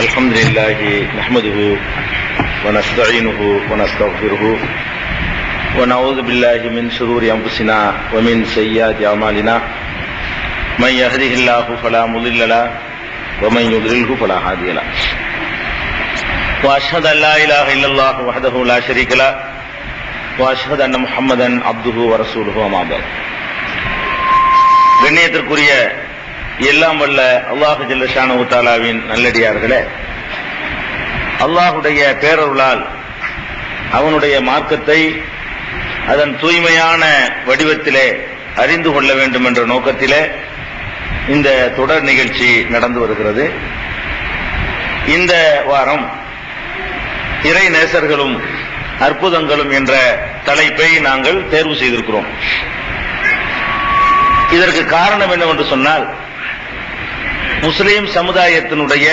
الحمد لله نحمده ونستعينه ونستغفره ونعوذ بالله من شرور أنفسنا ومن سيئات أعمالنا من يهده الله فلا مضل له ومن يضلله فلا هادي له وأشهد أن لا إله إلا الله وحده لا شريك له وأشهد أن محمدا عبده ورسوله وما بعد. கண்ணியத்திற்குரிய எல்லாம் வல்ல அல்லாஹு ஜல்ல ஷானஹு தஆலாவின் நல்லடியார்களே, அல்லாஹுடைய பேரருளால் அவனுடைய மார்க்கத்தை அதன் தூய்மையான வடிவத்திலே அறிந்து கொள்ள வேண்டும் என்ற நோக்கத்திலே இந்த தொடர் நிகழ்ச்சி நடந்து வருகிறது. இந்த வாரம் இறை நேசர்களும் அற்புதங்களும் என்ற தலைப்பை நாங்கள் தேர்வு செய்திருக்கிறோம். இதற்கு காரணம் என்னவென்று சொன்னால், முஸ்லிம் சமுதாயத்தினுடைய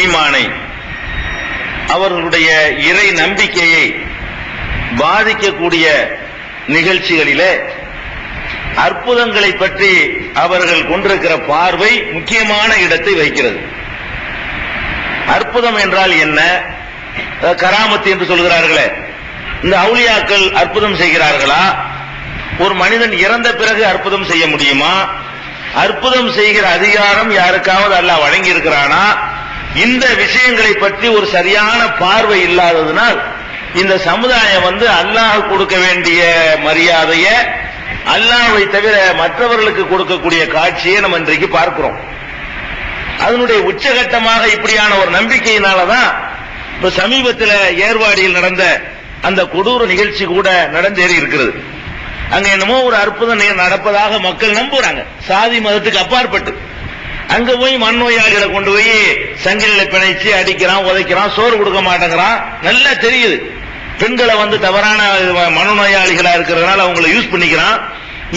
ஈமானை, அவர்களுடைய இறை நம்பிக்கையை பாதிக்கக்கூடிய நிகழ்ச்சிகளிலே அற்புதங்களை பற்றி அவர்கள் கொண்டிருக்கிற பார்வை முக்கியமான இடத்தை வகிக்கிறது. அற்புதம் என்றால் என்ன? கராமத்து என்று சொல்கிறார்களே, இந்த அவுலியாக்கள் அற்புதம் செய்கிறார்களா? ஒரு மனிதன் இறந்த பிறகு அற்புதம் செய்ய முடியுமா? அற்புதம் செய்கிற அதிகாரம் யாருக்காவது அல்லாஹ் வழங்கி இருக்கிறானா? இந்த விஷயங்களை பற்றி ஒரு சரியான பார்வை இல்லாததனால் இந்த சமுதாயம் அல்லாஹ் கொடுக்க வேண்டிய மரியாதையை அல்லாஹ்வை தவிர மற்றவர்களுக்கு கொடுக்கக்கூடிய காட்சியை நம்ம இன்றைக்கு பார்க்கிறோம். அதனுடைய உச்சகட்டமாக இப்படியான ஒரு நம்பிக்கையினாலதான் இப்ப சமீபத்தில் ஏர்வாடியில் நடந்த அந்த கொடூர நிகழ்ச்சி கூட நடந்தேறி இருக்கிறது. அங்க என்னமோ ஒரு அற்புதம் நடப்பதாக மக்கள் நம்புறாங்க, சாதி மதத்துக்கு அப்பாற்பட்டு. அங்க போய் மண்ணோயாளிகளை கொண்டு போய் சங்கிலில பிணைச்சு அடிக்கிறான், உதைக்கிறான், சோறு கொடுக்க மாட்டேங்கிறான். நல்லா தெரியுது பெண்களை தவறான மனநோயாளிகளா இருக்கிறதுனால அவங்களை யூஸ் பண்ணிக்கிறான்.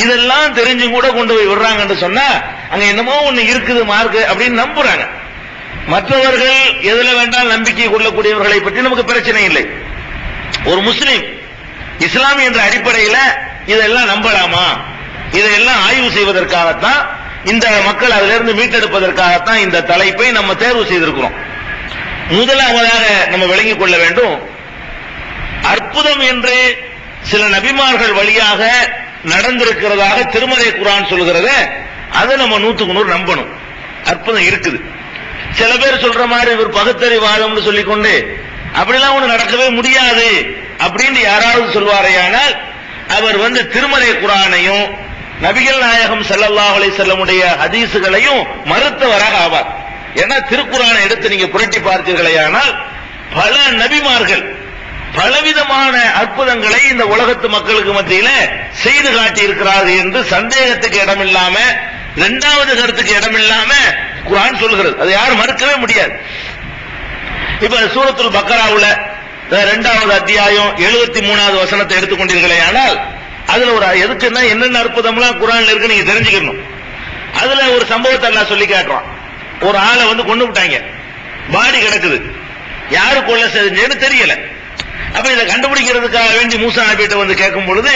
இதெல்லாம் தெரிஞ்சும் கூட கொண்டு போய் விடுறாங்கன்னு சொன்னா அங்க என்னமோ ஒண்ணு இருக்குது மார்க்கு அப்படின்னு நம்புறாங்க. மற்றவர்கள் எதுல வேண்டாம் நம்பிக்கை கொள்ளக்கூடியவர்களை பற்றி நமக்கு பிரச்சனை இல்லை. ஒரு முஸ்லிம் இஸ்லாம் என்ற அடிப்படையில இதெல்லாம் நம்பலாமா? இதையெல்லாம் ஆய்வு செய்வதற்காகத்தான், இந்த மக்கள் அதிலிருந்து மீட்டெடுப்பதற்காகத்தான் இந்த தலைப்பை நம்ம தேர்வு செய்திருக்கிறோம். முதலாவதாக நம்ம விளங்கிக் கொள்ள வேண்டும், அற்புதம் என்று சில நபிமார்கள் வழியாக நடந்திருக்கிறதாக திருமறை குர்ஆன் சொல்கிறத அதை நம்ம 100க்கு 100 நம்பணும். அற்புதம் இருக்குது. சில பேர் சொல்ற மாதிரி ஒரு பகுத்தறிவாதம்னு சொல்லிக்கொண்டு அப்படிலாம் ஒண்ணு நடக்கவே முடியாது அப்படின்னு யாராவது சொல்வாரையானால் அவர் திருமறை குர்ஆனையும் நபிகள் நாயகம் ஸல்லல்லாஹு அலைஹி வஸல்லமுடைய ஹதீஸுகளையும் மறுத்தவராக ஆவார். ஏன்னா திருக்குர்ஆனை எடுத்து நீங்க புரட்டி பார்த்தீர்களேயானால் பல நபிமார்கள் பலவிதமான அற்புதங்களை இந்த உலகத்து மக்களுக்கு மத்தியில செய்து காட்டி இருக்கிறார்கள் என்று சந்தேகத்துக்கு இடமில்லாம, இரண்டாவது கருத்துக்கு இடமில்லாம குர்ஆன் சொல்கிறது. அதை யாரும் மறுக்கவே முடியாது. இப்ப சூரத்துல் பக்கராவுல 2வது அத்தியாயம் 73வது வசனத்தை எடுத்துக்கொண்டீர்களே, ஆனால் அதுல ஒரு எதுக்குன்னா என்னென்ன அற்புதம்லாம் குர்ஆன்ல இருக்கு நீங்க தெரிஞ்சுக்கணும். அதுல ஒரு சம்பவத்தை எல்லாம் சொல்லி காட்டுறான். ஒரு ஆளை கொண்டு விட்டாங்க, பாடி கிடக்குது, யாரு கொலை செஞ்சேன்னு தெரியல. அப்ப இதை கண்டுபிடிக்கிறதுக்காக வேண்டி மூசா நபிட்ட கேட்கும் பொழுது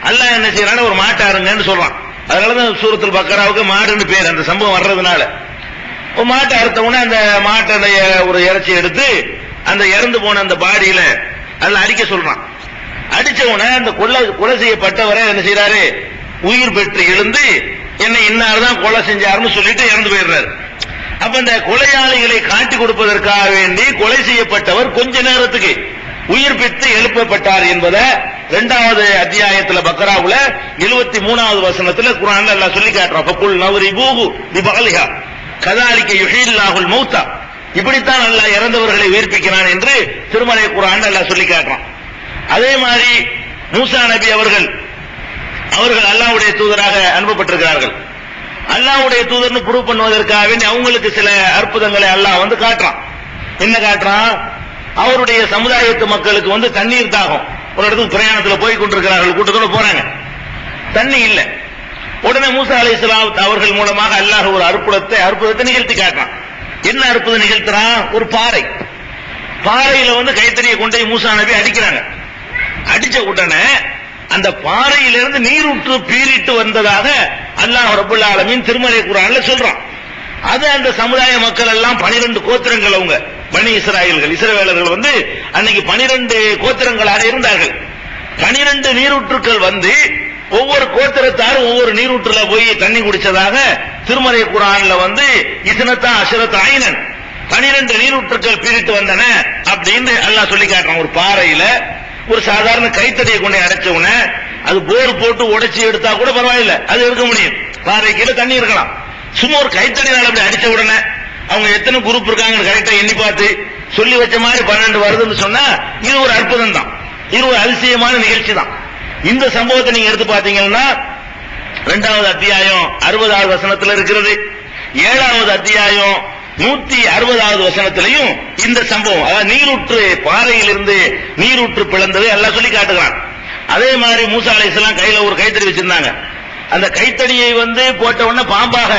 அல்லாஹ் என்ன செய்யறான, ஒரு மாட்டாருங்கன்னு சொல்றான். அதனாலதான் சூரத்துல் பக்கராவுக்கு மாடுன்னு பேர், அந்த சம்பவம் வர்றதுனால. ஒரு மாட்டை அறுத்தவுடனே அந்த மாட்டுடைய ஒரு இறைச்சி எடுத்து அந்த இறந்து போன அந்த பாடியில அதுல அடிக்க சொல்றான். அடிச்ச உடனே அந்த கொலை செய்யப்பட்டவரை என்ன செய்யறாரு, உயிர் பெற்று எழுந்து என்னை இன்னார்தான் கொலை செஞ்சாருன்னு சொல்லிட்டு இறந்து போயிடுறாரு. அப்ப இந்த கொலையாளிகளை காட்டி கொடுப்பதற்காக வேண்டி கொலை செய்யப்பட்டவர் கொஞ்ச நேரத்துக்கு உயிர் பெற்று எழுப்பப்பட்டார் என்பதை 2வது அத்தியாயத்துல பக்கராவுல 73வது வசனத்துல குர்ஆன்ல அல்லாஹ் சொல்லி காட்டுறான். ஃபகுல் நவ்ரிபூஹு பிபகலிஹா கதாலிக யுஹீல்லாஹுல் மௌத்தா, இப்படித்தான் அல்லாஹ் இறந்தவர்களை உயிர்ப்பிக்கிறான் என்று திருமறை குர்ஆன் அல்லாஹ் சொல்லி காட்டுறான். அதே மாதிரி மூசா நபி அவர்கள் அல்லாஹ்வுடைய தூதராக அனுப்பப்பட்டிருக்கிறார்கள். அல்லாஹ்வுடைய தூதர்னு ப்ரூவ் பண்ணுவதற்காக வேண்டி அவங்களுக்கு சில அற்புதங்களை அல்லாஹ் காட்டுறான். என்ன காட்டுறான்? அவருடைய சமுதாயத்து மக்களுக்கு தண்ணீர் தாகம். ஒரு இடத்துக்கு பிரயாணத்தில் போய் கொண்டிருக்கிறார்கள், கூட்டத்தோட போறாங்க, தண்ணி இல்ல. உடனே மூசா அலைஹிஸ்ஸலாம் அவர்கள் மூலமாக அல்லாஹ் ஒரு அற்புதத்தை நிகழ்த்தி காட்டுறான். என்ன அற்புதம் நிகழ்த்துறான்? ஒரு பாறையில கைத்தறியை கொண்டு மூசா நபி அடிக்கிறாங்க. அடிச்ச உடனே அந்த பாறையிலிருந்து நீரூற்று பீரிட்டு வந்ததாக அல்லாஹ் ரப்பல் ஆலமீன் திருமறை குர்ஆன்ல சொல்றான். அது அந்த சமுதாய மக்கள் எல்லாம் 12 கோத்திரங்கள், அவங்க பனி இஸ்ராயல்கள், இஸ்ரவேலர்கள் வந்து அன்னைக்கு 12 கோத்திரங்களாக இருந்தார்கள். 12 நீரூற்றுக்கள் வந்து ஒவ்வொரு கோத்திரத்தாரும் ஒவ்வொரு நீரூற்றுல போய் தண்ணி குடிச்சதாக திருமறை குர்ஆன்ல வந்து இஸ்னத்தா அஷரத் ஐனன் 12 நீரூற்றுக்கள் பீரிட்டு வந்தன அப்படின்னு அல்லாஹ் சொல்லி காட்டுறான். ஒரு பாறையில ஒரு சாதாரண கைத்தடியை கொண்டு அடைச்ச உடனே அது போர் போட்டு உடைச்சி எடுத்தா கூட பரவாயில்ல, அது எடுக்க முடியும். பாறை கீழே தண்ணி இருக்கலாம். சும்மா ஒரு கைத்தடியால் அப்படி அடிச்ச உடனே அவங்க எத்தனை குரூப் இருக்காங்க கரெக்டா எண்ணி பார்த்து சொல்லி வச்ச மாதிரி 12 வருதுன்னு சொன்னா இது ஒரு அற்புதம் தான், இது ஒரு அதிசயமான நிகழ்ச்சி தான். இந்த சம்பவத்தை நீங்க எடுத்து பாத்தீங்கன்னா 2வது அத்தியாயம் 60வது வசனத்தில் இருக்கிறது. 7வது அத்தியாயம் 160வது வசனத்திலையும் இந்த சம்பவம், அதாவது நீரூற்று பாறையில் இருந்து நீரூற்று பிளந்தது எல்லாம் சொல்லி காட்டுகிறான். அதே மாதிரி மூசா அலைஹிஸ்ஸலாம் கையில ஒரு கைத்தடி வச்சிருந்தாங்க. அந்த கைத்தடியை வந்து போட்ட உடனே பாம்பாக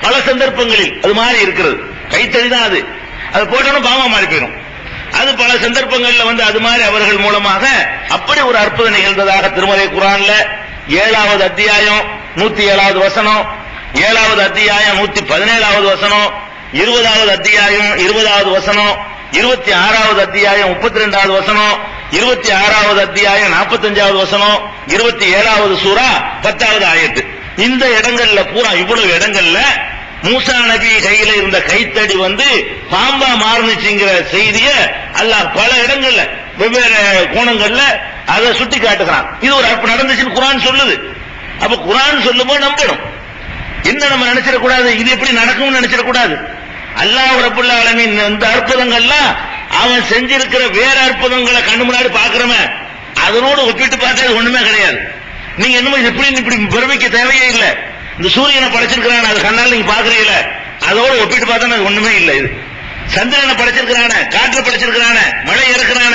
பல சந்தர்ப்பங்களில் அது மாதிரி இருக்கிறது. கைத்தடி தான் அது, அது போட்ட உடனே பாம்பா மாறி போயிடும். அது பல சந்தர்ப்பங்கள்ல வந்து அது மாதிரி அவர்கள் மூலமாக அப்படி ஒரு அற்புதம் நிகழ்ந்ததாக திருமறை குர்ஆன்ல 7வது அத்தியாயம் 107வது வசனம், 7வது அத்தியாயம் 117வது வசனம், 20வது அத்தியாயம் 20வது வசனம், 26வது அத்தியாயம் 32வது வசனம், 26வது அத்தியாயம் 45வது வசனம், 27வது சூரா 10வது ஆயத்து. இந்த இடங்கள்ல பூரா இவ்வளவு இடங்கள்ல மூசா நபி கையில இருந்த கைத்தடி வந்து பாம்பா மாறுனுச்சுங்கிற செய்திய அல்லாஹ் பல இடங்கள்ல வெவ்வேறு கோணங்கள்ல அதை சுட்டி காட்டுகிறான். இது ஒரு நடந்துச்சுன்னு குர்ஆன் சொல்லுது. அப்ப குர்ஆன் சொல்லும்போது நம்பணும். என்ன நம்ம நினைச்சிடக்கூடாது, இது எப்படி நடக்கும்னு நினைச்சிடக்கூடாது. அல்லாஹ் ரப்பல் ஆலமீன் இந்த அற்புதங்கள்லாம் அவன் செஞ்சிருக்கிற வேற அற்புதங்களை கண்ணு முன்னாடி பாக்குறவன் அதனோடு ஒப்பிட்டு பார்த்தா ஒண்ணுமே கிடையாது. நீங்க என்னமோ இப்படி பெருமைக்க தேவையே இல்லை. இந்த சூரியனை படைச்சிருக்கிறான அது கண்ணால் நீங்க பாக்குறீங்கள, அதோட ஒப்பிட்டு பார்த்தா அது ஒண்ணுமே இல்லை. இது சந்திரனை படைச்சிருக்கிறான, காற்று படைச்சிருக்கிறான, மழை இறக்குறான,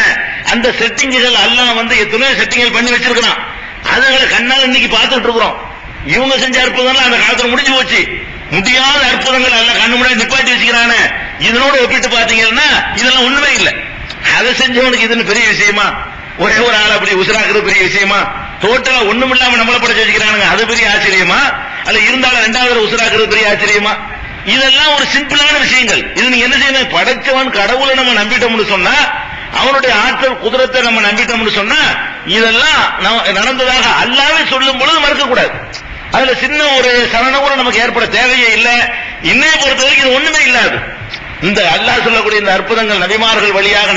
அந்த செட்டிங்குகள் எல்லாம் வந்து எத்தனையோ செட்டிங்கள் பண்ணி வச்சிருக்கிறான். அதுகளை கண்ணால் இன்னைக்கு பார்த்துட்டு இருக்கிறோம். இவங்க செஞ்ச அற்புதம் அந்த காலத்துல முடிஞ்சு போச்சு. முடியாத அற்புதங்கள் எல்லாம் கண்ணு முன்னாடி நிப்பாட்டி வச்சுக்கிறான, இதனோட ஒப்பிட்டு பாத்தீங்கன்னா இதெல்லாம் ஒண்ணுமே இல்லை. அதை செஞ்சவனுக்கு இதுன்னு பெரிய விஷயமா? ஒரே ஒரு ஆள் அப்படி உசுராக்குறது பெரிய விஷயமா? டோட்டலா ஒண்ணும் இல்லாம நம்மளை படைச்சு வச்சுக்கிறானுங்க, அது பெரிய ஆச்சரியமா? அல்ல இருந்தாலும் 2வது உசுராக்குறது பெரிய ஆச்சரியமா? இதெல்லாம் ஒரு சிம்பிளான விஷயங்கள். இது நீங்க என்ன செய்யணும், படைச்சவன் கடவுளை நம்ம நம்பிட்டோம்னு சொன்னா, அவனுடைய ஆற்றல் குதிரத்தை நம்ம நம்பிட்டோம்னு சொன்னா, இதெல்லாம் நடந்ததாக அல்லாஹ்வே சொல்லும் பொழுது மறுக்க கூடாது. அதுல சின்ன ஒரு சலனம் கூட நமக்கு ஏற்பட தேவையே இல்லை. இன்னைய பொறுத்த வரைக்கும் இது ஒண்ணுமே இல்லாது. இந்த அல்லாஹ் சொல்லக்கூடிய இந்த அற்புதங்கள் நபிமார்கள் வழியாக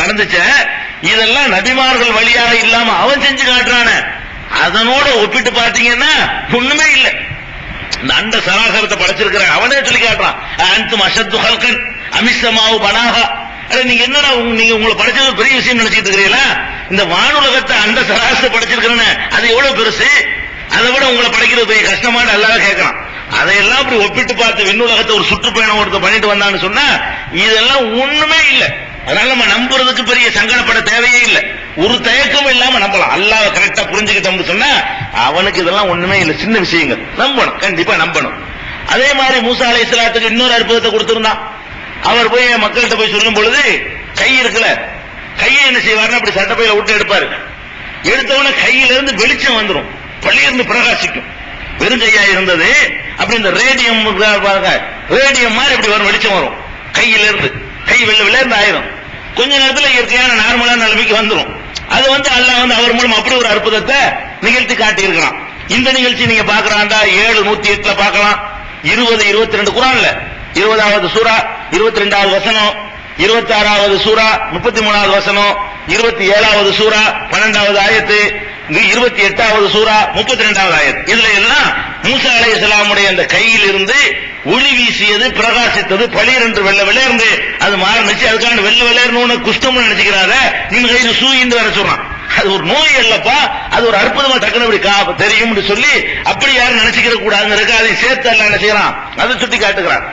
நடந்துச்ச, இதெல்லாம் நபிமார்கள் வழியாக இல்லாம அவன் செஞ்சு காட்டுறான, அதனோட ஒப்பிட்டு பாத்தீங்கன்னா ஒண்ணுமே இல்லை. இந்த அண்ட சராசரத்தை படைச்சிருக்கிற அவனே சொல்லி காட்டுறான், அன்தும் அஷத்து ஹல்கன் அமிஸ்ஸமாவு பனாஹா. நீங்க என்னடா நீங்க உங்களை படைச்சது பெரிய விஷயம் நினைச்சிட்டு இருக்கிறீங்களா? இந்த வானுலகத்தை அண்ட சராசரத்தை படைச்சிருக்கிறேன்னு அது எவ்வளவு பெருசு, அதை விட உங்களை படைக்கிறது பெரிய கஷ்டமான அல்லாஹ் கேட்கறான். அதையெல்லாம் அப்படி ஒப்பிட்டு பார்த்து விண்ணுலகத்தை ஒரு சுற்றுப்பயணம் ஒருத்த பண்ணிட்டு வந்தான்னு சொன்னா இதெல்லாம் ஒண்ணுமே இல்லை. அதனால நம்ம நம்புறதுக்கு பெரிய சங்கடப்பட தேவையே இல்லை. ஒரு தயக்கம் இல்லாம நம்பலாம். அல்லாஹ் கரெக்டா புரிஞ்சுக்கிட்டோம்னு சொன்னா அவனுக்கு இதெல்லாம் ஒண்ணுமே இல்லை, சின்ன விஷயங்கள். நம்பணும், கண்டிப்பா நம்பணும். அதே மாதிரி மூசா அலைஹிஸ்ஸலாத்துக்கு இன்னொரு அற்புதத்தை கொடுத்திருந்தான். அவர் போய் மக்கள்கிட்ட போய் சொல்லும் பொழுது கை இருக்குல்ல, கையை என்ன செய்வாருன்னா அப்படி சட்டப்பையில விட்டு எடுப்பாரு. எடுத்தவன கையில இருந்து வெளிச்சம் வந்துடும், பள்ளியிருந்து பிரகாசிக்கும். வெறும் கையா இருந்தது அப்படி இந்த ரேடியம் ரேடியம் மாதிரி இப்படி வரும், வெளிச்சம் வரும் கையில இருந்து. கை வெள்ள இருந்து ஆயிரும். கொஞ்ச நேரத்தில் இயற்கையான நார்மலான நிலைமைக்கு வந்துடும். அது வந்து அல்லாஹ் வந்து அவர் மூலம் அப்படி ஒரு அற்புதத்தை நிகழ்த்தி காட்டி இருக்கிறான். இந்த நிகழ்ச்சி நீங்க பாக்குறாண்டா 7:108 பார்க்கலாம், 20:22 குர்ஆன்ல 20வது சூரா 22வது வசனம், 26வது சூரா 33வது வசனம், 27வது சூரா 12வது ஆயத்து, 28வது சூரா 32வது ஆயத்து. இதுல எல்லாம் மூசா அலைஹிஸ்ஸலாமுடைய அந்த கையில் இருந்து ஒளி வீசியது, பிரகாசித்தது, பளிர் என்று வெள்ள வெள்ளேர்ந்து அது மாறுச்சு. அதுக்கான வெள்ள வெள்ளேர்னு குஷ்டம்னு நினைச்சுக்கிறாத, நீங்க கையில் சூயின்னு வேற சொல்றான். அது ஒரு நோய் அல்லப்பா, அது ஒரு அற்புதமா டக்குனு அப்படி தெரியும் சொல்லி அப்படி யாரும் நினைச்சுக்கிற கூடாதுன்னு அதை சேர்த்து எல்லாம் என்ன செய்யறான், அதை சுட்டி காட்டுகிறான்.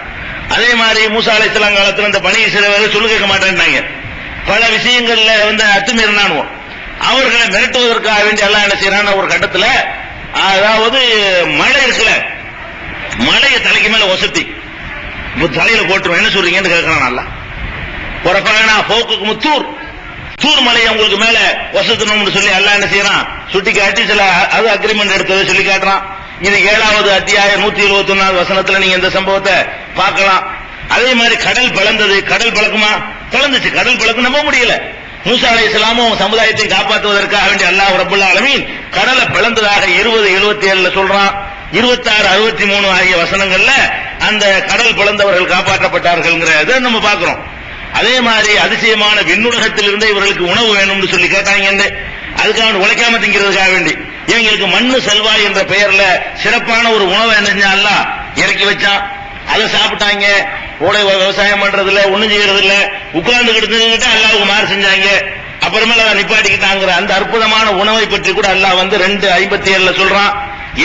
அதே மாதிரி மூசா அலைஹிஸ்ஸலாம் காலத்துல இந்த பனி இஸ்ரவேலர்கள் சொல்லு கேட்க மாட்டேன்னாங்க. பல விஷயங்கள்ல வந்து அத்துமீறினானுவோம். அவர்களை மிரட்டுவதற்காக வேண்டிய எல்லாம் என்ன செய்யறான ஒரு கட்டத்துல, அதாவது மழை இருக்குல்ல, மழையை தலைக்கு மேல ஒசத்தி தலையில போட்டுருவோம். என்ன சொல்றீங்கன்னு கேட்கறான். நல்லா பொறப்பானா போக்குக்கு முத்தூர் தூர் மலையை உங்களுக்கு மேல வசத்தணும்னு சொல்லி எல்லாம் என்ன செய்யறான், சுட்டி காட்டி சில அது அக்ரிமெண்ட் எடுத்ததை சொல்லி காட்டுறான். இது 7வது அத்தியாயம் 171வது வசனத்துல நீங்க இந்த சம்பவத்தை பார்க்கலாம். அதே மாதிரி கடல் பிளந்தது. கடல் பிளக்குமா? பிளந்துச்சு. கடல் பிளக்கு நம்ப முடியல. மூசா அலைஹிஸ்ஸலாமும் சமுதாயத்தை காப்பாற்றுவதற்காக வேண்டிய அல்லாஹ் ரப்பல் ஆலமீன் கடலை பிளந்ததாக 20:77 சொல்றான். 26, 63 ஆகிய வசனங்கள்ல அந்த கடல் பிளந்தவர்கள் காப்பாற்றப்பட்டார்கள்ங்கிறத நம்ம பார்க்கிறோம். அதே மாதிரி அதிசயமான விண்ணுலகத்திலிருந்து இவர்களுக்கு உணவு வேணும்னு சொல்லி கேட்டாங்க. அதுக்காக உழைக்காம திங்கிறதுக்காக வேண்டி இவங்களுக்கு மண்ணு செல்வாய் என்ற பெயர்ல சிறப்பான ஒரு உணவை என்ன செஞ்சா அல்லாஹ் இறக்கி வச்சான். அதை சாப்பிட்டாங்க. ஓடை விவசாயம் பண்றது இல்ல, ஒண்ணும் செய்யறது இல்ல, உட்கார்ந்து கிட்டு அல்லாவுக்கு மாறு செஞ்சாங்க. அப்புறமேல அதை நிப்பாட்டிக்கிட்டாங்கிற அந்த அற்புதமான உணவை பற்றி கூட அல்லாஹ் 2:57 சொல்றான்,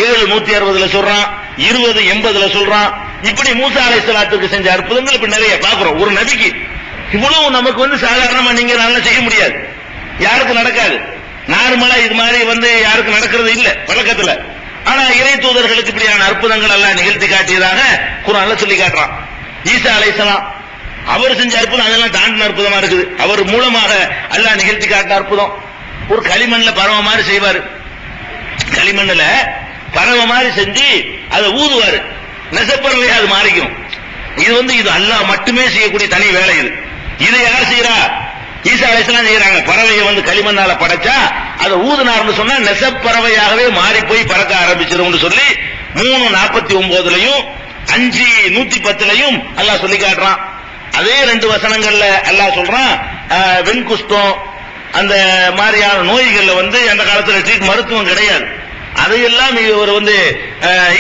7:160 சொல்றான், 20:80 சொல்றான். இப்படி மூசா அலைஹிஸ்ஸலாத்துக்கு செஞ்ச அற்புதங்கள் இப்ப நிறைய பாக்குறோம். ஒரு நபிக்கு இவ்வளவு நமக்கு சாதாரணமா நீங்க நல்லா செய்ய முடியாது, யாருக்கு நடக்காது. நார்மலா இது மாதிரி யாருக்கு நடக்கிறது இல்ல பழக்கத்துல. ஆனா இறை தூதர்களுக்கு இப்படியான அற்புதங்கள் எல்லாம் நிகழ்த்தி காட்டியதாக குர்ஆன்ல சொல்லி காட்டுறான். ஈசா அலைஹிஸ்ஸலாம் அவர் செஞ்ச அற்புதம் அதெல்லாம் தாண்டின அற்புதமா இருக்குது. அவர் மூலமாக அல்லாஹ் நிகழ்த்தி காட்டின அற்புதம். ஒரு களிமண்ல பறவை மாதிரி செய்வாரு. களிமண்ணுல பறவை மாதிரி செஞ்சு அதை ஊதுவாரு. நெசப்பறவையா அது மாறிக்கும். இது அல்லாஹ் மட்டுமே செய்யக்கூடிய தனி வேலை. இதை யார் செய்யறா? ஈசா அலைஹிஸ்ஸலாம் செய்யறாங்க. பறவையை களிமண்ணால படைச்சா அதை ஊதுனார்னு சொன்னா நெசப்பறவையாகவே மாறி போய் பறக்க ஆரம்பிச்சிடும் சொல்லி 3:49 5:110 அல்லாஹ் சொல்லி காட்டுறான். அதே 2 வசனங்கள்ல அல்லாஹ் சொல்றான், வெண்குஷ்டம் அந்த மாதிரியான நோய்கள்ல அந்த காலத்துல மருத்துவம் கிடையாது. அதையெல்லாம் இவர்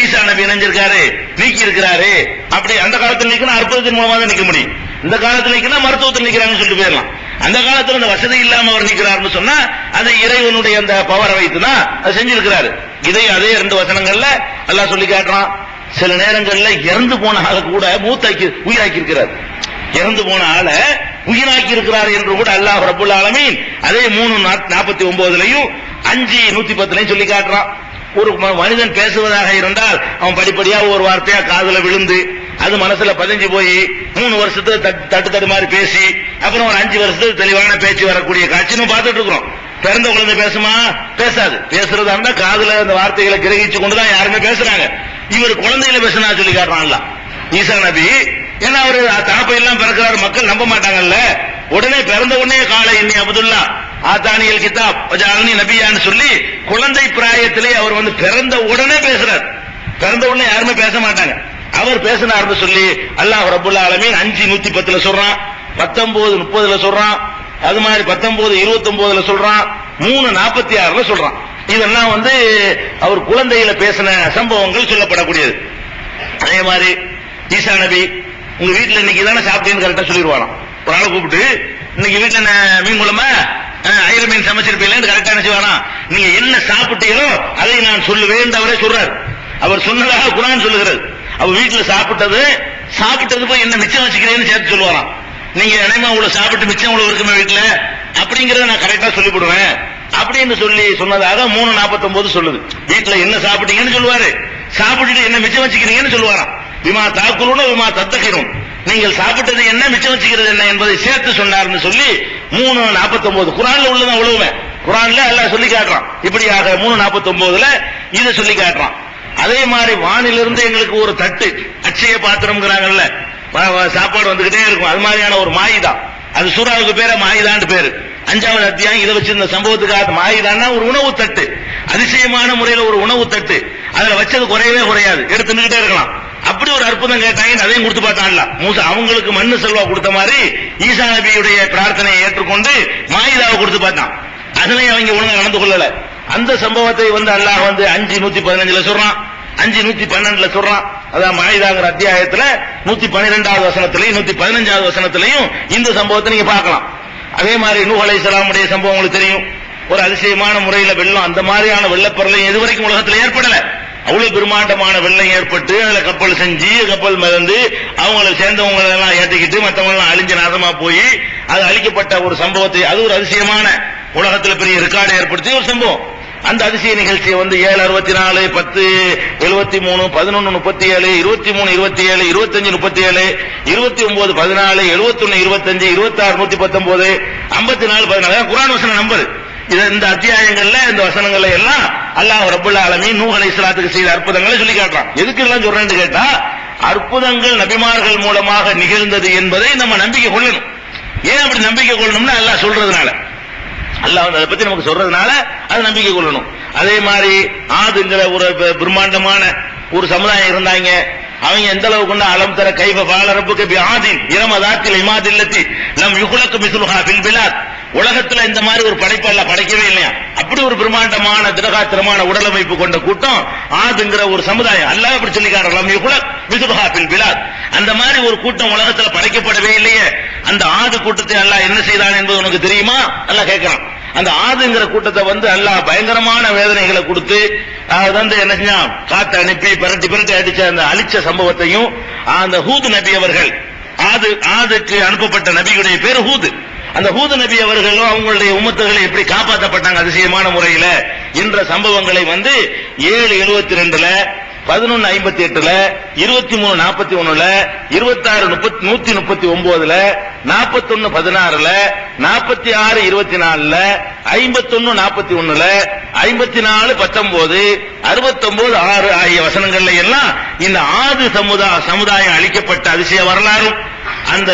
ஈசா நபி இணைஞ்சிருக்காரு, நீக்கி இருக்கிறாரு. அப்படி அந்த காலத்தில் நீக்கினா அற்புதத்தின் மூலமா தான் நிக்க முடியும். இந்த காலத்தில் நீக்கினா மருத்துவத்தில் நிக்கிறாங்கன்னு சொல்லிட்டு போயிடலாம். அந்த காலத்துல அந்த வசதி இல்லாம அவர் நிக்கிறாருன்னு சொன்னா அதை இறைவனுடைய அந்த பவரை வைத்துதான் அதை செஞ்சிருக்கிறாரு. இதை அதே 2 வசனங்கள்ல அல்லாஹ் சொல்லி காட்டுறான். சில நேரங்கள்ல இறந்து போன ஆளை கூட மூத்தாக்கி உயிராக்கி இருக்கிறார். இறந்து போன ஆளை உயிராக்கி இருக்கிறார் என்று கூட அல்லாஹ் ரப்பல் ஆலமீன் அதே 3:49 5:110 சொல்லி காட்டுறான். ஒரு மனிதன் பேசுவதாக இருந்தால் அவன் படிப்படியா ஒரு வார்த்தையா காதுல விழுந்து அது மனசுல பதிஞ்சு போய் 3 வருஷத்துல தட்டு மாதிரி பேசி அப்புறம் ஒரு 5 வருஷத்துக்கு தெளிவான பேச்சு வரக்கூடிய காட்சி நம்ம பார்த்துட்டு இருக்கிறோம். பிறந்த குழந்தை பேசுமா? பேசாது. பேசுறதா இருந்தா காதுல அந்த வார்த்தைகளை கிரகிச்சு கொண்டுதான் யாருமே பேசுறாங்க. இவர் குழந்தையில பேசினா சொல்லி காட்டுறான்ல ஈசா நபி. ஏன்னா அவரு தாப்பை எல்லாம் பிறக்கிறாரு, மக்கள் நம்ப மாட்டாங்கல்ல. உடனே பிறந்த உடனே காலை இன்னி அப்துல்லா ஆத்தானியல் கிதாப் ஜஅல்னி நபியான்னு சொல்லி குழந்தை பிராயத்திலே அவர் பிறந்த உடனே பேசுறார். பிறந்த உடனே யாருமே பேச மாட்டாங்க. அவர் பேசினார்னு சொல்லி அல்லாஹ் ரப்பல் ஆலமீன் 5:110 சொல்றான், 19:30 சொல்றான், அது மாதிரி 19:29 சொல்றான், 3:46 சொல்றான். இதெல்லாம் அவர் குழந்தையில பேசின சம்பவங்கள் சொல்லப்படக்கூடியது. அதே மாதிரி ஈசா நபி உங்க வீட்டுல இன்னைக்கு தானே சாப்பிட்டேன்னு கரெக்டா சொல்லிடுவாராம். ஒரு ஆளை கூப்பிட்டு இன்னைக்கு வீட்டுல மீன் குழம்பு அயில மீன் சமைச்சிருப்பீங்களேன்னு கரெக்டா நினைச்சுவாராம். நீங்க என்ன சாப்பிட்டீங்களோ அதை நான் சொல்லுவேன் அவரே சொல்றாரு. அவர் சொன்னதாக குர்ஆன் சொல்லுகிறது. அவர் வீட்டுல சாப்பிட்டது போய் என்ன மிச்சம் வச்சுக்கிறேன்னு சேர்த்து சொல்லுவாராம். நீங்க நினைமா உள்ள சாப்பிட்டு மிச்சம் உள்ள இருக்குமே வீட்டுல அப்படிங்கறத நான் கரெக்டா சொல்லிவிடுவேன் அப்படின்னு சொல்லி சொன்னதாக 3:49 சொல்லுது. வீட்டுல என்ன சாப்பிட்டீங்கன்னு சொல்லுவாரு, சாப்பிட்டுட்டு என்ன மிச்சம் வச்சுக்கிறீங்கன்னு சொல்லுவாராம். விமா தாக்குலூன விமா தத்தகிரும், நீங்கள் சாப்பிட்டது என்ன மிச்சம் வச்சுக்கிறது என்ன என்பதை சேர்த்து சொன்னார்னு சொல்லி 3:49 குர்ஆன்ல உள்ளதான் உழுவுமே. குர்ஆன்ல அல்லாஹ் சொல்லி காட்டுறான். இப்படியாக 3:49 இதை சொல்லி காட்டுறான். அதே மாதிரி வானிலிருந்து எங்களுக்கு ஒரு தட்டு அட்சய பாத்திரம்ங்கிறாங்கல்ல, சாப்பாடு வந்துகிட்டே இருக்கும். அது மாதிரியான ஒரு மாயிதா, அது சூறாவுக்கு பேர மாயிதான்னு பேரு. 5வது அத்தியாயம் இதை வச்சு இந்த சம்பவத்துக்காக மாயிதான்னா ஒரு உணவு தட்டு, அதிசயமான முறையில் ஒரு உணவு தட்டு. அதுல வச்சது குறையவே குறையாது, எடுத்துக்கிட்டே இருக்கலாம். அப்படி ஒரு அற்புதம் கேட்டாங்க, அதையும் கொடுத்து பார்த்தான்ல மூசா. அவங்களுக்கு மண்ணு செல்வா கொடுத்த மாதிரி ஈசா நபியுடைய பிரார்த்தனையை ஏற்றுக்கொண்டு மாயிதாவை கொடுத்து பார்த்தான். அதுலயும் அவங்க ஒழுங்கா நடந்து கொள்ளல. அந்த சம்பவத்தை அல்லாஹ் 5:115 சொல்றான், 5:112 சொல்றான். அதான் மாயிதாங்கிற அத்தியாயத்துல 112வது வசனத்திலையும் 115வது வசனத்திலையும் இந்த சம்பவத்தை நீங்க பார்க்கலாம். அதே மாதிரி நூஹ் அலைஹிஸ்ஸலாமுடைய சம்பவம் உங்களுக்கு தெரியும். ஒரு அதிசயமான முறையில வெள்ளம், அந்த மாதிரியான வெள்ளப்பரலையும் இதுவரைக்கும் உலகத்தில் ஏற்படல. அவ்வளவு பிரம்மாண்டமான வெள்ளம் ஏற்பட்டு அதுல கப்பல் செஞ்சு கப்பல் மிதந்து அவங்களை சேர்ந்தவங்க எல்லாம் ஏற்றிக்கிட்டு மற்றவங்க எல்லாம் அழிஞ்சு நாசமா போய் அது அழிக்கப்பட்ட ஒரு சம்பவத்தை, அது ஒரு அதிசயமான உலகத்தில் பெரிய ரெக்கார்டு ஏற்படுத்திய ஒரு சம்பவம். அந்த அதிசய நிகழ்ச்சியை 7:64, 10:73, 11:37, 23:27, 25:37, 29:14, 71:25, 26:119, 54:14 குர்ஆன் வசன நம்பர். இந்த அத்தியாயங்கள்ல இந்த வசனங்கள்ல எல்லாம் அல்லாஹ் ரப்பல் ஆலமீன் நூஹ் அலைஹிஸ்ஸலாத்துக்கு செய்த அற்புதங்களை சொல்லி காட்டுறான். எதுக்கு எல்லாம் சொல்றேன்னு கேட்டா, அற்புதங்கள் நபிமார்கள் மூலமாக நிகழ்ந்தது என்பதை நம்ம நம்பிக்கை கொள்ளணும். ஏன் அப்படி நம்பிக்கை கொள்ளணும்னா அல்லாஹ் சொல்றதுனால, அல்லாஹ் அதை பத்தி நமக்கு சொல்றதுனால அது நம்பிக்கை கொள்ளணும். அதே மாதிரி ஆதுங்கிற ஒரு பிரம்மாண்டமான ஒரு சமுதாயம் இருந்தாங்க. அவங்க எந்த அளவுக்கு அலம் தர கைஃப ஃபஅல ரப்புக பிஆதின் இரமதாத்தில் இமாதில்லதி லம் யுக்லக் மிஸ்லுஹா ஃபில் பிலாத். உலகத்துல இந்த மாதிரி ஒரு படைப்பு எல்லாம் படைக்கவே இல்லையா. அப்படி ஒரு பிரம்மாண்டமான திடகாத்திரமான உடலமைப்பு கொண்ட கூட்டம் ஆதுங்கிற ஒரு சமுதாயம். அல்லாஹ் அப்படி சொல்லி காட்டுறான், லம் யுக்லக் மிஸ்லுஹா ஃபில் பிலாத். அந்த மாதிரி ஒரு கூட்டம் உலகத்துல படைக்கப்படவே இல்லையே. அந்த ஆது கூட்டத்தை அல்லாஹ் என்ன செய்தான் என்பது உனக்கு தெரியுமா? அல்லாஹ் கேட்கிறான். அந்த ஆதுங்கிற கூட்டத்தை அல்லாஹ் பயங்கரமான வேதனைகளை கொடுத்து என்ன செஞ்சான், காத்து அனுப்பி பரட்டி பரட்டி அடிச்ச அந்த அழிச்ச சம்பவத்தையும், அந்த ஹூத் நபி அவர்கள் ஆதுக்கு அனுப்பப்பட்ட நபியுடைய பேர் ஹூத். அந்த ஹூத் நபி அவர்களும் அவங்களுடைய உம்மத்துகளை எப்படி காப்பாற்றப்பட்டாங்க அதிசயமான முறையில என்ற சம்பவங்களை 7:72 11:58 23:41 26:139 41:16 46:24 51:41 54:19 69:6 ஆகிய வசனங்கள்ல எல்லாம் இந்த ஆது சமுதாயம் அளிக்கப்பட்ட அதிசய வரலாறும், அந்த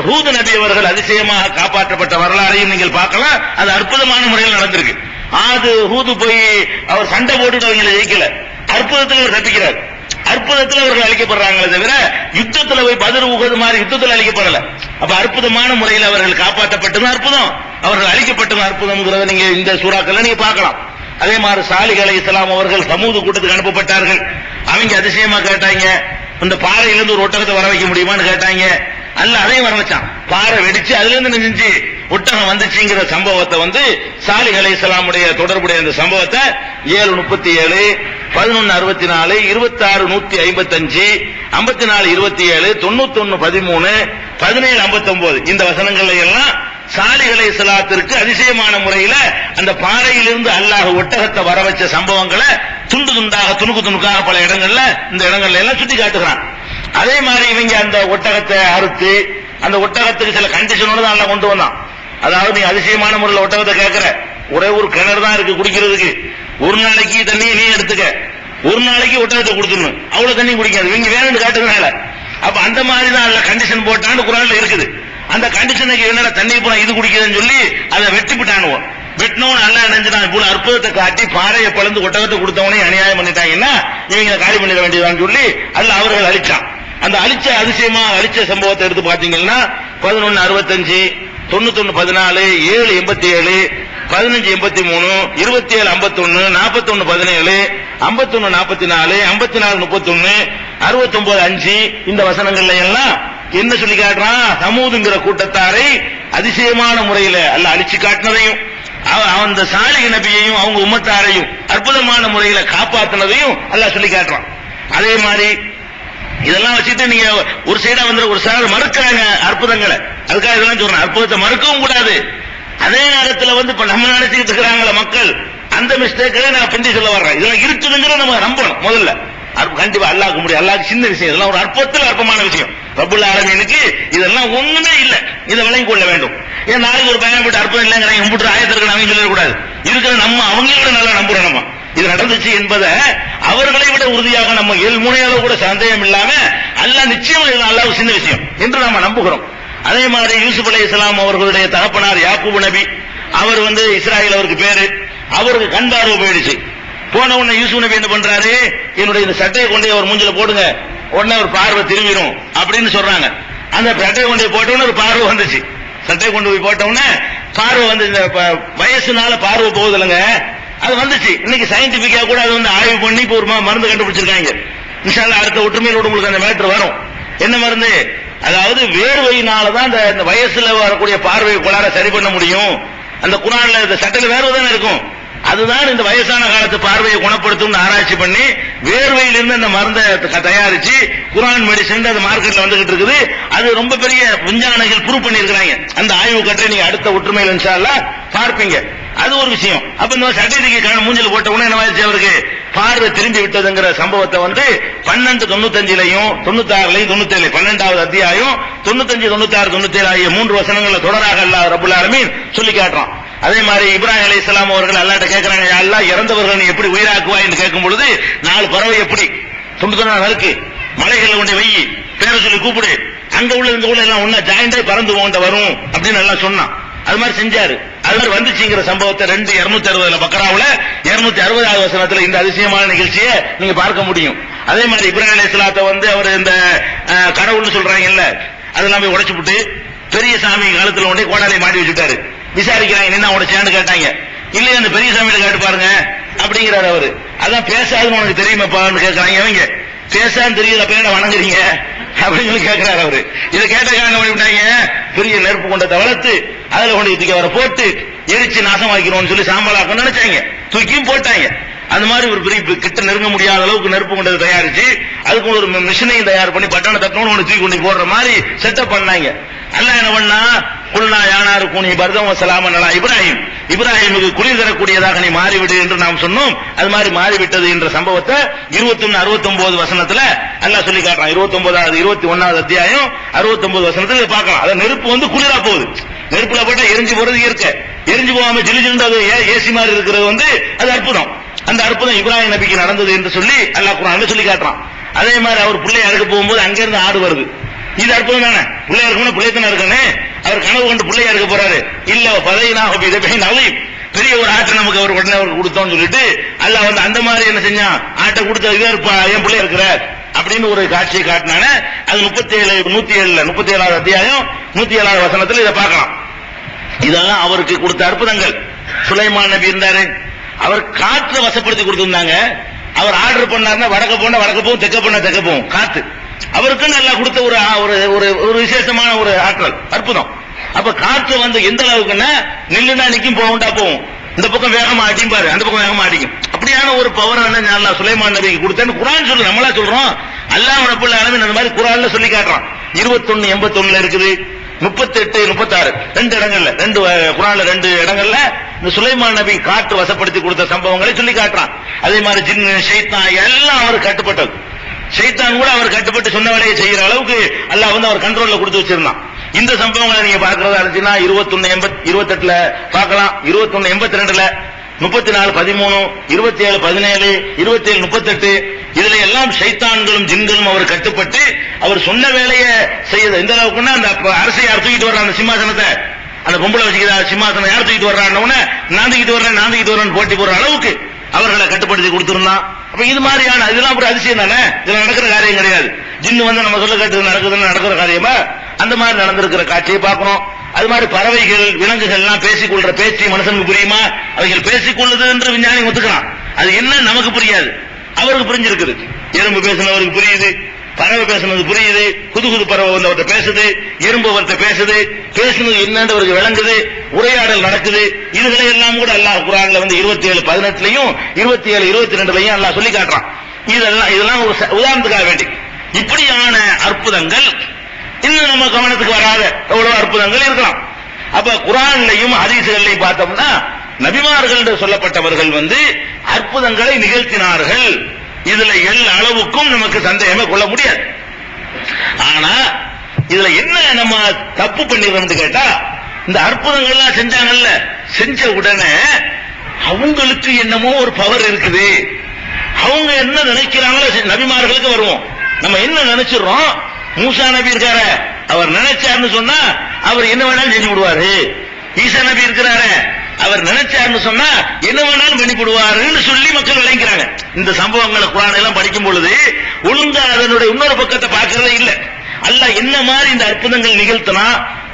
ஹூத் நபி அவர்கள் அதிசயமாக காப்பாற்றப்பட்ட வரலாறையும் நீங்கள் பார்க்கலாம். அது அற்புதமான முறையில் நடந்திருக்கு. ஆது ஹூது போய் அவர் சண்டை போட்டுட்டு அவங்களை ஜெயிக்கல, அற்புதத்தில் அவர் தப்பிக்கிறார். அற்புதத்தில் அவர்கள் அழிக்கப்படுறாங்களே தவிர யுத்தத்தில் போய் பத்ர் உஹது மாதிரி யுத்தத்தில் அழிக்கப்படல. அப்ப அற்புதமான முறையில் அவர்கள் காப்பாற்றப்பட்டது அற்புதம், அவர்கள் அழிக்கப்பட்டது அற்புதம்ங்கிறத நீங்க இந்த சூறாக்கள்ல நீங்க பார்க்கலாம். அதே மாதிரி சாலிஹ் அலைஹிஸ்ஸலாம் அவர்கள் சமூக கூட்டத்துக்கு அனுப்பப்பட்டார்கள். அவங்க அதிசயமா கேட்டாங்க, இந்த பாறையிலிருந்து ஒரு ஒட்டகத்தை வர வைக்க முடியுமான்னு கேட்டாங்க. அல்லாஹ் அதையும் வர வச்சான். பாறை வெடிச்சு அதுல இருந்து நெஞ்சு ஒட்டகம் வந்துச்சுங்கிற சம்பவத்தை சாலிஹ் அலைஹிஸ்ஸலாமுடைய தொடர்புடைய அந்த சம்பவத்தை 7:37 11:64 26:155 54:27 91:13 17:59 இந்த வசனங்கள்ல எல்லாம் சாலிஹ் அலைஹிஸ்ஸலாத்திற்கு அதிசயமான முறையில அந்த பாறையிலிருந்து அல்லாஹ் ஒட்டகத்தை வர வச்ச சம்பவங்களை துண்டு துண்டாக துணுக்கு துணுக்காக பல இடங்கள்ல இந்த இடங்கள்ல எல்லாம் சுட்டி காட்டுகிறான். அதே மாதிரி இவங்க அந்த ஒட்டகத்தை அறுத்து அந்த ஒட்டகத்துக்கு சில கண்டிஷனோட தான் அல்லாஹ் கொண்டு வந்தான். அதாவது நீ அதிசயமான முறையில் ஒட்டகத்தை கேட்கிற, ஒரே ஒரு கிணறு தான் இருக்கு குடிக்கிறதுக்கு, ஒரு நாளைக்கு தண்ணியை நீ எடுத்துக்க, ஒரு நாளைக்கு ஒட்டகத்தை கொடுத்துடணும், அவ்வளவு தண்ணி குடிக்காது, இவங்க வேணும்னு காட்டுறதுனால. அப்ப அந்த மாதிரி தான் அல்ல கண்டிஷன் போட்டான்னு குர்ஆன்ல இருக்குது. அந்த கண்டிஷனுக்கு என்னடா தண்ணி போனா இது குடிக்குதுன்னு சொல்லி அதை வெட்டிவிட்டானுவோம். வெட்டினவன் நல்லா நினைஞ்சுட்டான், இவ்வளவு அற்புதத்தை காட்டி பாறையை பிளந்து ஒட்டகத்தை கொடுத்தவனே அநியாயம் பண்ணிட்டாங்கன்னா இவங்க காலி பண்ணிட வேண்டியதான்னு சொல்லி அல்ல அவர்கள் அழிச்சான். அந்த அதிசயமா அழிச்ச சம்பவத்தை எடுத்து பாத்தீங்கன்னா 11:65 91:14 7:87 15:83 27:51 41:17 51:44 54:31 69:5 இந்த வசனங்கள்ல எல்லாம் என்ன சொல்லி காட்டுறான், சமூதுங்கிற கூட்டத்தாரை அதிசயமான முறையில அல்ல அழிச்சு காட்டினதையும் அந்த சாலிஹ் நபியையும் அவங்க உம்மத்தாரையும் அற்புதமான முறையில காப்பாற்றினதையும் அல்லாஹ் சொல்லி காட்டுறான். அதே மாதிரி இதெல்லாம் வச்சுட்டு நீங்க ஒரு சைடா ஒரு சிலர் மறுக்கிறாங்க அற்புதங்களை, அதுக்காக இதெல்லாம் சொல்றேன். அற்புதத்தை மறுக்கவும் கூடாது. அதே நேரத்தில் இப்ப நம்ம நினைச்சுக்கிட்டு இருக்கிறாங்களே மக்கள், அந்த மிஸ்டேக்களை நான் பிந்தி சொல்ல வர்றேன். இதெல்லாம் இருக்குதுங்கிற நம்ம நம்பணும். முதல்ல கண்டிப்பா அல்லாஹ்க்கு முடியும், அல்லாஹ்க்கு சின்ன விஷயம், இதெல்லாம் ஒரு அற்புதத்தில் அற்பமான விஷயம். ரப்புல் ஆலமீனுக்கு இதெல்லாம் ஒண்ணுமே இல்லை, இதை விளங்கி கொள்ள வேண்டும். ஏன் நாளைக்கு ஒரு பையன் போட்டு அற்புதம் இல்லைங்கிறாங்க, கும்பிட்டு ஆயத்திற்கு அவங்க சொல்லக்கூடாது. இருக்கிற நம்ம அவங்களோட நல்லா நம்புறோம். நம்ம இது நடந்துச்சு என்பதை அவர்களை விட உறுதியாக நம்ம முனையால கூட சந்தேகம் இல்லாம அல்லாஹ் நிச்சயம் அல்லாஹ் சின்ன விஷயம் என்று நாம நம்புகிறோம். அதே மாதிரி யூசுப் அலைஹிஸ்ஸலாம் அவர்களுடைய தகப்பனார் யாக்கூப் நபி, அவர் இஸ்ராயேல் அவருக்கு பேரு, அவருக்கு கண் பார்வை போயிடுச்சு. போன உடனே யூசுப் நபி என்ன பண்றாரு, என்னுடைய இந்த சட்டையை கொண்டே ஒரு மூஞ்சில போடுங்க, உடனே ஒரு பார்வை திரும்பிடும் அப்படின்னு சொல்றாங்க. அந்த சட்டையை கொண்டு போட்ட உடனே ஒரு பார்வை வந்துச்சு. சட்டையை கொண்டு போய் போட்ட உடனே பார்வை வந்து, இந்த வயசுனால பார்வை போகுது இல்லைங்க, அது வந்துச்சு. இன்னைக்கு சயின்டிபிக்கா கூட அது ஆய்வு பண்ணி இப்ப ஒரு மருந்து கண்டுபிடிச்சிருக்காங்க. இன்ஷா அல்லாஹ் அடுத்த ஒற்றுமையோடு உங்களுக்கு அந்த மேட்டர் வரும். என்ன மருந்து? அதாவது வேர்வையினாலதான் இந்த வயசுல வரக்கூடிய பார்வை கோளாற சரி பண்ண முடியும். அந்த குர்ஆன்ல இந்த சட்டையில வேர்வை தானே இருக்கும், அதுதான் இந்த வயசான காலத்து பார்வையை குணப்படுத்தும் ஆராய்ச்சி பண்ணி வேர்வையிலிருந்து அந்த மருந்தை தயாரிச்சு குர்ஆன் மெடிசன் அந்த மார்க்கெட்ல வந்துகிட்டு இருக்குது. அது ரொம்ப பெரிய விஞ்ஞானிகள் ப்ரூவ் பண்ணிருக்காங்க. அந்த ஆய்வு கட்டை நீங்க அடுத்த ஒற்றுமையில் இன்ஷா அல்லாஹ் பார்ப்பீங்க. அது ஒரு விஷயம். அப்ப இந்த சர்டிபிகேட் மூஞ்சில போட்ட உடனே என்ன ஆயிடுச்சு, அவருக்கு பார்வை திரும்பி விட்டதுங்கிற சம்பவத்தை 12:95 96 97 12வது அத்தியாயம் 95 96 97 ஆகிய 3 வசனங்கள்ல தொடராக அல்லாஹ் ரப்பல் ஆலமீன் சொல்லி காட்டுறான். அதே மாதிரி இப்ராஹிம் அலைஹிஸ்ஸலாம் அவர்கள் அல்லாஹ்ட்ட கேட்கறாங்க, யா அல்லாஹ் இறந்தவர்கள் நீ எப்படி உயிராக்குவாய் என்று கேட்கும் பொழுது 4 பறவை எப்படி துண்டு இருக்கு, மலைகளை கொண்டு வெயி, பேரை சொல்லி கூப்பிடு, அங்க உள்ள இந்த உள்ள எல்லாம் ஒண்ணா ஜாயிண்டா பறந்து போண்ட வரும் அப்படின்னு எல்லாம் சொன்னான். அது மாதிரி செஞ்சாரு. அது மாதிரி வந்துச்சுங்கிற சம்பவத்தை 260 பக்கராவுல 260வது வசனத்துல இந்த அதிசயமான நிகழ்ச்சியை நீங்க பார்க்க முடியும். அதே மாதிரி இப்ராஹிம் அலைஹிஸ்ஸலாத்தை வந்து அவர் இந்த கடவுள்னு சொல்றாங்கல்ல, அதெல்லாம் போய் உடைச்சு விட்டு பெரிய சாமி காலத்துல கொண்டே கோடாலை மாட்டி வச்சுட்டாரு. விசாரிக்கிறாங்க, என்ன உடைச்சான்னு கேட்டாங்க. இல்லையா அந்த பெரிய சாமியில கேட்டு பாருங்க அப்படிங்கிறாரு அவரு. அதான் பேசாதுன்னு உனக்கு தெரியுமாப்பான்னு கேட்கறாங்க. அவங்க பேசான்னு தெரியல, அப்ப என்ன வணங்குறீங்க அப்படின்னு கேட்கிறாரு அவரு. இதை கேட்ட காரணம் பண்ணி விட்டாங்க, பெரிய நெருப்பு கொண்டதை வளர்த்து அதுல கொண்டு தூக்கி அவரை போட்டு எரிச்சு நாசமாக்கிறோம்னு சொல்லி சாம்பலாக்கணும்னு நினைச்சாங்க. தூக்கியும் போட்டாங்க. அந்த மாதிரி ஒரு பெரிய கிட்ட நெருங்க முடியாத அளவுக்கு நெருப்பு கொண்டதை தயாரிச்சு அதுக்கு ஒரு மிஷினையும் தயார் பண்ணி பட்டான தட்டணும் ஒன்று தூக்கி கொண்டு போடுற மாதிரி செட்டப் பண்ணாங்க. அல்லாஹ் என்ன பண்ணா, குல்னா யானாரு கூனி பர்தம் வஸலாமன் அலா இப்ராஹிம், இப்ராஹிமுக்கு குளிர் தரக்கூடியதாக நீ மாறிவிடு என்று நாம் சொன்னோம். அது மாதிரி மாறிவிட்டது என்ற சம்பவத்தை 21-69 வசனத்துல அல்லாஹ் சொல்லி காட்டுறான். 21வது அத்தியாயம் 69 வசனத்துல பார்க்கலாம். அது நெருப்பு வந்து குளிரா போகுது. நெருப்புல போட்டா எரிஞ்சு போறது இயற்கை. எரிஞ்சு போகாம ஜிலிஜிலிருந்து அது ஏசி மாதிரி இருக்கிறது வந்து அது அற்புதம். அந்த அற்புதம் இப்ராஹிம் நபிக்கு நடந்தது என்று சொல்லி அல்லாஹ் குர்ஆன்ல சொல்லி காட்டுறான். அதே மாதிரி அவர் பிள்ளைய அறுக்க போகும்போது அங்கிருந்து ஆடு வருது. இது அற்புதம் தானே. பிள்ளையா இருக்கணும், பிள்ளைத்தன இருக்கணும். அவர் கனவு கண்டு பிள்ளையா இருக்க போறாரு. இல்ல பதையினாக பெரிய ஒரு ஆட்டை நமக்கு அவர் உடனே அவருக்கு கொடுத்தோம்னு சொல்லிட்டு அல்லாஹ் வந்து அந்த மாதிரி என்ன செஞ்சான், ஆட்டை கொடுத்த என் பிள்ளையா இருக்கிறார் அப்படின்னு ஒரு காட்சியை காட்டினான. அது 107வது அத்தியாயம் 107வது வசனத்தில் இதை பார்க்கலாம். இதெல்லாம் அவருக்கு கொடுத்த அற்புதங்கள். சுலைமான் நபி இருந்தாரு, அவர் காற்றை வசப்படுத்தி கொடுத்திருந்தாங்க. அவர் ஆர்டர் பண்ணாருன்னா வடக்க போனா வடக்க போகும், தெற்க போனா தெற்க போகும் காத்து. அவருக்கு நல்லா கொடுத்த ஒரு விசேஷமான ஒரு ஆற்றல், அற்புதம். அப்ப காற்று வந்து எந்த அளவுக்குன்னா நில்லுனா நிக்கும், போகுண்டா போகும். இந்த பக்கம் வேகமா அடிக்கும் பாரு, அந்த பக்கம் வேகமா அடிக்கும். அப்படியான ஒரு பவர் அல்லாஹ் சுலைமான் நபிக்கு கொடுத்தேன்னு குர்ஆன் சொல்லுது. நம்மளா சொல்றோம், அல்லாஹ் ரப்பல் ஆலமீன் அந்த மாதிரி குர்ஆன்ல சொல்லி காட்டுறான். 21-81 இருக்குது, 38-36 2 இடங்கள்ல, குர்ஆன்ல 2 இடங்கள்ல இந்த சுலைமான் நபி காற்று வசப்படுத்தி கொடுத்த சம்பவங்களை சொல்லி காட்டுறான். அதே மாதிரி ஜின்னு, ஷைத்தான் எல்லாம் அவர் கட்டுப்பட்டது. ஷைத்தான் கூட அவர் கட்டுப்பட்டு சொன்ன வேலையை செய்யற அளவுக்கு அல்லாஹ் வந்து அவர் கண்ட்ரோல்ல கொடுத்து வச்சிருந்தான். இந்த சம்பவங்களை நீங்க பார்க்கறதா இருந்துச்சுன்னா 21-28 பார்க்கலாம். 21-82 34-13 27-17 27-38 இதுல எல்லாம் ஷைத்தான்களும் ஜின்களும் அவர் கட்டுப்பட்டு அவர் சொன்ன வேலையை செய்ய எந்த அளவுக்குன்னா, அந்த அரசை யார் தூக்கிட்டு வர்ற அந்த சிம்மாசனத்தை, அந்த பொம்பளை வச்சுக்கிற சிம்மாசனம் யார் தூக்கிட்டு வர்றான்னு நான் தூக்கிட்டு வரேன் போட்டி போடுற அளவுக்கு அவர்களை கட்டுப்படுத்தி கொடுத்திருந்தான். அப்ப இது மாதிரியான இதெல்லாம் ஒரு அதிசயம் தானே. இதெல்லாம் நடக்கிற காரியம் கிடையாது. ஜின்னு வந்து நம்ம சொல்ல கேட்டு நடக்கிற காரியமா அந்த மாதிரி நடந்திருக்கிற காட்சியை பார்க்கணும். அது மாதிரி பறவைகள், விலங்குகள் எல்லாம் பேசிக்கொள்ற பேச்சு மனுஷனுக்கு புரியுமா? அவைகள் பேசிக்கொள்ளுது என்று விஞ்ஞானி ஒத்துக்கலாம். அது என்ன நமக்கு புரியாது, அவருக்கு புரிஞ்சிருக்குது. எறும்பு பேசினவருக்கு புரியுது, பறவை பேசுனது புரியுது, குது பறவை வந்து அவர்கிட்ட பேசுது, எறும்பு அவர்கிட்ட பேசுது, பேசுனது என்னன்னு அவருக்கு விளங்குது, உரையாடல் நடக்குது. இதுகளை எல்லாம் கூட அல்லாஹ் குர்ஆன்ல வந்து 27-18 27-22 அல்லாஹ் சொல்லி காட்டுறான். இதெல்லாம் ஒரு உதாரணத்துக்காக வேண்டி இப்படியான அற்புதங்கள் இன்னும் நம்ம கவனத்துக்கு வராத எவ்வளவு அற்புதங்கள் இருக்கலாம். அப்ப குர்ஆன்லையும் ஹதீஸ்களையும் பார்த்தோம்னா நபிமார்கள் என்று சொல்லப்பட்டவர்கள் வந்து அற்புதங்களை நிகழ்த்தினார்கள். இதுல எல்லா அளவுக்கும் நமக்கு சந்தேகமே கொள்ள முடியாது. ஆனா இதுல என்ன நம்ம தப்பு பண்ணிடுறோம்னு கேட்டா, இந்த அற்புதங்கள்லாம் செஞ்சாங்கல்ல, செஞ்ச உடனே அவங்களுக்கு என்னமோ ஒரு பவர் இருக்குது, அவங்க என்ன நினைக்கிறாங்களோ நபிமார்களுக்கு வருவோம். நம்ம என்ன நினைச்சிடறோம், மூசா நபி இருக்காரு, அவர் நினைச்சாருன்னு சொன்னா அவர் என்ன வேணாலும் செஞ்சு விடுவாரு. ஈசா நபி இருக்கிறாரு, அவர் நினைச்சாருன்னு சொன்னா என்ன வேணாலும் பண்ணிவிடுவாருன்னு சொல்லி மக்கள் விளங்கிறாங்க. இந்த சம்பவங்களை குர்ஆன் எல்லாம் படிக்கும் பொழுது ஒழுங்கா அதனுடைய இன்னொரு பக்கத்தை பார்க்கறதே இல்ல. அல்லாஹ் என்ன மாதிரி இந்த அற்புதங்கள் நிகழ்த்தினா,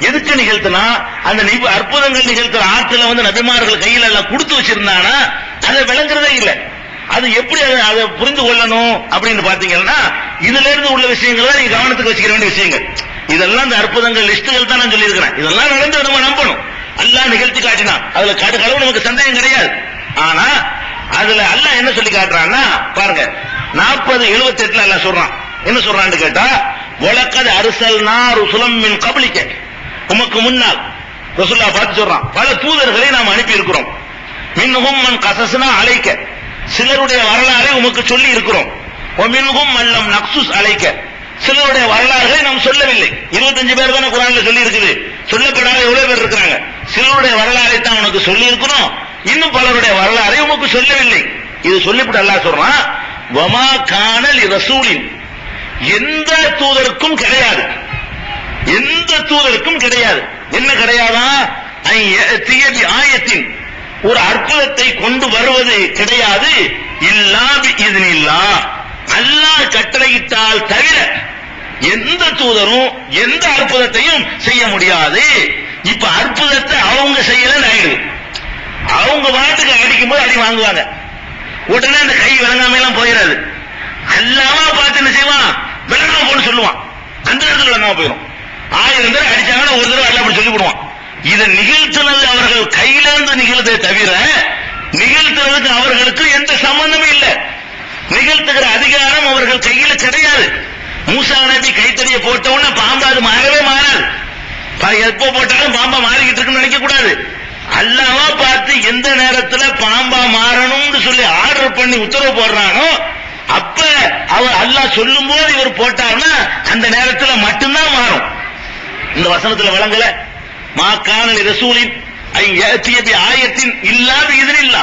எதுக்கு நிகழ்த்தினா, அந்த அற்புதங்கள் நிகழ்த்துற ஆற்றல வந்து நபிமார்கள் கையில எல்லாம் கொடுத்து வச்சிருந்தானா அதை விளங்குறதே இல்ல. அது எப்படி அதை புரிந்து கொள்ளணும் அப்படின்னு பாத்தீங்கன்னா, இதுல இருந்து உள்ள விஷயங்கள் தான் நீங்க கவனத்துக்கு வச்சுக்க வேண்டிய விஷயங்கள். இதெல்லாம் இந்த அற்புதங்கள் லிஸ்டுகள் தான் நான் சொல்லி இருக்கிறேன். இதெல்லாம் நடந்து நம்ம நம்பணும். அல்லாஹ் நிகழ்த்தி காட்டினா அதுல கடவுள் நமக்கு சந்தேகம் கிடையாது. ஆனா அதுல அல்லாஹ் என்ன சொல்லி காட்டுறான்னா பாருங்க, 40-78 அல்லாஹ் சொல்றான். என்ன சொல்றான்னு கேட்டா, வலக்கத் அர்சல்னா ருசுலம் மின் கப்லிக, உமக்கு முன்னால் ரசூலுல்லாஹ் பார்த்து சொல்றான், பல தூதர்களை நாம் அனுப்பி இருக்கிறோம். மின்ஹும் மன் கஸஸ்னா அலைக்க, சிலருடைய வரலாறை உமக்கு சொல்லி இருக்கிறோம். வமின்ஹும் மல்லம் நக்சுஸ் அலைக்க, சிலருடைய வரலாறுகளை நாம் சொல்லவில்லை. 25 பேர் தானே குர்ஆன்ல சொல்லி இருக்குது, சொல்லப்படாத எவ்வளவு பேர் இருக்கிறாங்க. சிலருடைய வரலாறை தான் உனக்கு சொல்லி இருக்கிறோம், இன்னும் பலருடைய வரலாறை உனக்கு சொல்லவில்லை. இது சொல்லிவிட்டு அல்லாஹ் சொல்றான், வமா கானல் ரசூலின், எந்த தூதருக்கும் கிடையாது, எந்த தூதருக்கும் கிடையாது. என்ன கிடையாதா? தீயபி ஆயத்தின், ஒரு அற்புதத்தை கொண்டு வருவது கிடையாது. இல்லாபி இத்னில்லா, அல்லாஹ் கட்டளையிட்டால் தவிர எந்த தூதரும் எந்த அற்புதத்தையும் செய்ய முடியாது. இப்ப அற்புதத்தை அவங்க செய்யலன்னு ஆயிடுது. அவங்க வாட்டுக்கு அடிக்கும் போது அடி வாங்குவாங்க, உடனே அந்த கை விளங்காம எல்லாம் போயிடாது. அல்லாம பார்த்து என்ன செய்வான், விளங்காம போன்னு சொல்லுவான், அந்த இடத்துல விளங்காம போயிடும். 1000 பேர் அடிச்சாங்கன்னா ஒரு தடவை அல்ல அப்படி சொல்லி போடுவான். இதை நிகழ்த்தினது அவர்கள் கையிலிருந்து நிகழ்த்தே தவிர நிகழ்த்துறதுக்கு அவர்களுக்கு எந்த சம்பந்தமும் இல்லை. நிகழ்த்துகிற அதிகாரம் அவர்கள் கையில கிடையாது. மூசா நபி கைத்தறியை போட்டவுடனே பாம்பு அது மாறவே மாறாது. எப்போ போட்டாலும் பாம்பா மாறிக்கிட்டு இருக்குன்னு நினைக்க கூடாது. அல்லாஹ் பார்த்து எந்த நேரத்துல பாம்பா மாறணும்னு சொல்லி ஆர்டர் பண்ணி உத்தரவு போடுறானோ அப்ப அவர் அல்லாஹ் சொல்லும் போது இவர் போட்டார்னா அந்த நேரத்துல மட்டும்தான் மாறும். இந்த வசனத்துல விளங்கல, மாக்கான ரசூலின் ஆயத்தின் இல்லாத இதனில்லா,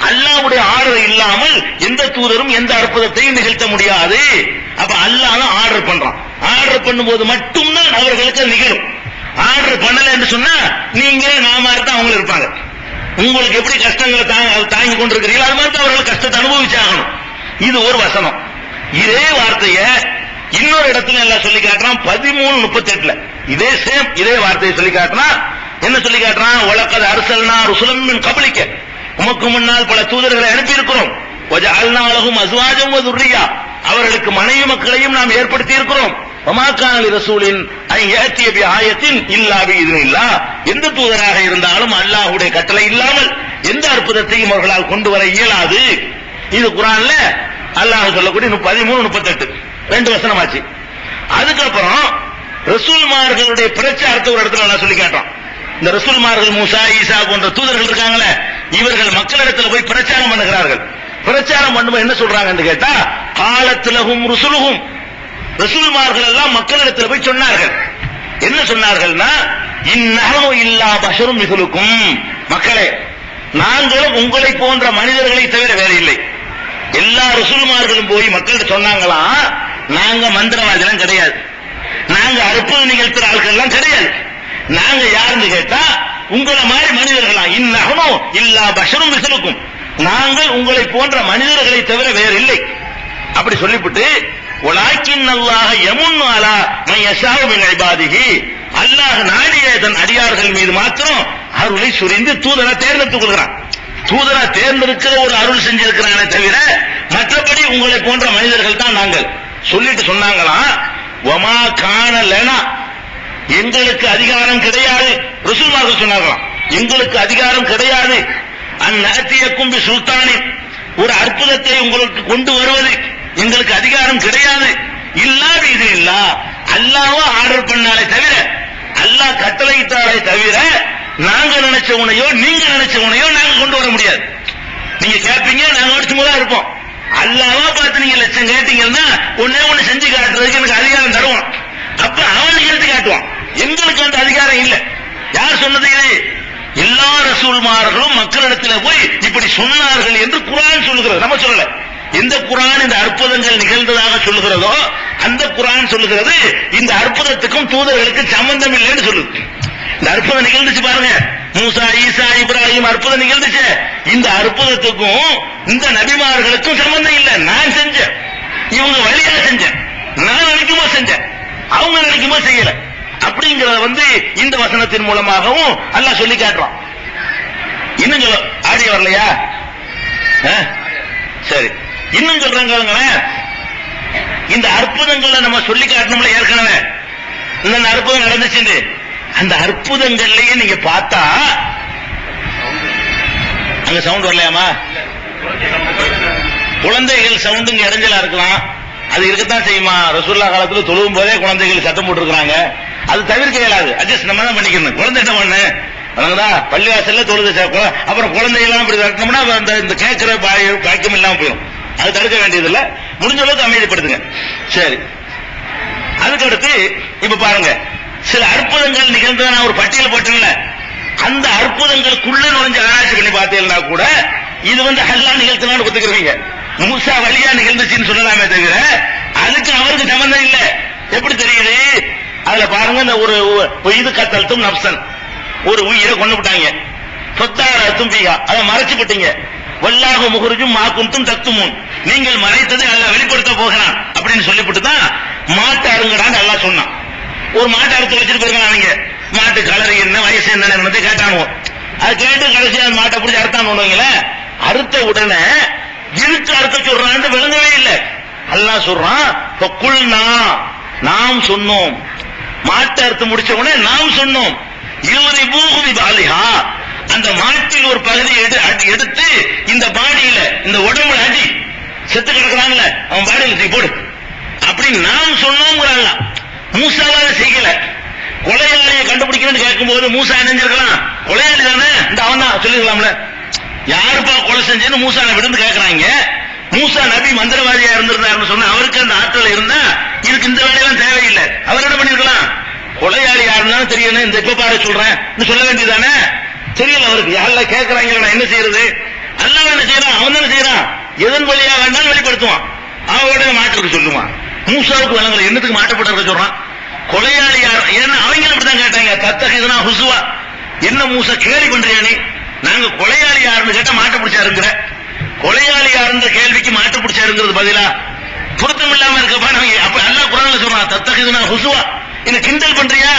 அல்லாஹ்வுடைய ஆர்டர் இல்லாமல் எந்த தூதரும் எந்த அற்புதத்தையும் நிகழ்த்த முடியாது. அப்ப அல்லாஹ் ஆர்டர் பண்றான். ஆர்டர் பண்ணும்போது மட்டும்தான் அவர்களுக்கு நிகழும். ஆர்டர் பண்ணல என்று சொன்னா நீங்க நாம தான் அவங்க இருப்பாங்க. உங்களுக்கு எப்படி கஷ்டங்களை தாங்கி கொண்டிருக்கிறீங்களோ அது மாதிரி அவர்கள் கஷ்டத்தை அனுபவிச்சாகணும். இது ஒரு வசனம். இதே வார்த்தைய இன்னொரு இடத்துல எல்லாம் சொல்லி காட்டுறான் 13:38. இதே சேம் இதே வார்த்தையை சொல்லி காட்டுறான். என்ன சொல்லி காட்டுறான்? வலக்கத் அர்சல்னா ருசுலம் மின் கப்லிக, உமக்கு முன்னால் பல தூதர்களை அனுப்பி இருக்கிறோம். வஜஅல்னா லஹும் அஸ்வாஜம் வ துர்ரியா, அவர்களுக்கு மனைவி மக்களையும் நாம் ஏற்படுத்தி இருக்கிறோம். வமா கான லிரசூலின் அன் யஅதிய பி ஆயத்தின் இல்லா பி இத்னில்லா, எந்த தூதராக இருந்தாலும் அல்லாஹ்வுடைய கட்டளை இல்லாமல் எந்த அற்புதத்தையும் அவர்களால் கொண்டு வர இயலாது. இது குர்ஆன்ல அல்லாஹ் சொல்லக்கூடிய 13:38 ரெண்டு வசனமாச்சு. அதுக்கப்புறம் ரசூல்மார்களுடைய பிரச்சாரத்தை ஒரு இடத்துல அல்லாஹ் சொல்லி காட்டுறான். இந்த ரசூல்மார்கள் மூசா ஈசா போன்ற தூதர்கள் இருக்காங்களே, இவர்கள் மக்களிடத்தில் போய் பிரச்சாரம் பண்ணுகிறார்கள். பிரச்சாரம் பண்ணும்போது என்ன சொல்றாங்கன்னு கேட்டா, காலத்துலகும் ருசுலுகும், ரசூல்மார்கள் எல்லாம் மக்களிடத்தில் போய் சொன்னார்கள். என்ன சொன்னார்கள்னா, இந்நஹனு இல்லா பஷரும் மிஸ்லுக்கும், மக்களே நாங்களும் உங்களை போன்ற மனிதர்களை தவிர வேற இல்லை. எல்லா ரசூல்மார்களும் போய் மக்கள்கிட்ட சொன்னாங்களா, நாங்க மந்திரவாதிலாம் கிடையாது, நாங்க அற்புதம் நிகழ்த்துற ஆட்கள் எல்லாம் கிடையாது, நாங்க யாருன்னு கேட்டா உங்களை மாதிரி மனிதர்களா, இந்நஹனு இல்லா பஷரும் மிஸ்லுக்கும், நாங்கள் உங்களை போன்ற மனிதர்களை தவிர வேற இல்லை. அப்படி சொல்லிவிட்டு வலாக்கின் அல்லாஹ் யமுன்னு அலா மன் யஷாஉ மின் இபாதிஹி, அல்லாஹ் நாடிய தன் அடியார்கள் மீது மாத்திரம் அருளை சுரிந்து தூதரை தேர்ந்தெடுத்துக் கொள்கிறான். தூதரை தேர்ந்தெடுக்கிற ஒரு அருள் செஞ்சிருக்கிறானே தவிர மற்றபடி உங்களை போன்ற மனிதர்கள் தான் நாங்கள். சொல்லிட்டு சொன்னாங்களா, வமா கான லனா, எங்களுக்கு அதிகாரம் கிடையாது. ரசூலுல்லாஹ் சொன்னாங்களாம், எங்களுக்கு அதிகாரம் கிடையாது. அந்நஅதியக்கும் பி சுல்தானின், ஒரு அற்புதத்தை உங்களுக்கு கொண்டு வருவது எங்களுக்கு அதிகாரம் கிடையாது. இல்லா இது இல்லா, அல்லாஹ் ஆர்டர் பண்ணாலே தவிர, அல்லாஹ் கட்டளையிட்டாலே தவிர நாங்க நினைச்ச உனையோ நீங்க நினைச்ச உனையோ நாங்க கொண்டு வர முடியாது. நீங்க கேட்பீங்க, நாங்க சும்மா தான் இருப்போம். அல்லாஹ்வா பார்த்து நீங்க லட்சம் கேட்டீங்கன்னா ஒன்னே ஒண்ணு செஞ்சு காட்டுறதுக்கு எனக்கு அதிகாரம் தருவான். அப்ப அவன் நிகழ்த்தி காட்டுவான். எங்களுக்கு அந்த அதிகாரம் இல்லை. யார் சொன்னது இது? எல்லா ரசூல்மார்களும் மக்களிடத்தில் போய் இப்படி சொன்னார்கள் என்று குர்ஆன் சொல்லுகிறது, நம்ம சொல்லல. எந்த குர்ஆன் இந்த அற்புதங்கள் நிகழ்ந்ததாக சொல்லுகிறதோ அந்த குர்ஆன் சொல்லுகிறது இந்த அற்புதத்துக்கும் தூதர்களுக்கு சம்பந்தம் இல்லைன்னு சொல்லுது. இந்த அற்புதம் நிகழ்ந்துச்சு பாருங்க, மூசா ஈசா இப்ராஹிம் அற்புதம் நிகழ்ந்துச்சு. இந்த அற்புதத்துக்கும் இந்த நபிமார்களுக்கும் சம்பந்தம் இல்லை. நான் செஞ்சேன், இவங்க வழியா செஞ்சேன், நான் நினைக்குமோ செஞ்சேன், அவங்க நினைக்குமோ செய்யல. அப்படிங்கறத இந்த வசனத்தின் மூலமாகவும் அல்லாஹ் சொல்லி காட்டுறான். இன்னும் சொல்ல ஆடிய வரலையா? சரி, இன்னும் சொல்றாங்க, இந்த அற்புதங்களை நம்ம சொல்லி காட்டணும்ல. ஏற்கனவே இந்த அற்புதம் நடந்துச்சு. அந்த அற்புதங்கள்லயே நீங்க பார்த்தா அங்க சவுண்ட் வரலையாமா? குழந்தைகள் சவுண்டுங்க இடைஞ்சலா இருக்கலாம், அது இருக்கத்தான் செய்யுமா. ரசூலுல்லாஹ் காலத்துல தொழுவும் போதே குழந்தைகள் சத்தம் போட்டுருக்காங்க, அது தவிர்க்க இயலாது. அட்ஜஸ்ட் நம்ம தான் பண்ணிக்கணும். குழந்தை என்ன பண்ணு பள்ளிவாசல்ல தொழுது, அப்புறம் குழந்தைகள்லாம் இப்படி தட்டணும்னா இந்த கேட்கிற பாக்கியம் இல்லாம போயிடும். அது தடுக்க வேண்டியதில்லை, முடிஞ்ச அளவுக்கு அமைதிப்படுத்துங்க. சரி, அதுக்கடுத்து இப்ப பாருங்க, சில அற்புதங்கள் நிகழ்ந்ததை நான் ஒரு பட்டியல் போட்டேன்ல, அந்த அற்புதங்களுக்குள்ள நுழைஞ்சு ஆராய்ச்சி பண்ணி பார்த்தீங்கன்னா கூட இது அல்லாஹ் நிகழ்த்தினான்னு ஒத்துக்கிறீங்க. மூசா வழியா நிகழ்ந்துச்சுன்னு சொல்லலாமே தவிர அதுக்கு அவருக்கு சம்பந்தம் இல்ல. எப்படி தெரியுது? அதுல பாருங்க, இந்த ஒரு இது கத்தல்தும் நப்சன், ஒரு உயிரை கொண்டு விட்டாங்க. சொத்தாரத்தும் பீகா, அதை மறைச்சு விட்டீங்க. வல்லாஹு முஹ்ரிஜும் மா குன்தும் தக்துமூன், நீங்கள் மறைத்ததை அல்லாஹ் வெளிப்படுத்த போகிறான் அப்படின்னு சொல்லிவிட்டு தான் மாட்டு அருங்கடான்னு அல்லாஹ் சொன்னான். ஒரு மாட்டை அறுத்து வச்சுட்டு போயிருக்காங்க. நீங்க மாட்டு கலர் என்ன, வயசு என்ன கேட்டானுவோம். அது கேட்டு கடைசி அந்த மாட்டை பிடிச்சி அறுத்தான் பண்ணுவீங்களே. அறுத்த உடனே இழுத்து அறுத்த சொல்றான்னு விளங்கவே இல்லை. அல்லாஹ் சொல்றான், நாம் சொன்னோம். மாட்டை அறுத்து முடிச்ச உடனே நாம் சொன்னோம், இவரை பூகுதி பாலிஹா, அந்த மாட்டில் ஒரு பகுதியை எடுத்து இந்த பாடியில, இந்த உடம்புல அடி, செத்து கிடக்குறாங்கல்ல அவன் பாடியில தூக்கி போடு அப்படின்னு நாம் சொன்னோங்கிறாங்க. மூசாவாக செய்யல. கொலையாளியை கண்டுபிடிக்கணும்னு கேட்கும் போது மூசா நினைஞ்சிருக்கலாம், கொலையாளி தானே இந்த அவன் தான் சொல்லிக்கலாம்ல. யாருப்பா கொலை செஞ்சேன்னு மூசா விழுந்து கேட்கறாங்க. மூசா நபி மந்திரவாதியா இருந்திருந்தாருன்னு சொன்ன அவருக்கு அந்த ஆற்றல் இருந்தா இதுக்கு இந்த வேலையெல்லாம் தேவையில்லை. அவர் என்ன பண்ணிருக்கலாம், கொலையாளி யாருன்னாலும் தெரியணும், இந்த இப்ப பாரு சொல்றேன் சொல்ல வேண்டியதானே. தெரியல அவருக்கு. யாரெல்லாம் கேட்கறாங்க, நான் என்ன செய்யறது? அல்லாஹ் என்ன செய்யறான், அவன் தானே செய்யறான். எதன் வழியா வேண்டாம் வெளிப்படுத்துவான். அவனோட மாட்டுக்கு சொல்லுவான். மூசாவுக்கு வழங்கல, என்னத்துக்கு மாட்டப்பட்டிருக்க சொல்றான். கொலையாளி யார்? ஏன்னா அவங்க அப்படித்தான் கேட்டாங்க, தத்தகிதுனா ஹுசுவா, என்ன மூசா கேள்வி பண்றியா நீ? நாங்க கொலையாளி யாருன்னு கேட்டா மாட்ட பிடிச்சாருங்கிற, கொலையாளி யாருன்ற கேள்விக்கு மாட்ட பிடிச்சாருங்கிறது பதிலா பொருத்தம் இல்லாம இருக்கப்பா. அப்ப அல்லாஹ் குர்ஆன்ல சொல்றான், தத்தகிதுனா ஹுசுவா, என்ன கிண்டல் பண்றியா?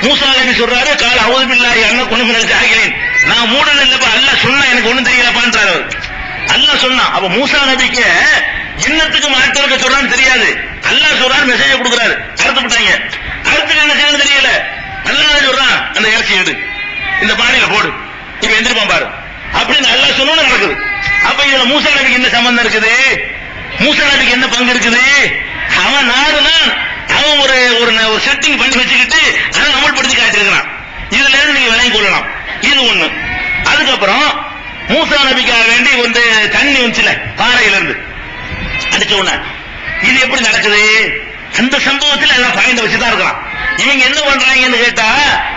மூசா நபி சொல்றாரு, கால அவுது பில்லாஹி அன்ன குன மினல் ஜாஹிலீன், நான் மூடன் இல்லப்பா, அல்லாஹ் சொன்னா எனக்கு ஒண்ணும் தெரியலப்பான்றாரு. அல்லாஹ் சொன்னா. அப்ப மூசா நபிக்கு இன்னத்துக்கு மாட்ட சொல்றான்னு தெரியாது. அல்லாஹ் சொல்றாரு, மெசேஜ் கொடுக்குறாரு. அறுத்து விட்டாங்க. அறுத்துக்கு என்ன செய்யணும் தெரியல. அல்லாஹ் சொல்றான், அந்த இறைச்சி எடு, இந்த பானையில போடு, இப்ப எந்திரிப்பான் பாரு அப்படின்னு அல்லாஹ் சொன்னோன்னு நடக்குது. அப்ப இதுல மூசா நபிக்கு என்ன சம்பந்தம் இருக்குது? மூசா நபிக்கு என்ன பங்கு இருக்குது? அவன் நாடுதான், அவன் ஒரு செட்டிங் பண்ணி வச்சுக்கிட்டு அதை அமல்படுத்தி காட்டிருக்கிறான். இதுல இருந்து நீங்க விளங்கி கொள்ளலாம். இது ஒண்ணு. அதுக்கப்புறம் மூசா நபிக்காக வேண்டி தண்ணி வந்துச்சுல பாறையில இருந்து அடிச்ச உடனே இது எப்படி நடக்குது? அந்த சம்பவத்தில் எல்லாம் பாயிண்ட் வச்சுதான் இருக்கலாம். இவங்க என்ன பண்றாங்கன்னு கேட்டா,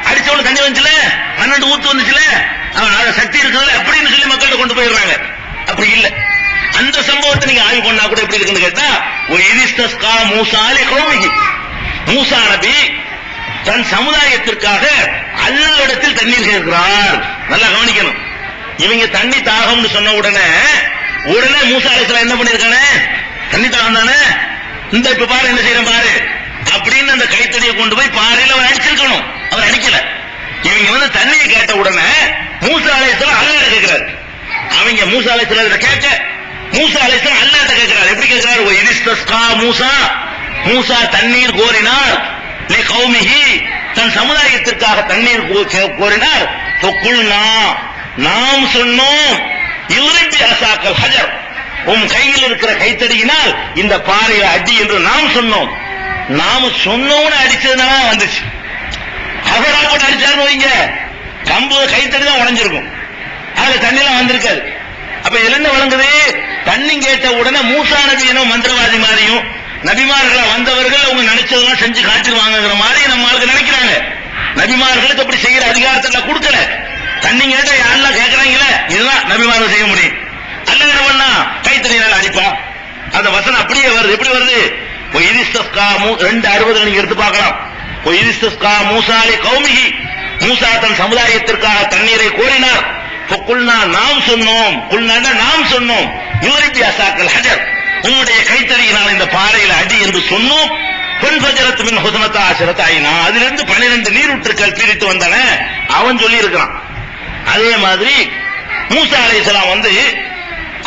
அடிச்ச உடனே தண்ணி வந்துச்சுல, 12 ஊத்து வந்துச்சுல, சக்தி இருக்குதுல அப்படின்னு சொல்லி மக்கள்கிட்ட கொண்டு போயிடுறாங்க. அப்படி இல்ல. அந்த சம்பவத்தை நீங்க ஆய்வு பண்ணா கூட எப்படி இருக்குன்னு கேட்டா, மூசா நபி தன் சமுதாயத்திற்காக அல்லாஹ்விடத்தில் தண்ணீர் கேட்கிறார். நல்லா கவனிக்கணும். இவங்க தண்ணி தாகம்னு சொன்ன உடனே மூசா அலைஹிஸ்ஸலாம் என்ன பண்ணிருக்கானே, தண்ணி தாகம் தானே, இந்த இப்ப பாரு என்ன செய்யறேன் பாரு அப்படின்னு அந்த கைத்தடியை கொண்டு போய் பாறையில அவர் அடிச்சிருக்கணும். அவர் அடிக்கல. இவங்க தண்ணியை கேட்ட உடனே மூசா அலைஹிஸ்ஸலாம் அல்லாஹ்ட்ட கேட்கிறாரு. அவங்க மூசா அலைஹிஸ்ஸலாம் கேட்க, மூசா அலைஹிஸ்ஸலாம் அல்லாஹ்ட்ட கேட்கிறார். எப்படி கேட்கிறார்? இஸ்தஸ்கா மூசா, மூசா தண்ணீர் கோரினார், லி கௌமிஹி, தன் சமுதாயத்திற்காக தண்ணீர் கோரினார். ஃபகுல்னா, நாம் சொன்னோம், யுரிபி அசாக்கல் ஹஜர், உன் கையில் இருக்கிற கைத்தடியினால் இந்த பாறையை அடி என்று நாம் சொன்னோம். நாம சொன்னோன்னு அடிச்சதுனால வந்துச்சு. அவரா போட்டு அடிச்சாருன்னு வைங்க, கம்பு கைத்தடி தான் உடைஞ்சிருக்கும், அதுல தண்ணிலாம் வந்திருக்காது. அப்ப இதுல என்ன வழங்குது? தண்ணி கேட்ட உடனே மூசா நபி என்ன மந்திரவாதி மாதிரியும், நபிமார்களா வந்தவர்கள் அவங்க நினைச்சதெல்லாம் செஞ்சு காட்டிடுவாங்கிற மாதிரி நம்ம ஆளுக்கு நினைக்கிறாங்க. நபிமார்களுக்கு அப்படி செய்யற அதிகாரத்தை கொடுக்கல. தண்ணி கேட்டா யாரெல்லாம் கேட்கறாங்களே, இதுதான் நபிமார்கள் செய்ய முடியும். அல்ல என்ன பண்ணா கைத்தறியினால அடிப்பா. அந்த வசனம் அப்படியே வருது. எப்படி வருது? 2:60 நீங்க எடுத்து பார்க்கலாம். மூசா லி கௌமிஹி, மூசா தன் சமுதாயத்திற்காக தண்ணீரை கோரினார். ஃபகுல்னா, நாம் சொன்னோம், குல்னா நாம் சொன்னோம், யூரிபி அசாக்கல் ஹஜர், உன்னுடைய கைத்தறியினால் இந்த பாறையில அடி என்று சொன்னோம். ஃபன்ஃபஜரத் மின் ஹுஸ்னதா அஷரத ஐனா, அதிலிருந்து 12 நீரூற்றுக்கள் பிரித்து வந்தன அவன் சொல்லி இருக்கிறான். அதே மாதிரி மூசா அலைஹிஸ்ஸலாம்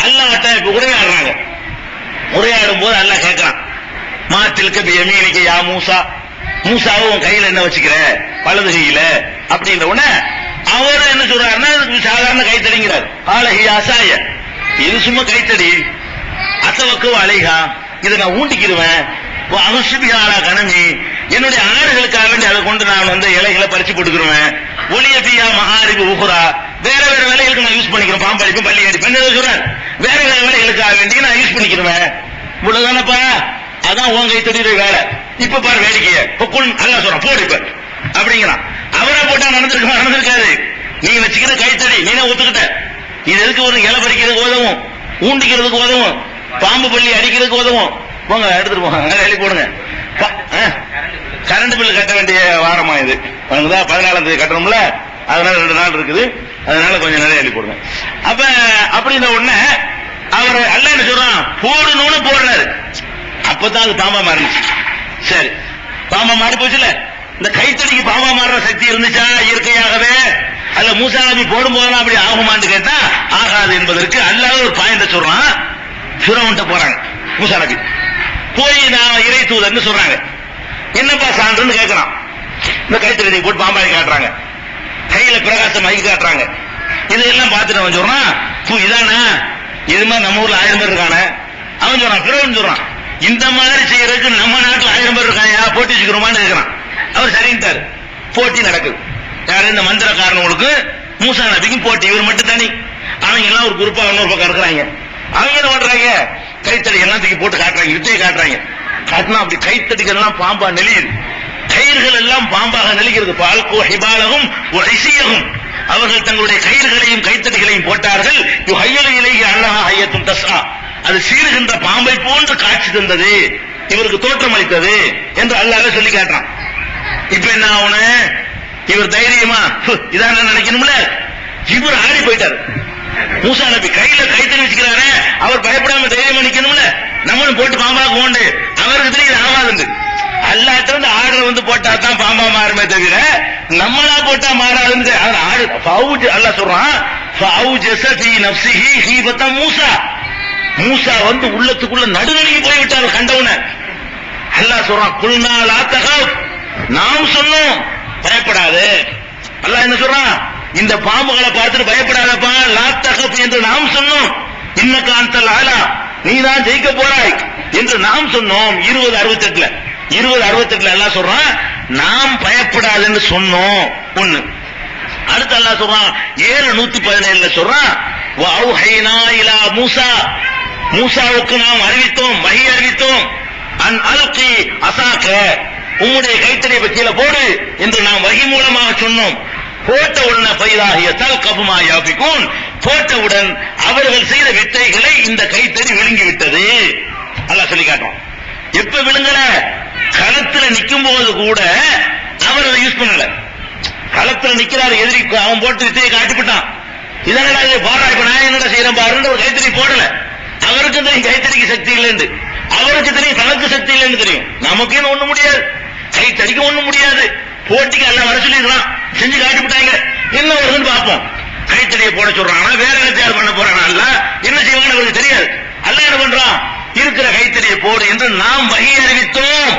அல்லாஹ்ட்ட உரையாடுறாங்க. உரையாடும் போது அல்லாஹ் கேட்கிறான், மாத்தில்க பியமீனிக யா மூசா, மூசாவை உன் கையில என்ன வச்சுக்கிற, வலது கையில அப்படின்ற உடனே அவர் என்ன சொல்றாருன்னா, சாதாரண கைத்தடிங்கிறார். ஆலஹி அசாய, இது சும்மா கைத்தடி, அசவக்கு அலைகா, இதை நான் ஊண்டிக்கிடுவேன். அனுசுபியாரா கணமி, என்னுடைய ஆடுகளுக்காக வேண்டி அதை கொண்டு நான் இலைகளை பறிச்சு போட்டுக்கிடுவேன். ஒளியபியா மகாரிபு உகுரா, வேற வேற வேலைகளுக்கு நான் யூஸ் பண்ணிக்கிறேன். பாம்படிப்பும் பள்ளி அடிப்பேன் சொல்றேன். வேற வேற வேலைகளுக்காக வேண்டி நான் யூஸ் பண்ணிக்கிறேன். இவ்வளவுதானப்பா, அதான் உன் கைத்தடியுடைய வேலை. இப்ப பாரு வேடிக்கைய, அல்ல சொல்றான் போடு இப்ப அப்படிங்கிறான். அவரை போட்டா நடந்திருக்காது. நீ வச்சுக்கிற கைத்தடி நீனே ஒத்துக்கிட்ட. இது எதுக்கு ஒரு இலை பறிக்கிறதுக்கு உதவும், ஊண்டிக்கிறதுக்கு உதவும், பாம்பு பள்ளி அடிக்கிறதுக்கு உதவும். போங்க எடுத்துட்டு போங்க, எழுதி போடுங்க. கரண்ட் பில் கட்ட வேண்டிய வாரமா இது 14ஆம் தேதி கட்டணும்ல, அதனால 2 நாள் இருக்குது, அதனால கொஞ்சம் நிறைய எழுதி போடுங்க. அப்ப அப்படின்ற உடனே அவர் அல்லாஹ் என்ன சொல்றான், போடணும்னு போடுறாரு. அப்பதான் அது பாம்பா மாறிச்சு. சரி, பாம்பா மாறி போச்சுல. இந்த கைத்தடிக்கு பாம்பா மாறுற சக்தி இருந்துச்சா இயற்கையாகவே? அல்ல மூசா நபி போடும் போதெல்லாம் அப்படி ஆகுமான்னு கேட்டா ஆகாது என்பதற்கு அல்லாஹ் ஒரு பாயிண்ட சொல்றான். ஃபிரௌன்ட்ட போறாங்க மூசா நபி, போய் நான் இறை தூதர்னு சொல்றாங்க. என்னப்பா சான்றுன்னு கேட்கறான். இந்த கைத்தடி போட்டு பாம்பாடி காட்டுறாங்க, கையில பிரகாசம் மைக்கு காட்டுறாங்க. இதெல்லாம் பார்த்துட்டு அவன் சொல்றான், இதானா இது மாதிரி நம்ம ஊர்ல 1000 பேர் இருக்கானே. அவன் சொல்றான், ஃபிரௌன் சொல்றான், இந்த மாதிரி செய்யறதுக்கு நம்ம நாட்டுல 1000 பேர் இருக்காயா, போட்டி வச்சுக்கிறோமான்னு கேட்கறான். அவர் சரின்ட்டாரு. போட்டி நடக்குது. யாரு? இந்த மந்திரக்காரனுக்கு மூசா நபிக்கும் போட்டி. இவர் மட்டும் தனி, அவங்க எல்லாம் ஒரு குரூப்பா இன்னொரு பக்கம் இருக்கிறாங்க. அவங்க என்ன பண்றாங்க, கைத்தடி எல்லாம் தூக்கி போட்டு காட்டுறாங்க, வித்தையை காட்டுறாங்க. காட்டினா அப்படி கைத்தடிகள் எல்லாம் பாம்பா நெளியுது, கயிறுகள் எல்லாம் பாம்பாக நெளிகிறது. பால்கோ ஹிபாலகும் ஐசியகும், அவர்கள் தங்களுடைய கயிறுகளையும் கைத்தடிகளையும் போட்டார்கள். யுஹையலைஹி அல்லாஹ் ஹய்யத்துன் தஸ்ஆ, அது சீறுகின்ற பாம்பை போன்று காட்சி தந்தது, இவருக்கு தோற்றம் அளித்தது என்று அல்லாஹ் சொல்லி காட்டுறான். இப்ப என்ன ஆகுன, இவர் தைரியமா இதான் நினைக்கணும்ல, இவர் ஆடி போயிட்டாரு. மூசா நபி கையில கைத்தறி வச்சுக்கிறாரு, அவர் பயப்படாம தைரியமா நிக்கணும்ல. நம்மளும் போட்டு பாம்பாக போண்டு அவருக்கு தெரியும் இது ஆகாது. அல்லாட்ட வந்து ஆர்டர் வந்து போட்டா தான் பாம்பா மாறுமே தவிர நம்மளா போட்டா மாறாதுன்னு அல்லாஹ் சொல்றான். மூசா, மூசா வந்து உள்ளத்துக்குள்ள நடுநடுங்கி போய்விட்டார் கண்டவுன. அல்லாஹ் சொல்றான், குல்னா லா தகஃப், நாம் சொன்னோம் பயப்படாது. அல்லாஹ் என்ன சொல்றான், இந்த பாம்புகளை பார்த்துட்டு பயப்படாதப்பா, லா தகஃப் என்று நாம் சொன்னோம். இன்னக அன்தல் ஆலா, நீதான் ஜெயிக்க போறாய் என்று நாம் சொன்னோம். 20:68 அல்லாஹ் சொல்றான், நாம் பயப்படாதுன்னு சொன்னோம். ஒண்ணு. அடுத்து அல்லாஹ் சொல்றான் 7:117 சொல்றான், வஅவ்ஹைனா இலா மூசா, மூசாவுக்கு நாம் அறிவித்தோம், வஹி அறிவித்தோம், அன் அல்கி அசாக, உம்முடைய கைத்தடியை கீழே போடு என்று நாம் வஹி மூலமாக சொன்னோம். போட்ட உடனே பைதாகிய தல்கஃபுமா யாஃபிகூன், போட்டவுடன் அவர்கள் செய்த வித்தைகளை இந்த கைத்தடி விழுங்கி விட்டது. அல்லாஹ் சொல்லி காட்டுறான். எப்ப விழுங்கல, களத்துல நிக்கும் போது கூட அவர் அதை யூஸ் பண்ணல. களத்துல நிக்கிறாரு எதிரி, அவன் போட்டு வித்தையை காட்டிவிட்டான். இதனடா இது பாரா, இப்ப நான் என்னடா செய்யறேன் பாருன்னு ஒரு கைத்தறி போடல. அவருக்கு தெரியும் கைத்தறிக்கு சக்தி இல்லைன்னு, அவருக்கு தெரியும் தனக்கு சக்தி இல்லைன்னு தெரியும். நமக்குன்னு ஒண்ணு முடியாது, கைத்தறிக்கு ஒண்ணு முடியாது. போட்டிக்கு எல்லாம் வர சொல்லிருக்கான், செஞ்சு காட்டிவிட்டாங்க. என்ன வருதுன்னு பார்ப்போம். கைத்தறியை போட சொல்றான், வேற என்ன தயார் பண்ண போறான், அல்ல என்ன செய்வாங்கன்னு அவருக்கு தெரியாது. அல்ல என்ன பண்றான், இருக்கிற கைத்தறியை போடு என்று நாம் வஹி அறிவித்தோம்.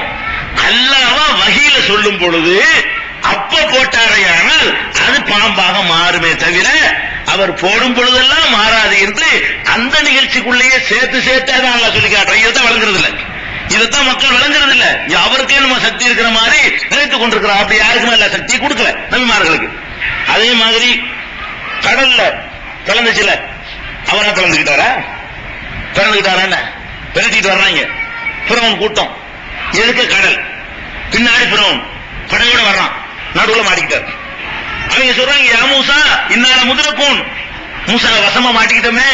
அல்லாஹ் வஹியில சொல்லும் பொழுது அப்ப போட்டாரையானால் அது பாம்பாக மாறுமே தவிர அவர் போடும் பொழுதெல்லாம் மாறாது என்று அந்த நிகழ்ச்சிக்குள்ளேயே சேர்த்து சேர்த்தாதான் அல்லாஹ் சொல்லி காட்டுறான். இதைத்தான் வழங்குறது இல்ல, இதைத்தான் மக்கள் வழங்குறது இல்ல. அவருக்கே நம்ம சக்தி இருக்கிற மாதிரி நினைத்துக் கொண்டிருக்கிறோம். அப்படி யாருக்குமே இல்ல, சக்தி கொடுக்கல நபிமார்களுக்கு. அதே மாதிரி கடல்ல கலந்துச்சுல, அவரா கலந்துக்கிட்டாரா? கலந்துக்கிட்டாரா? என்ன பெருட்டிட்டு வர்றாங்க ஃபிரௌன் கூட்டம். எதுக்கு கடல், பின்னாடி ஃபிரௌன் படையோட வர்றான், நடுவுல மாட்டிக்கிட்டார். அவங்க சொல்றாங்க, யா மூசா இன்னால முதுரக்கூன், மூசா வசமா மாட்டிக்கிட்டோமே,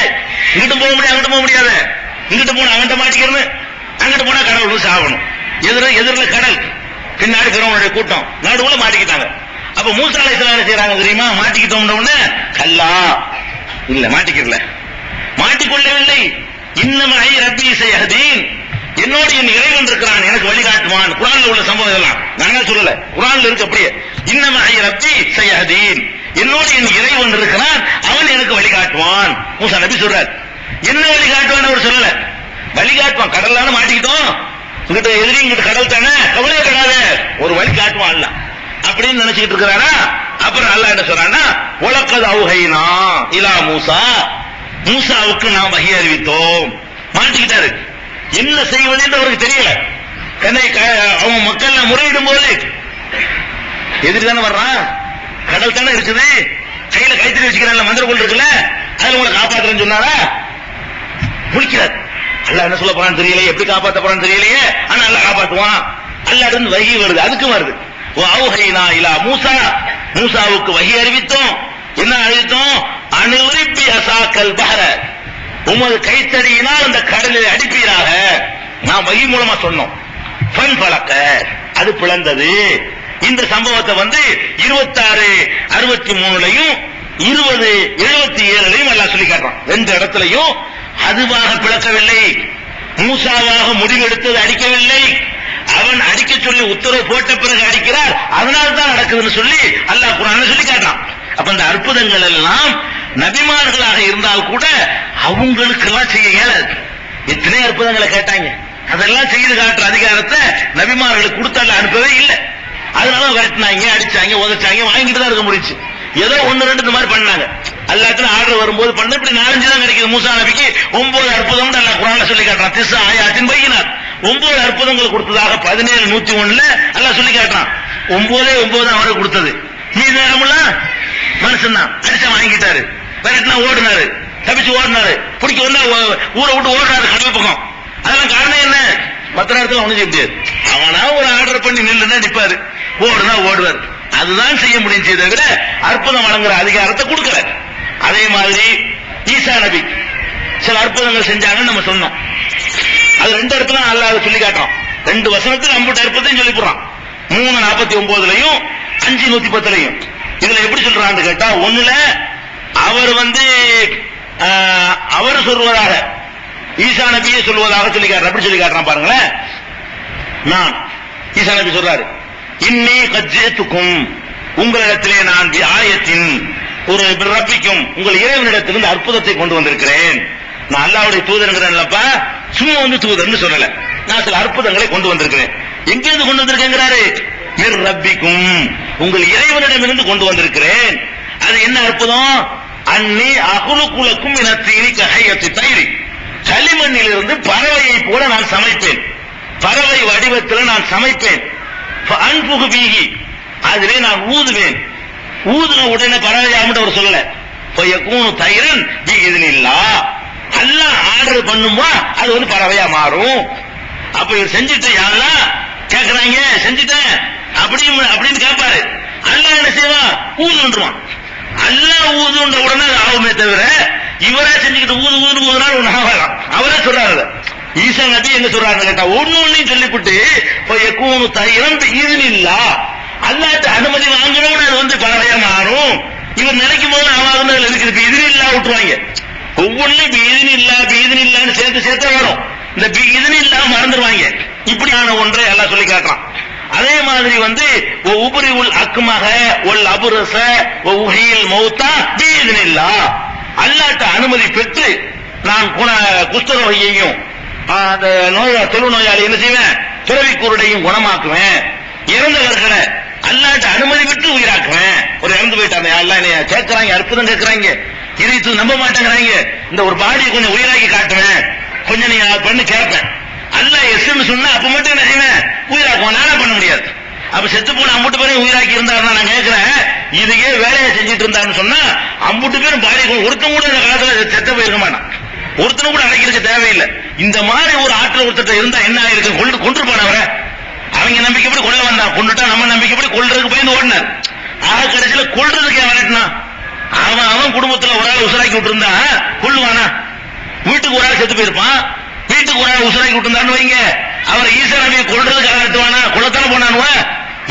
இங்கிட்டு போக முடியாது அங்கிட்டு போக முடியாது, இங்கிட்டு போன அங்கிட்ட மாட்டிக்கிறது, அங்கிட்டு போனா கடல் வந்து சாகணும். எதிரில் கடல், பின்னாடி ஃபிரௌனுடைய கூட்டம், நடுவுல மாட்டிக்கிட்டாங்க. அப்ப மூசா அலைஹிஸ்ஸலாம் என்ன செய்யறாங்க தெரியுமா, மாட்டிக்கிட்டோம்னு கல்லா இல்ல, மாட்டிக்கல, மாட்டிக்கொள்ளவில்லை. இன்னமஐ ரப்பி சயஹதீன், என்னோடு என் இறைவன் இருக்கிறான், எனக்கு வழிகாட்டுவான். குர்ஆன்ல உள்ள சம்பவம் இதெல்லாம் நாங்க சொல்லல, குர்ஆன்ல இருக்கு அப்படியே. இன்னமஐ ரப்பி சயஹதீன், என்னோடு என் இறைவன் இருக்கிறான், அவன் எனக்கு வழிகாட்டுவான். மூசா நபி சொல்றார், என்ன வழிகாட்டுவான் அவர் சொல்லல, வழிகாட்டுவான். கடல்லான மாட்டிக்கிட்டோம், இங்கிட்ட எதிரி இங்கிட்ட கடல் தானே, கவலையே கிடையாது, ஒரு வழி காட்டுவான் அல்ல அப்படின்னு நினைச்சுக்கிட்டு இருக்கிறாரா. அப்புறம் அல்லாஹ் என்ன சொல்றான்னா, வலக்கத் அவ்ஹைனா இலா மூசா, மூசாவுக்கு நாம் வஹி அறிவித்தோம். மாட்டிக்கிட்டாரு, என்ன செய்வது என்று அவருக்கு தெரியல. அவங்க மக்கள் முறையிடும் போது எதிரி தானே வர்றான், கடல் தானே இருக்குது, கையில கைத்தறி வச்சுக்கிறான், மந்திரக்கோள் இருக்குல்ல, அதுல உங்களை காப்பாத்துறேன்னு சொன்னாரா? முடிக்கிறார். அல்லாஹ் என்ன சொல்ல போறான்னு தெரியலையே, எப்படி காப்பாற்ற போறான்னு தெரியலையே, ஆனா அல்லாஹ் காப்பாத்துவான். அல்லாஹ் இருந்து வஹி வருது, அதுக்கு வருது. அவ்ஹைனா இலா மூசா, மூசாவுக்கு வஹி அறிவித்தோம். என்ன அழுத்தம்? அனுரிப்பி அசாக்கல் பஹர, உமது கைத்தடியினால் அந்த கடலில் அடிப்பீராக. நான் வகி மூலமா சொன்னோம். ஃபன் பழக்க, அது பிளந்தது. இந்த சம்பவத்தை 26, 63லையும் 20, 77லையும் எல்லாம் சொல்லி காட்டுறான். 2 இடத்துலையும் அதுவாக பிளக்கவில்லை, மூசாவாக முடிவெடுத்தது அடிக்கவில்லை, அவன் அடிக்க சொல்லி உத்தரவு போட்ட பிறகு அடிக்கிறார், அதனால தான் நடக்குதுன்னு சொல்லி அல்லாஹ் குர்ஆன்ல சொல்லி காட்டுறான். அப்ப இந்த அற்புதங்கள் எல்லாம் நபிமார்களாக இருந்தால் கூட அவங்களுக்கு எல்லாம் செய்ய இயலாது. எத்தனை அற்புதங்களை கேட்டாங்க, அதெல்லாம் செய்து காட்டுற அதிகாரத்தை நபிமார்களுக்கு கொடுத்தால அனுப்பவே இல்லை. அதனால விரட்டினாங்க, அடிச்சாங்க, உதச்சாங்க, வாங்கிட்டு தான் இருக்க முடிச்சு. ஏதோ 1, 2 இந்த மாதிரி பண்ணாங்க. எல்லாத்தையும் ஆர்டர் வரும்போது பண்ண இப்படி 4, 5 தான் கிடைக்குது. மூசா நபிக்கு 9 அற்புதம் அல்லாஹ் குர்ஆன்ல சொல்லி காட்டுறான். 9 ஆயாத்தின் பையினாத், 9 அற்புதங்கள் கொடுத்ததாக 17, 101ல அல்லாஹ் சொல்லி காட்டுறான். 9 அவருக்கு கொடுத்தது. மீதி நேரமெல்லாம் மனுஷன் தான் அடிச்சா வாங்கிட்டாரு, விரட்டினா ஓடினாரு, தப்பிச்சு ஓடினாரு, பிடிக்க வந்தா ஊரை விட்டு ஓடுறாரு கடல் பக்கம். அதெல்லாம் காரணம் என்ன? மற்ற நேரத்தில் ஒண்ணு செய்ய முடியாது. அவனா ஒரு ஆர்டர் பண்ணி நில்லுன்னா நிப்பாரு, ஓடுனா ஓடுவார். அதுதான் செய்ய முடியும், செய்த விட அற்புதம் வழங்குற அதிகாரத்தை கொடுக்கல. அதே மாதிரி ஈசா நபி சில அற்புதங்கள் செஞ்சாங்கன்னு நம்ம சொன்னோம். அது 2 இடத்துல அல்லாஹ் சொல்லி காட்டுறோம். 2 வசனத்தில் 50 அற்புதத்தையும் சொல்லி போடுறான். 3:49லையும் 5:110லையும். இதுல எப்படி சொல்றான்னு கேட்டா, ஒண்ணுல அவர் அவர் சொல்வதாக, ஈசா நபியே சொல்வதாக சொல்லி காட்டுறான். எப்படி சொல்லி காட்டுறான் பாருங்களேன். நான் ஈசா நபி சொல்றாரு, இன்னி கஜ்ஜேத்துக்கும், உங்களிடத்திலே நான் ஆயத்தின் ஒரு ரப்பிக்கும், உங்கள் இறைவனிடத்திலிருந்து அற்புதத்தை கொண்டு வந்திருக்கிறேன். நான் அல்லாஹ்வுடைய தூதர்ங்கிறேன்லப்பா, சும்மா தூதர்னு சொல்லல, நான் சில அற்புதங்களை கொண்டு வந்திருக்கிறேன். எங்கிருந்து கொண்டு வந்திருக்கேங்கிறாரு? மிர் ரப்பிக்கும், உங்கள் இறைவனிடமிருந்து கொண்டு வந்திருக்கிறேன். அது என்ன அற்புதம்? அன்னி அகுலுக்குலக்கும் இனத்தீனி கஹையத்தி தைரி, களிமண்ணிலிருந்து பறவையை போல நான் சமைப்பேன், பறவை வடிவத்தில் நான் சமைப்பேன். அன்புகு பீகி, அதிலே நான் ஊதுவேன். ஊதுன உடனே பறவை ஆகிட்டு அவர் சொல்லல, தைரன் இல்லா, அல்லாஹ் ஆர்டர் பண்ணும்போ அது பறவையா மாறும். அப்ப இவர் செஞ்சுட்டு யாரெல்லாம் கேட்கிறாங்க, செஞ்சுட்டேன் அப்படின்னு கேட்பாரு. அல்லாஹ் என்ன செய்வான்? ஊதுன்றான். அல்லாஹ் ஊதுன்ற உடனே அது ஆகுமே தவிர இவரே செஞ்சுக்கிட்டு ஊதுனாலும் ஒண்ணு ஆகலாம். அவரே சொல்றாரு. ஈசா நபி என்ன சொல்றாரு கேட்டா, ஒன்னையும் சொல்லிவிட்டு தைரம் இல்லா, அல்லாஹ்ட்ட அனுமதி வாங்கணும்னு அது பறவையா மாறும். இவர் நினைக்கும் போது ஆவாதுன்னு இருக்குது. இதுன்னு இல்லா விட்டுருவாங்க. ஒவ்வொன்றும் பீதின் இல்லான்னு சேர்த்து வரும். இந்த இதுன்னு இல்லாம மறந்துடுவாங்க. இப்படியான ஒன்றை எல்லாம் சொல்லி காட்டுறான். அதே மாதிரி உபரி உள் அக்குமாக உள் அபுரச உஹில் மௌத்தா பீதின் இல்லா, அல்லாஹ்ட்ட அனுமதி பெற்று நான் குஷ்டரோகியையும் அந்த தொழு நோயாளி என்ன செய்வேன், பிறவி குருடையும் குணமாக்குவேன். இறந்தவர்களை அல்லாஹ்ட்ட அனுமதி பெற்று உயிராக்குவேன். ஒரு இறந்து போயிட்டாங்க, அல்லாஹ் என்னைய கேட்கிறாங்க, அற்புதம் கேட்கிறாங்க, இதை நம்ப மாட்டேங்கிறாங்க, இந்த ஒரு பாடியை கொஞ்சம் உயிராக்கி காட்டுவேன், கொஞ்சம் நீ பண்ணு கேட்பேன். அல்லாஹ் எஸ்ன்னு சொன்னா அப்ப மட்டும் என்ன செய்வேன், உயிராக்குவேன். நானே பண்ண முடியாது. அப்ப செத்து போன 50 பேரும் உயிராக்கி இருந்தாருன்னா நான் கேட்கிறேன், இதுக்கே வேலையை செஞ்சுட்டு இருந்தாருன்னு சொன்னா 50 பேரும் பாடி ஒருத்தன் கூட இந்த காலத்துல செத்த போயிருக்க மாட்டான். ஒருத்தனை கூட அடைக்கிறதுக்கு தேவையில்லை. இந்த மாதிரி ஒரு ஆற்றல் ஒருத்தர் இருந்தா என்ன ஆயிருக்கு, கொன்றுப்பான அவரை. அவங்க நம்பிக்கைப்படி கொள்ள வந்தான், கொண்டுட்டா நம்ம நம்பிக்கைப்படி கொள்றதுக்கு பயந்து ஓடினார். ஆக கடைசியில கொள்றதுக்கு வரட்டுனா அவன் குடும்பத்துல ஒரு ஆள் உசுராக்கி விட்டு இருந்தா கொள்ளுவானா? வீட்டுக்கு ஒரு ஆள் செத்து போயிருப்பான், வீட்டுக்கு ஒரு ஆள் உசுராக்கி விட்டு இருந்தான்னு வைங்க, அவர் ஈசா நபியை கொள்றதுக்கு ஆரம்பித்துவானா? கொள்ளத்தானே போனானுவா,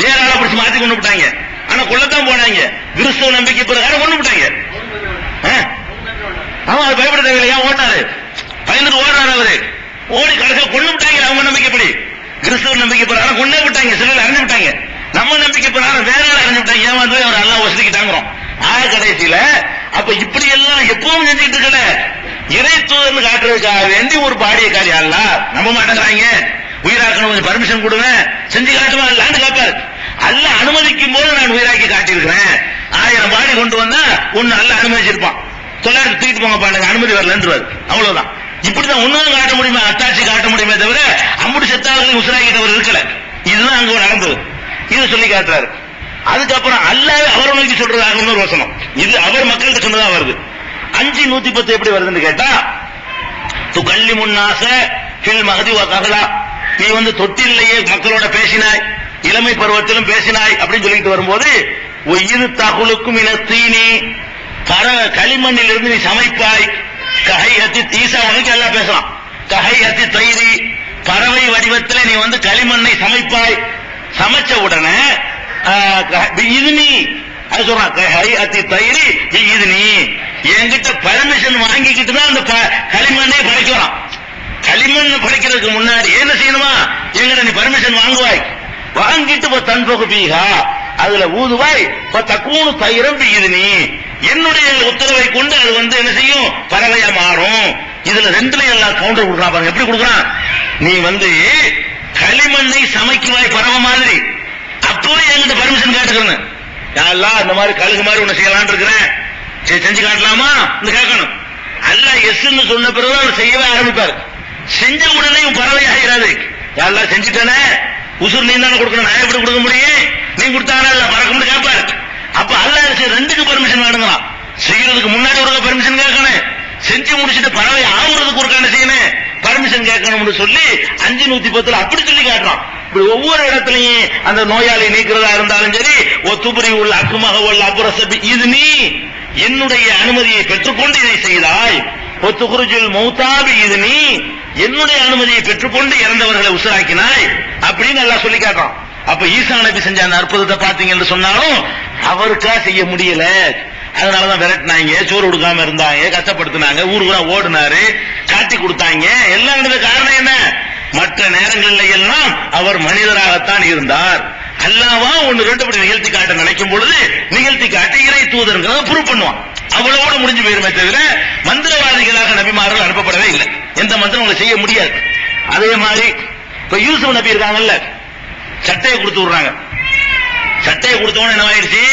வேற ஆளை பிடிச்சி மாத்தி கொண்டு விட்டாங்க. ஆனா கொள்ளத்தான் போனாங்க. கிறிஸ்தவ நம்பிக்கை பிரகாரம் கொண்டு விட்டாங்க. அவன் அது பயப்பட தேவையில்லையா, ஓட்டாரு பயந்துட்டு ஓடுறாரு. அவரு ஓடி கடைசியில் கொண்டு விட்டாங்க. அவங்க நம்பிக்கைப்படி கிறிஸ்தவ நம்பிக்கை பிரகாரம் கொண்டே விட்டாங்க, சிலர் அறிஞ்சு விட்டாங்க. நம்ம நம்பிக்கை பிரகாரம் வேற ஆள் அறிஞ்சு விட்டாங்க, ஏமாந்து அவர் நல்லா வசதிக்கிட்டாங்கிறோம். கடைசியில அப்ப இப்படி எல்லாம் எப்பவும் செஞ்சுட்டு இருக்கல, இறை தூதர்னு காட்டுறதுக்காக வேண்டி ஒரு பாடிய காரியம் அல்ல. நம்ப மாட்டேங்கிறாங்க. உயிராக்கணும், கொஞ்சம் பர்மிஷன் கொடுவேன், செஞ்சு காட்டுவா இல்லான்னு கேட்பாரு. அல்ல அனுமதிக்கும் போது நான் உயிராக்கி காட்டியிருக்கிறேன். 1000 பாடி கொண்டு வந்தா ஒன்னு அல்ல அனுமதிச்சிருப்பான், 900 தூக்கிட்டு போங்க பாருங்க, அனுமதி வரலன்றாரு. அவ்வளவுதான். இப்படிதான் ஒண்ணும் காட்ட முடியுமா, அத்தாட்சி காட்ட முடியுமே தவிர 50 செத்தாவர்களையும் உசுராக்கிட்டவர் இருக்கல. இதுதான் அங்க நடந்தது. இதை சொல்லி காட்டுறாரு. அதுக்கப்புறம் அல்லாஹ் அவரை நோக்கி சொல்றதாக இன்னொரு வசனம், இது அவர் மக்கள்கிட்ட சொன்னதா வருது. 5:110 எப்படி வருதுன்னு கேட்டா, துகல்லி முன்னாச ஃபில் மஹதி வ கஹலா, நீ தொட்டிலேயே மக்களோட பேசினாய், இளமை பருவத்திலும் பேசினாய் அப்படின்னு சொல்லிட்டு வரும்போது, ஒய்யிரு தகுலுக்கும் இனத்தீனி, களிமண்ணில் இருந்து நீ சமைப்பாய். கஹைஹத்தி ஈசா உனக்கு எல்லாம் பேசலாம். கஹைஹத்தி தைரி, பறவை வடிவத்தில் நீ வந்து களிமண்ணை சமைப்பாய். சமைச்ச உடனே இது நீ அது சொல்றான். கஹைஹத்தி தைரி இது நீ என்கிட்ட பர்மிஷன் வாங்கிக்கிட்டு தான் அந்த களிமண்ணை படைக்கலாம். களிமண் படைக்கிறதுக்கு முன்னாடி என்ன செய்யணுமா? எங்கிட்ட நீ பர்மிஷன் வாங்குவாய். வாங்கிட்டு தன்பகு பீகா அதுல ஊதுவாய். தக்கூணு தயிரம் இது நீ என்னுடைய உத்தரவை கொண்டு அது வந்து என்ன செய்யும்? பறவையா மாறும். இதுல ரெண்டுல எல்லாம் கவுண்டர் கொடுக்குறான் பாருங்க. எப்படி கொடுக்குறான்? நீ வந்து களிமண்ணை சமைக்குவாய் பறவை மாதிரி. அப்பவே என்கிட்ட பர்மிஷன் கேட்டுக்கணும். யாரெல்லாம் இந்த மாதிரி கழுகு மாதிரி ஒண்ணு செய்யலான் இருக்கிறேன், செஞ்சு காட்டலாமா கேட்கணும். அல்ல எஸ்ன்னு சொன்ன பிறகு அவர் செய்யவே ஆரம்பிப்பார். செஞ்ச உடனே பறவை ஆகிறாது. யாரெல்லாம் செஞ்சுட்டானே உசுர் நீ தானே கொடுக்கணும், நான் எப்படி கொடுக்க முடியும்? நீ கொடுத்தானா இல்ல பறக்கணும்னு கேட்பாரு. அப்ப அல்ல ரெண்டுக்கு பர்மிஷன் வேணுங்களாம். செய்யறதுக்கு முன்னாடி ஒரு பர்மிஷன் கேட்கணும், செஞ்சு முடிச்சுட்டு பறவை ஆகுறதுக்கு ஒரு என்ன செய்யணும்? பர்மிஷன் கேட்கணும்னு சொல்லி 510 அப்படி சொல்லி காட்டுறான். இப்படி ஒவ்வொரு இடத்துலையும் அந்த நோயாளி நீக்கிறதா இருந்தாலும் சரி, ஒத்துபுரி உள்ள அக்குமாக உள்ள அப்புரசபி இது நீ என்னுடைய அனுமதியை பெற்றுக்கொண்டு இதை செய்தாய். ஒத்துகுருஜுல் மௌதாபி இது நீ என்னுடைய அனுமதியை பெற்றுக்கொண்டு இறந்தவர்களை உசுராக்கினாய் அப்படின்னு எல்லாம் சொல்லி காட்டுறான். அப்ப ஈசா நபி செஞ்ச அந்த அற்புதத்தை பாத்தீங்கன்னு சொன்னாலும் அவருக்கா செய்ய முடியல. அதனாலதான் விரட்டினாங்க, சோறு கொடுக்காம இருந்தாங்க, கஷ்டப்படுத்தினாங்க, ஊருக்குள்ள ஓடுனாரு, காட்டி கொடுத்தாங்க. எல்லாம் காரணம் என்ன? மற்ற நேரங்களில் எல்லாம் அவர் மனிதராகத்தான் இருந்தார். அல்லாஹ்வா ஒன்னு ரெண்டு படி நிகழ்த்தி காட்ட நினைக்கும் பொழுது நிகழ்த்தி காட்டி இறை தூதர்ங்கிறத ப்ரூவ் பண்ணுவான். அவ்வளவோட முடிஞ்சு போயிருமே தவிர மந்திரவாதிகளாக நபிமார்கள் அனுப்பப்படவே இல்லை. எந்த மந்திரம் அவங்க செய்ய முடியாது. அதே மாதிரி இப்ப யூசுப் நபி இருக்காங்கல்ல, சட்டையை கொடுத்து விடுறாங்க. சட்டையை கொடுத்தவன என்ன ஆயிடுச்சு?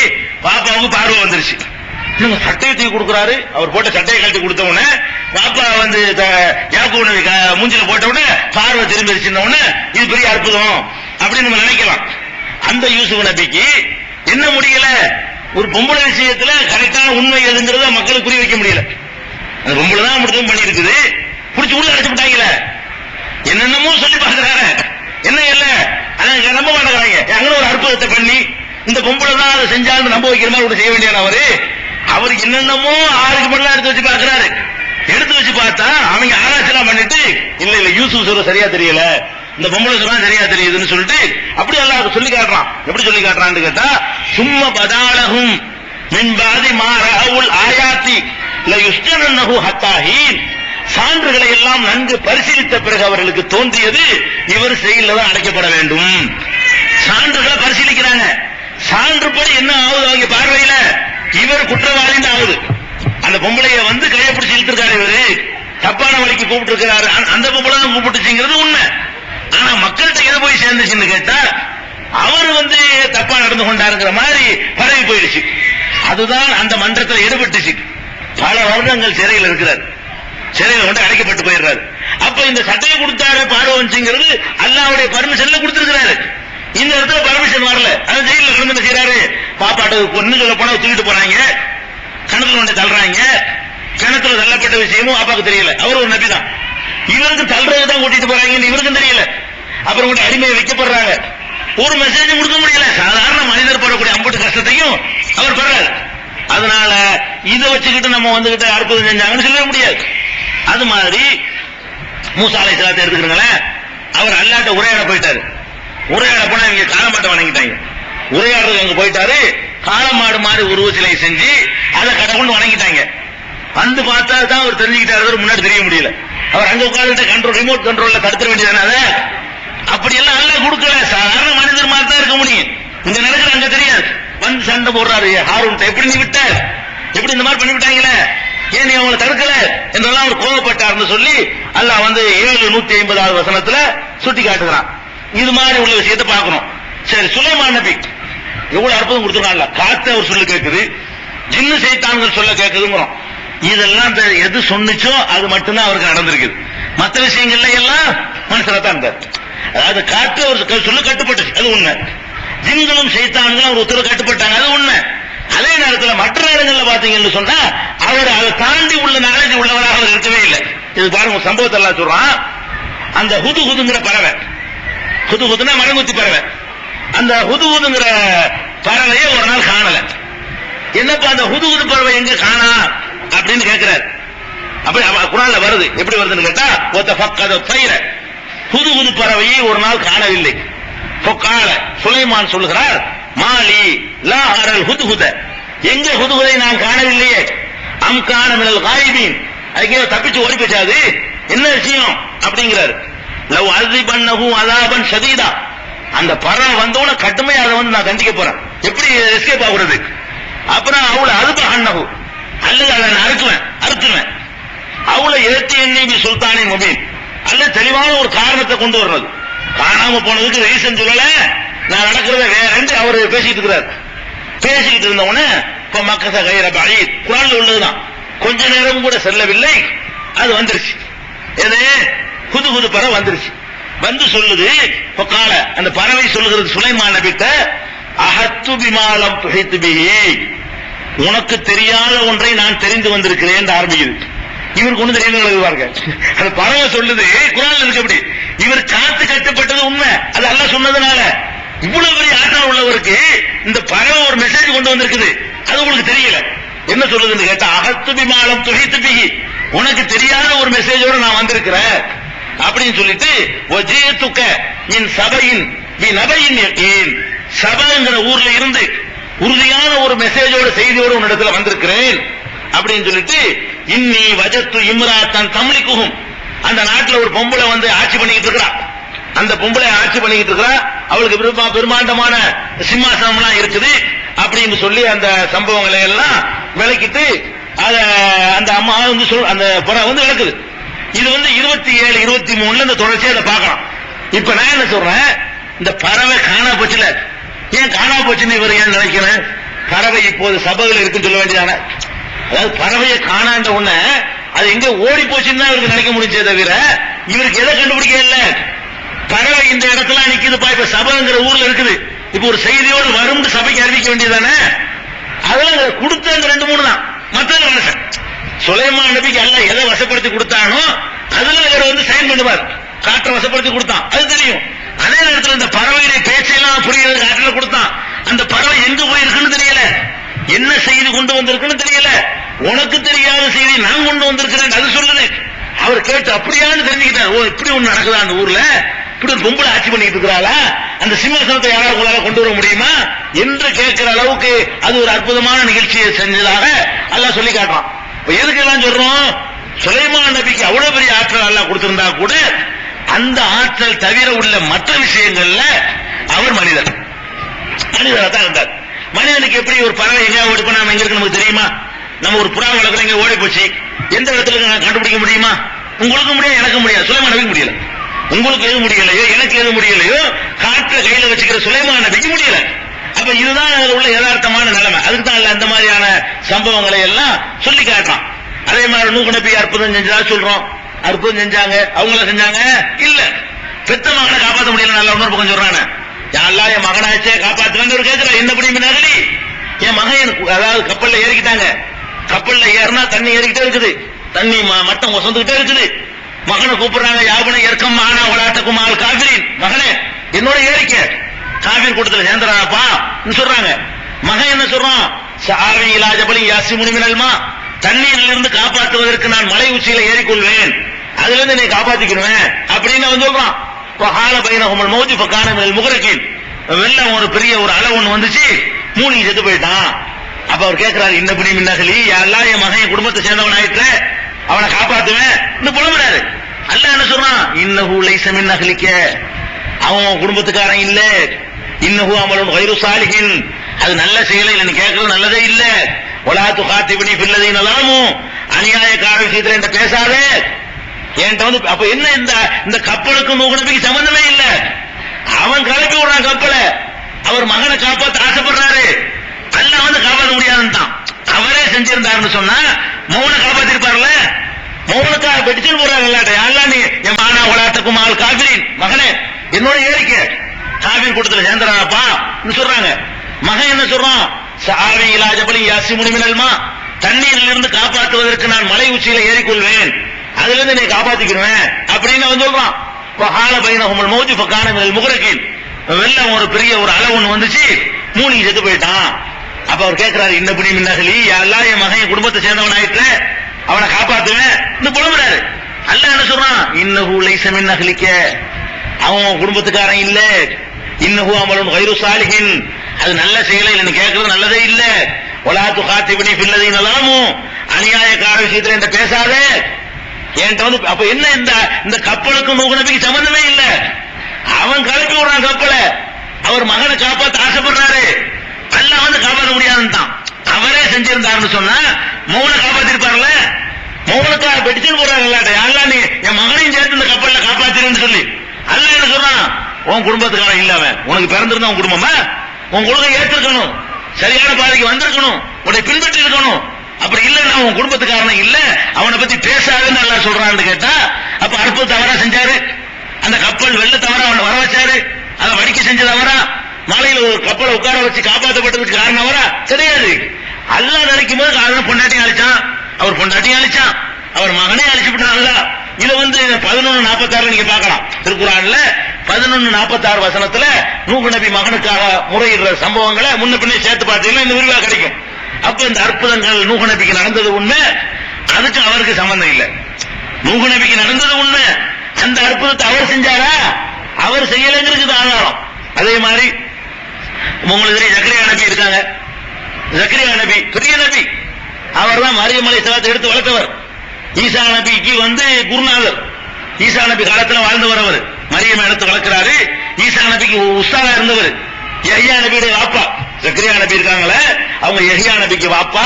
பாப்பாவுக்கு பார்வை வந்துருச்சு. சட்டையை தூக்கி கொடுக்குறாரு. அவர் போட்ட சட்டையை கழட்டி கொடுத்தவன பாப்பா வந்து யாக்கூப் நபி மூஞ்சில போட்டவன பார்வை திரும்பிடுச்சுன்னு இது பெரிய அற்புதம் அப்படின்னு நம்ம நினைக்கலாம். அந்த யூசுப் நபிக்கு என்ன முடியல? ஒரு பொம்பளை விஷயத்துல கரெக்டான உண்மை எதுங்கிறத மக்களுக்கு புரிய வைக்க முடியல. அந்த பொம்பளை தான் முடிவு பண்ணி இருக்குது, புடிச்சு உள்ள அடைச்சு விட்டாங்கல. என்னென்னமோ சொல்லி பாக்குறாங்க, என்ன இல்ல அதான் நம்ப மாட்டேங்கிறாங்க. அங்கே ஒரு அற்புதத்தை பண்ணி இந்த பொம்பளை தான் அதை செஞ்சாலும் நம்ப வைக்கிற மாதிரி செய்ய வேண்டிய அவருக்கு என்னென்னமோ ஆளுக்கு பண்ணலாம் எடுத்து வச்சு பாக்குறாரு. எடுத்து வச்சு பார்த்தா அவங்க ஆராய்ச்சி பண்ணிட்டு இல்ல இல்ல யூசுப் சொல்ல சரியா தெரியல, இந்த பொம்பளை சொன்னா சரியா தெரியுதுன்னு சொல்லிட்டு அப்படி எல்லாம் சொல்லி காட்டுறான். எப்படி சொல்லி காட்டுறான்னு கேட்டா, சும்மா பதாலகும் மின்பாதி மாறாவுல் ஆயாத்தி லயுஸ்ஜனன்னஹு ஹத்தாஹீன், சான்றுகளை எல்லாம் நன்கு பரிசீலித்த பிறகு அவர்களுக்கு தோன்றியது இவர் செயலில் தான் அடைக்கப்பட வேண்டும். சான்றுகளை பரிசீலிக்கிறாங்க. சான்றுபடி என்ன ஆகுது? அவங்க பார்வையில இவர் குற்றவாளின்னு ஆகுது. அந்த பொம்பளைய வந்து கையை பிடிச்சி இழுத்திருக்காரு, இவரு தப்பான வழிக்கு கூப்பிட்டு இருக்கிறாரு, அந்த பொம்பளை தான் கூப்பிட்டுச்சுங்கிறது உண்மை. ஆனா மக்கள்கிட்ட எது போய் சேர்ந்துச்சுன்னு கேட்டா அவர் வந்து தப்பா நடந்து கொண்டாருங்கிற மாதிரி பரவி போயிடுச்சு. அதுதான் அந்த மன்றத்தில் ஈடுபட்டுச்சு. பல வருடங்கள் சிறையில் இருக்கிறார், சிறையில் கொண்டு அடைக்கப்பட்டு போயிடுறாரு. அப்ப இந்த சட்டையை கொடுத்தாரு பார்வை வந்துச்சுங்கிறது அல்லாஹ்வுடைய பர்மிஷன்ல கொடுத்திருக்கிறாரு. இந்த இடத்துல பர்மிஷன் வரல. அது ஜெயில கிடந்து செய்யறாரு. பாப்பாட்டு பொண்ணு சொல்ல போனா தூக்கிட்டு போறாங்க, கணத்துல கொண்டு தள்ளுறாங்க. கிணத்துல தள்ளப்பட்ட விஷயமும் அப்பாவுக்கு தெரியல. அவர் ஒரு நபி தான், இவருக்கு தள்ளுறதுதான் கூட்டிட்டு போறாங்கன்னு இவருக்கும் தெரியல. அப்புறம் கூட அடிமையை வைக்கப்படுறாங்க. ஒரு மெசேஜ் கொடுக்க முடியல. சாதாரண மனிதர் படக்கூடிய அம்பட்டு கஷ்டத்தையும் அவர் படுறாரு. அதனால இதை வச்சுக்கிட்டு நம்ம வந்துகிட்டு அற்புதம் செஞ்சாங்கன்னு சொல்ல முடியாது. அது மாதிரி மூசா அலைஹிஸ்ஸலாத்தை எடுத்துக்கிறீங்களேன், அவர் அல்லாஹ்ட்ட உரையாட போயிட்டாரு. உரையாட போனா இங்க காலமாட்டை வணங்கிட்டாங்க. உரையாடுறது அங்க போயிட்டாரு, காலமாடு மாதிரி உருவ சிலை செஞ்சு அதை கடவுள்னு வணங்கிட்டாங்க. வந்து பார்த்தா தான் அவர் தெரிஞ்சுக்கிட்டாரு, முன்னாடி தெரிய முடியல. அவர் அங்க உட்கார்ந்து கண்ட்ரோல் ரிமோட் கண்ட்ரோல்ல தடுத்துட வேண்டியதானே. அப்படி எல்லாம் அல்லாஹ் கொடுக்கல. சாதாரண மனிதர் மாதிரி தான் இருக்க முடியும். இங்க நடக்கிற அங்க தெரியாது. வந்து சண்டை போடுறாரு ஹாரூன், எப்படி நீ விட்ட, எப்படி இந்த மாதிரி பண்ணி விட்டாங்களே, ஏன் நீ அவங்களை தடுக்கல என்றெல்லாம் அவர் கோபப்பட்டார்னு சொல்லி அல்லாஹ் வந்து 750வது வசனத்துல சுட்டி காட்டுகிறான். இது மாதிரி உள்ள விஷயத்தை பார்க்கணும். சரி, சுலைமான் நபி எவ்வளவு அற்புதம் கொடுத்துருக்காங்க. காத்து அவர் சொல்ல கேட்குது, ஜின்னு சைத்தான்கள் சொல்ல கேட்குதுங்கிறோம். இதெல்லாம் எது சொன்னிச்சோ அது மட்டும்தான் அவருக்கு நடந்திருக்குது. மற்ற விஷயங்கள்ல எல்லாம் மனுஷனத்தான் இருந்தார். அதாவது காற்று அவர் சொல்ல கட்டுப்பட்டுச்சு, அது உண்மை. ஜின்களும் சைத்தான்களும் அவர் உத்தரவு கட்டுப்பட்டாங்க, அது உண்மை. அதே நேரத்தில் மற்ற நேரங்களில் பாத்தீங்கன்னு சொன்னா அவர் அதை தாண்டி உள்ள நாலேஜ் உள்ளவராக அவர் இருக்கவே இல்லை. இது பாருங்க, சம்பவத்தை எல்லாம் சொல்றான். அந்த ஹுதுங்கிற பறவை, ஹுதுனா மரங்குத்தி பறவை, அந்த ஹுதுங்கிற பறவையை ஒரு நாள் காணல. என்னப்பா அந்த ஹுதுஹுது பறவை எங்க காணா அப்படின்னு கேட்கிறார். அப்படி குர்ஆன்ல வருது. எப்படி வருதுன்னு கேட்டா வதஃபக்கத தைர, ஹுதுஹுது பறவையை ஒரு நாள் காணவில்லை. ஃபகால, சுலைமான் சொல்கிறார், மாலி லா அரல் ஹுதுஹுத, எங்க ஹுதுஹுதை நான் காணவில்லையே. அம் கான மினல் காயிபின், அதுக்கே தப்பிச்சு ஓடி போச்சாது, என்ன விஷயம் அப்படிங்கிறாரு. லவ் அஸிபன்னஹு அஸாபன் ஷதீதா, அந்த பறவை வந்தோட கடுமையா அதை வந்து நான் தண்டிக்க போறேன், எப்படி எஸ்கேப் ஆகுறது. அப்புறம் அவளை அறுபஹன்னஹு, அல்லது அதை நான் அறுத்துவேன். அவளை ஏற்றி எண்ணி சுல்தானே முபீன், அல்ல தெளிவான ஒரு காரணத்தை கொண்டு வர்றது. காணாம போனதுக்கு ரீசன் சொல்லல, நான் நடக்கிறத வேற அவர் பேசிட்டு இருக்கிறார். பேசிக்கிட்டு இருந்த உடனே இப்ப மக்கச கைர பஈத், குர்ஆன்ல உள்ளதுதான், கொஞ்ச நேரம் கூட செல்லவில்லை, அது வந்துருச்சு. எது ஹுதுஹுது பறவை வந்துருச்சு. வந்து சொல்லுது, ஃபகால, அந்த பறவை சொல்லுகிறது சுலைமான் நபிட்ட, அஹத்து பிமா லம் துஹித் பிஹி, உனக்கு தெரியாத ஒன்றை நான் தெரிந்து வந்திருக்கிறேன் என்று ஆரம்பிக்குது. இவருக்கு ஒண்ணு தெரியாது. அந்த பறவை சொல்லுது, குர்ஆன்ல இருக்கு அப்படி. இவர் காத்து கட்டப்பட்டது உண்மை, அது அல்லாஹ் சொன்னதுனால. இவ்வளவு பெரிய ஆற்றல் உள்ளவருக்கு இந்த பறவை ஒரு மெசேஜ் கொண்டு வந்திருக்குது, அது உங்களுக்கு தெரியல. என்ன சொல்லுதுன்னு கேட்டா, அஹத்து பிமா லம் துஹித் பிஹி, உனக்கு தெரியாத ஒரு மெசேஜோட நான் வந்திருக்கிறேன் அப்படின்னு சொல்லிட்டு, வஜீதுக மின் சபையின் பி நபையின் யகீன், சபைங்கிற ஊர்ல இருந்து உறுதியான ஒரு மெசேஜோட செய்தியோட உன்னிடத்துல வந்திருக்கிறேன் அப்படின்னு சொல்லிட்டு, இன்னி வஜத்து இம்ராத்தன் தம்லிக்குஹும், அந்த நாட்டில் ஒரு பொம்பளை வந்து ஆட்சி பண்ணிக்கிட்டு இருக்கிறா. அந்த பொம்பளை ஆட்சி பண்ணிக்கிட்டு இருக்கிறா, அவளுக்கு பெருமாண்டமான சிம்மாசனம் எல்லாம் இருக்குது அப்படின்னு சொல்லி அந்த சம்பவங்களை எல்லாம் விளக்கிட்டு அந்த அம்மா வந்து அந்த படம் வந்து விளக்குது. இது வந்து 27, 23 இந்த தொடர்ச்சியை அதை பார்க்கலாம். இப்ப நான் என்ன சொல்றேன், இந்த பறவை காணா போச்சுல, ஏன் காணா போச்சுன்னு இவர் ஏன் நினைக்கிறேன்? பறவை இப்போது சபையில் இருக்குன்னு சொல்ல வேண்டியதானே. அதாவது பறவையை காணாண்ட உடனே அது எங்க ஓடி போச்சுன்னு தான் இவருக்கு நினைக்க முடிஞ்சே தவிர இவருக்கு எதை கண்டுபிடிக்க இல்ல. பறவை இந்த இடத்துல நிக்குதுப்பா, இப்ப சபைங்கிற ஊர்ல இருக்குது, இப்ப ஒரு செய்தியோடு வரும் சபைக்கு அறிவிக்க வேண்டியதானே. அதெல்லாம் கொடுத்த அந்த 2-3 தான். மற்றது மனுஷன் சுலைமான் நபிக்கு அல்லாஹ் எதை வசப்படுத்தி கொடுத்தானோ அதுல இவர் வந்து சைன் பண்ணுவார். காற்றை வசப்படுத்தி கொடுத்தான், அது தெரியும். அதே நேரத்தில் இந்த பறவையுடைய பேச்செல்லாம் புரியுறது காற்றில் கொடுத்தான். அந்த பறவை எங்க போயிருக்குன்னு தெரியல, என்ன செய்தி கொண்டு வந்திருக்குன்னு தெரியல. உனக்கு தெரியாத செய்தி நான் கொண்டு வந்திருக்கிறேன் அது சொல்லுது. அவர் கேட்டு அப்படியான்னு தெரிஞ்சுக்கிட்டார். ஓ, இப்படி ஒண்ணு நடக்குதா அந்த ஊர்ல, இப்படி ஒரு பொம்பளை ஆட்சி பண்ணிட்டு இருக்கிறாளா, அந்த சிம்மாசனத்தை யாராவது உங்களால கொண்டு வர முடியுமா என்று கேட்கிற அளவுக்கு அது ஒரு அற்புதமான நிகழ்ச்சியை செஞ்சதாக அல்லாஹ் சொல்லி காட்டுறான். இப்ப எதுக்கெல்லாம் சொல்றோம், சுலைமான் நபிக்கு அவ்வளவு பெரிய ஆற்றல் அல்லாஹ் கொடுத்திருந்தா கூட அந்த ஆற்றல் தவிர உள்ள மற்ற விஷயங்கள்ல அவர் மனிதராக தான் இருந்தார். மனிதனுக்கு எப்படி ஒரு பறவை எங்க ஓடி போனா எங்க இருக்கு நமக்கு தெரியுமா? நம்ம ஒரு புறா வளர்க்குற எங்க ஓடி போச்சு, எந்த இடத்துல கண்டுபிடிக்க முடியுமா? உங்களுக்கு முடியாது, எனக்கு முடியாது, சுலைமான் நபிக்கு முடியல. உங்களுக்கு எது முடியலையோ எனக்கு எது முடியலையோ காற்றை கையில வச்சுக்கிற சுலைமான் நபிக்கு முடியல. அப்ப இதுதான் உள்ள யதார்த்தமான நிலைமை. அதுக்கு தான் அந்த மாதிரியான சம்பவங்களை எல்லாம் சொல்லி காட்டுறான். அதே மாதிரி நூஹ் நபி அற்புதம் செஞ்சதா சொல்றோம். அற்புதம் செஞ்சாங்க, அவங்கள செஞ்சாங்க இல்ல. பெத்த மகனை காப்பாற்ற முடியல, நல்லா இன்னொரு பக்கம் சொல்றானே, யாரெல்லாம் என் மகனாச்சே காப்பாற்றுவேன் கேட்கிற, என்ன பண்ணி நகலி என் மகன், அதாவது கப்பல்ல ஏறிக்கிட்டாங்க. கப்பல்ல ஏறினா தண்ணி ஏறிக்கிட்டே இருக்குது, தண்ணி மட்டம் ஒசந்துகிட்டே இருக்குது. மகனை கூப்பிடுறாங்க, யாபனை ஏற்கம் ஆனா உலாட்டக்கும் ஆள் காபிரின், மகனே என்னோட ஏறிக்க, காபீர் கூட்டத்தில் சேர்ந்துறாப்பா சொல்றாங்க. மகன் என்ன சொல்றான், சாவி இலாஜபலி யாசி முனிமினல்மா, தண்ணீரில் இருந்து காப்பாற்றுவதற்கு நான் மலை உச்சியில ஏறிக்கொள்வேன், அதுல இருந்து நீ காப்பாத்திக்கிடுவேன் அப்படின்னு அவன் சொல்றான். ஹால பைனஹுமல் மௌஜு ஃபகான மினல் முக்ரகின், வெள்ளம் ஒரு பெரிய ஒரு அலை ஒண்ணு வந்துச்சு, மூழ்கி செத்து போயிட்டான். அப்ப அவர் கேட்கிறாரு, இந்த பிடி மின்னகலி யாரெல்லாம் என் மகன் குடும்பத்தை சேர்ந்தவன் ஆயிட்டு அவனை காப்பாத்துவேன் இன்னும் புலம்புறாரு. அல்லாஹ் என்ன சொல்றான், இன்னஹு லைஸ மின் அஹ்லிக, அவன் குடும்பத்துக்காரன் இல்ல. இன்னஹு அமலுன் கைரு சாலிஹின், அது நல்ல செயலை நீ கேட்கறது நல்லதே இல்ல. வலா துகாத்திபினி ஃபில்லதீன ஸலமு, அநியாயக்கார விஷயத்துல என்கிட்ட பேசாதே என்கிட்ட வந்து. அப்ப என்ன, இந்த கப்பலுக்கு நூஹ் நபிக்கு சம்பந்தமே இல்ல. அவன் கிளப்பி விடுறான் கப்பலை, அவர் மகனை காப்பாத்த ஆசைப்படுறாரு, அல்லாஹ் வந்து காப்பாற்ற முடியாதுன்னு அவரே செஞ்சிருந்தாருன்னு சொன்னா மௌன காப்பாத்திருப்பார்ல. மௌனக்கா பெடிச்சு போறாங்க இல்லாட்ட, யாரெல்லாம் நீ என் மானா உலாட்டக்கும் ஆள் காபிரின், மகனே என்னோட ஏறிக்க, காபீர் கூட்டத்தில் சேர்ந்துறாப்பா சொல்றாங்க. மகன் என்ன சொல்றான், சாவி இலாஜபலி யாசி முனிமினல்மா, தண்ணீரில் இருந்து காப்பாற்றுவதற்கு நான் மலை உச்சியில ஏறிக்கொள்வேன், அதுல இருந்து நீ காப்பாத்திக்கிடுவேன் அப்படின்னு அவன் சொல்றான். ஹால பைனஹுமல் மௌஜு ஃபகான மினல் முக்ரகின், வெள்ளம் ஒரு பெரிய ஒரு அலை ஒண்ணு வந்துச்சு, மூழ்கி செத்து போயிட்டான். அப்ப அவர் கேட்கிறாரு, இன்னபடி மின்னகலி, எல்லாம் என் மகன் என் குடும்பத்தை சேர்ந்தவன் ஆயிட்டு அவனை காப்பாத்துவேன் இன்னும் புலம்புறாரு. அல்லாஹ் என்ன சொல்றான், இன்னஹு லைஸ மின் அஹ்லிக, அவன் குடும்பத்துக்காரன் இல்ல. இன்னஹு அமலுன் கைரு சாலிஹின், அது நல்ல செயலை இல்ல, கேட்கறது நல்லதே இல்ல. வலா துகாத்திபனி ஃபில்லதீன ஸலமு, அநியாயக்கார விஷயத்துல என்கிட்ட பேசாதே. என்கிட்ட வந்து அப்ப என்ன, இந்த கப்பலுக்கும் நூஹ் நபிக்கு சம்பந்தமே இல்ல. அவன் கிளப்பி விடுறான் கப்பலை, அவர் மகனை காப்பாத்த ஆசைப்படுறாரு, அல்லாஹ் வந்து காப்பாற்ற முடியாதுன்னு அவரே செஞ்சிருந்தாருன்னு சொன்னா மௌன காப்பாத்திருப்பார்ல. மௌனக்கா பெடிச்சு போறாரு அல்ல, நீ என் மகனையும் சேர்த்து இந்த கப்பல்ல காப்பாத்திருன்னு சொல்லி. அல்லாஹ் என்ன சொல்றான், உன் குடும்பத்துக்காரன் இல்ல, அவன் உனக்கு பிறந்திருந்தா உன் குடும்பமா, உன் குடும்பம் ஏற்றிருக்கணும், சரியான பாதைக்கு வந்திருக்கணும், உன்னை பின்பற்றி இருக்கணும். அப்படி இல்லன்னா உன் குடும்பத்துக்காரன் இல்ல, அவனை பத்தி பேசாதுன்னு அல்லாஹ் சொல்றான்னு கேட்டா, அப்ப அற்புத தவறா செஞ்சாரு. அந்த கப்பல் வெள்ள தவறா அவனை வர வச்சாரு, அதை வடிக்க செஞ்சது அவரா? மலையில ஒரு கப்பலை உட்கார வச்சு காப்பாற்றப்பட்டதுக்கு காரணம் அவரா? கிடையாது. அல்லாஹ் நினைக்கும் போது காரணம் பொண்டாட்டியும் அழிச்சான், அவர் பொண்டாட்டியும் அழிச்சான், அவர் மகனே அழிச்சு விட்டான். இதை வந்து 11:46 நீங்க பார்க்கலாம். திருக்குறான்ல 11:46 வசனத்துல நூஹ் நபி மகனுக்காக முறையிடுற சம்பவங்களை முன்ன பின்னே சேர்த்து பார்த்தீங்கன்னா இந்த விரிவா கிடைக்கும். அப்ப இந்த அற்புதங்கள் நூஹ் நபிக்கு நடந்தது உண்மை, அதுக்கு அவருக்கு சம்பந்தம் இல்லை. நூஹ் நபிக்கு நடந்தது உண்மை, அந்த அற்புதத்தை அவர் செஞ்சாரா? அவர் செய்யலைங்கிறது ஆதாரம். அதே மாதிரி உங்களுக்கு ஜக்கரியா நபி இருக்காங்க. ஜக்கரியா நபி பெரிய நபி, அவர் தான் மரியம் அலைஹிஸ்ஸலாத்தை எடுத்து வளர்த்தவர். ஈசா நபிக்கு வந்து குருநாதர், ஈசா நபி காலத்தில் வாழ்ந்தவர் அவர். மரியம் எடுத்து வளர்க்கிறாரு. ஈசா நபிக்கு உஸ்தாதா இருந்தவர். யஹ்யா நபியுடைய வாப்பா ஜக்கரியா நபி இருக்காங்களே, அவங்க யஹ்யா நபிக்கு வாப்பா,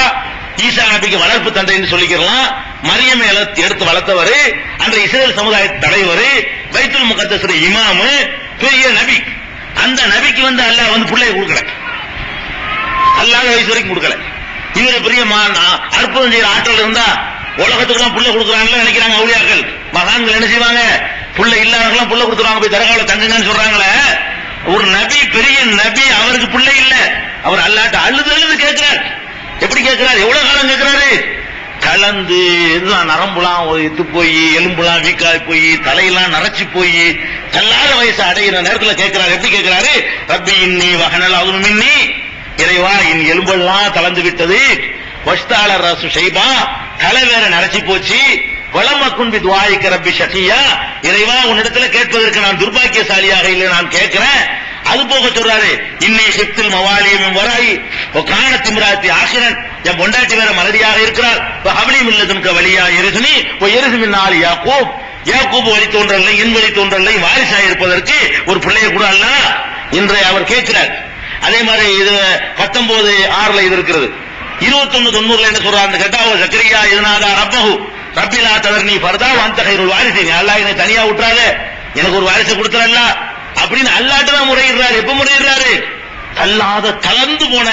ஈசா நபிக்கு வளர்ப்பு தந்தைன்னு சொல்லிக்கலாம். மரியம் எடுத்து வளர்த்தவர், அந்த இஸ்ரேல் சமுதாய தலைவர், பைத்துல் முகத்தஸ் இமாமு, பெரிய நபி. அந்த நபிக்கு வந்து அல்லாஹ் வந்து பிள்ளையை கொடுக்கல, அல்லாஹ் வயசு வரைக்கும் கொடுக்கல. இவரை பெரிய அற்புதம் செய்யற ஆற்றல் இருந்தா உலகத்துக்கு எல்லாம் புள்ள கொடுக்குறாங்கன்னு நினைக்கிறாங்க அவுலியாக்கள். மகான்கள் என்ன செய்வாங்க, புள்ள இல்லாதவங்களாம் புள்ள கொடுத்துருவாங்க, போய் தரகால தங்குங்கன்னு சொல்றாங்களே. ஒரு நபி, பெரிய நபி, அவருக்கு புள்ள இல்ல. அவர் அல்லாட்ட அழுது கேட்கிறார். எப்படி கேட்கிறார், எவ்வளவு காலம் கேட்கிறாரு? கலந்து நரம்புலாம் எத்து போய், எலும்புலாம் வீக்காய் போய், தலையெல்லாம் நரைச்சு போய், தள்ளாத வயசு அடைகிற நேரத்தில் கேட்கிறாரு. எப்படி கேட்கிறாரு, ரப்பி இன்னி வகனல் அவுது மின்னி, இறைவா என் எலும்பெல்லாம் தளர்ந்து விட்டது, வஸ்தால ரசு ஷைபா, தலை வேற நரைச்சி போச்சு, வளமக்குன் பி துஆயிக ரப்பி ஷகியா, இறைவா உன்னிடத்துல கேட்பதற்கு நான் துர்பாக்கியசாலியாக இல்லை, நான் கேட்கிறேன். அது போக சொல்றாரு, இன்னை ஹிப்துல் மவாலியும் வராய் காண திம்ராத்தி ஆசிரன், என் பொண்டாட்டி வேற மலடியாக இருக்கிறார், ஹப்லி மில்லதுன்க வலியா எருகுனி எருகு மின்னால் யாக்கூப், யாக்கூப் வழி தோன்றல்லை, என் வழி தோன்றல்லை, வாரிசாக இருப்பதற்கு ஒரு பிள்ளையை கூட அல்ல இன்றை அவர் கேட்கிறார். அதே மாதிரி இது 19:6 இது இருக்கிறது. 21:90 என்ன சொல்றாரு கேட்டா, ஜக்கரியா இதனாதா ரப்பஹு ரப்பிலா ததர்னி ஃபர்தா வந்த கைருல் வாரிசின், அல்லாஹ் என்னை தனியா விட்டுறாத, எனக்கு ஒரு வாரிசை கொடுத்துறல்ல அப்படின்னு அல்லாஹ்ட்ட தான் முறையிடுறாரு. எப்ப முறையிடுறாரு, அல்லாத கலந்து போன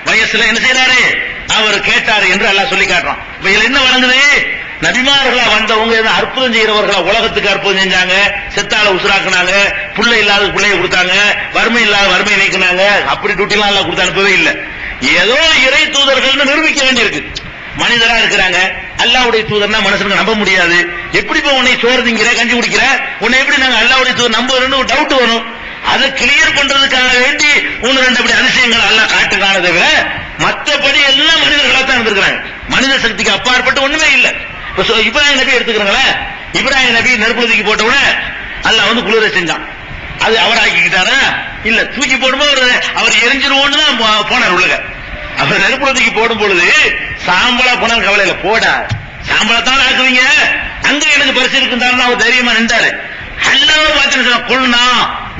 வயசுல என்ன செய்யறாரு, அவர் கேட்டாரு என்று அல்லாஹ் சொல்லி காட்டுறான். இப்ப இதுல என்ன வழங்குது, நபிமார்களா வந்தவங்க அற்புதம் செய்யறவர்களா உலகத்துக்கு அற்புதம் செஞ்சாங்க, செத்தால உசுராக்குனாங்க, புள்ள இல்லாத பிள்ளைய கொடுத்தாங்க, வறுமை இல்லாத வறுமையை நீக்கினாங்க. அப்படி டூட்டிலாம் எல்லாம் கொடுத்து அனுப்பவே இல்லை. ஏதோ இறை தூதர்கள் நிரூபிக்க வேண்டியிருக்கு. மனிதரா இருக்கிறாங்க, அல்லாஹ்வுடைய தூதர்னா மனுஷனுக்கு நம்ப முடியாது. எப்படி உன்னை சோறு திங்கிற, கஞ்சி குடிக்கிற, உன்னை எப்படி நாங்க அல்லாஹ்வுடைய தூதர் நம்புறோம்னு ஒரு டவுட் வரும். அதை கிளியர் பண்றதுக்காக வேண்டி 1-2 அப்படி அதிசயங்கள் அல்லாஹ் காட்டுக்கான தவிர மற்றபடி எல்லாம் மனிதர்களா தான் இருந்திருக்கிறாங்க. மனித சக்திக்கு அப்பாற்பட்டு ஒண்ணுமே இல்லை. இப்ராஹிம் நபி எடுத்துக்கிறாங்களே, இப்ராஹிம் நபி நெருப்புலதுக்கு போட்ட உடனே அல்லாஹ் வந்து குளிர செஞ்சான். அது அவர் ஆக்கிக்கிட்டாரா இல்ல, தூக்கி போடும்போது அவர் எரிஞ்சிருவோன்னு தான் போனார் உலக. அவர் நெருப்புலதுக்கு போடும் பொழுது சாம்பலா போனாலும் கவலை இல்லை, போட சாம்பலத்தான் ஆக்குவீங்க, அங்க எனக்கு பரிசு இருக்குன்னு அவர் தைரியமா நின்றாரு. அல்லாஹ் பார்த்து கொள்னா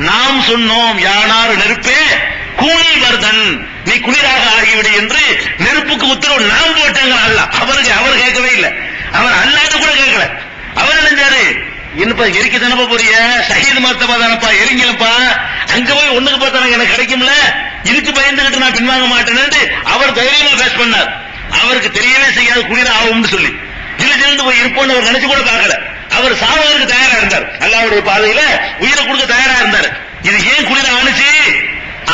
நாம் சொன்னோம், யானார் நெருப்பே கூலி வருதன், நீ குளிராக ஆகிவிடு என்று நெருப்புக்கு உத்தரவு நாம் போட்டாங்க. அல்லாஹ் அவர் கேட்கவே இல்லை, அவர் அல்லாட்ட கூட கேட்கல. அவர் நினைஞ்சாரு, என்னப்பா எரிக்க தானப்பா போறிய, ஷஹீத் மர்த்தபா தானப்பா, எரிங்கப்பா, அங்க போய் ஒண்ணுக்கு பார்த்தாங்க எனக்கு கிடைக்கும்ல, இதுக்கு பயந்துகிட்டு நான் பின்வாங்க மாட்டேன்னு அவர் தைரியமா பேஸ் பண்ணார். அவருக்கு தெரியவே செய்யாது குளிர ஆகும்னு சொல்லி ஜிலிருந்து போய் இருப்போம்னு அவர் நினைச்சு கூட பார்க்கல. அவர் சாவதற்கு தயாரா இருந்தார், அல்லாஹ்வுடைய பாதையில உயிரை கொடுக்க தயாரா இருந்தார். இது ஏன் குளிர ஆணுச்சு,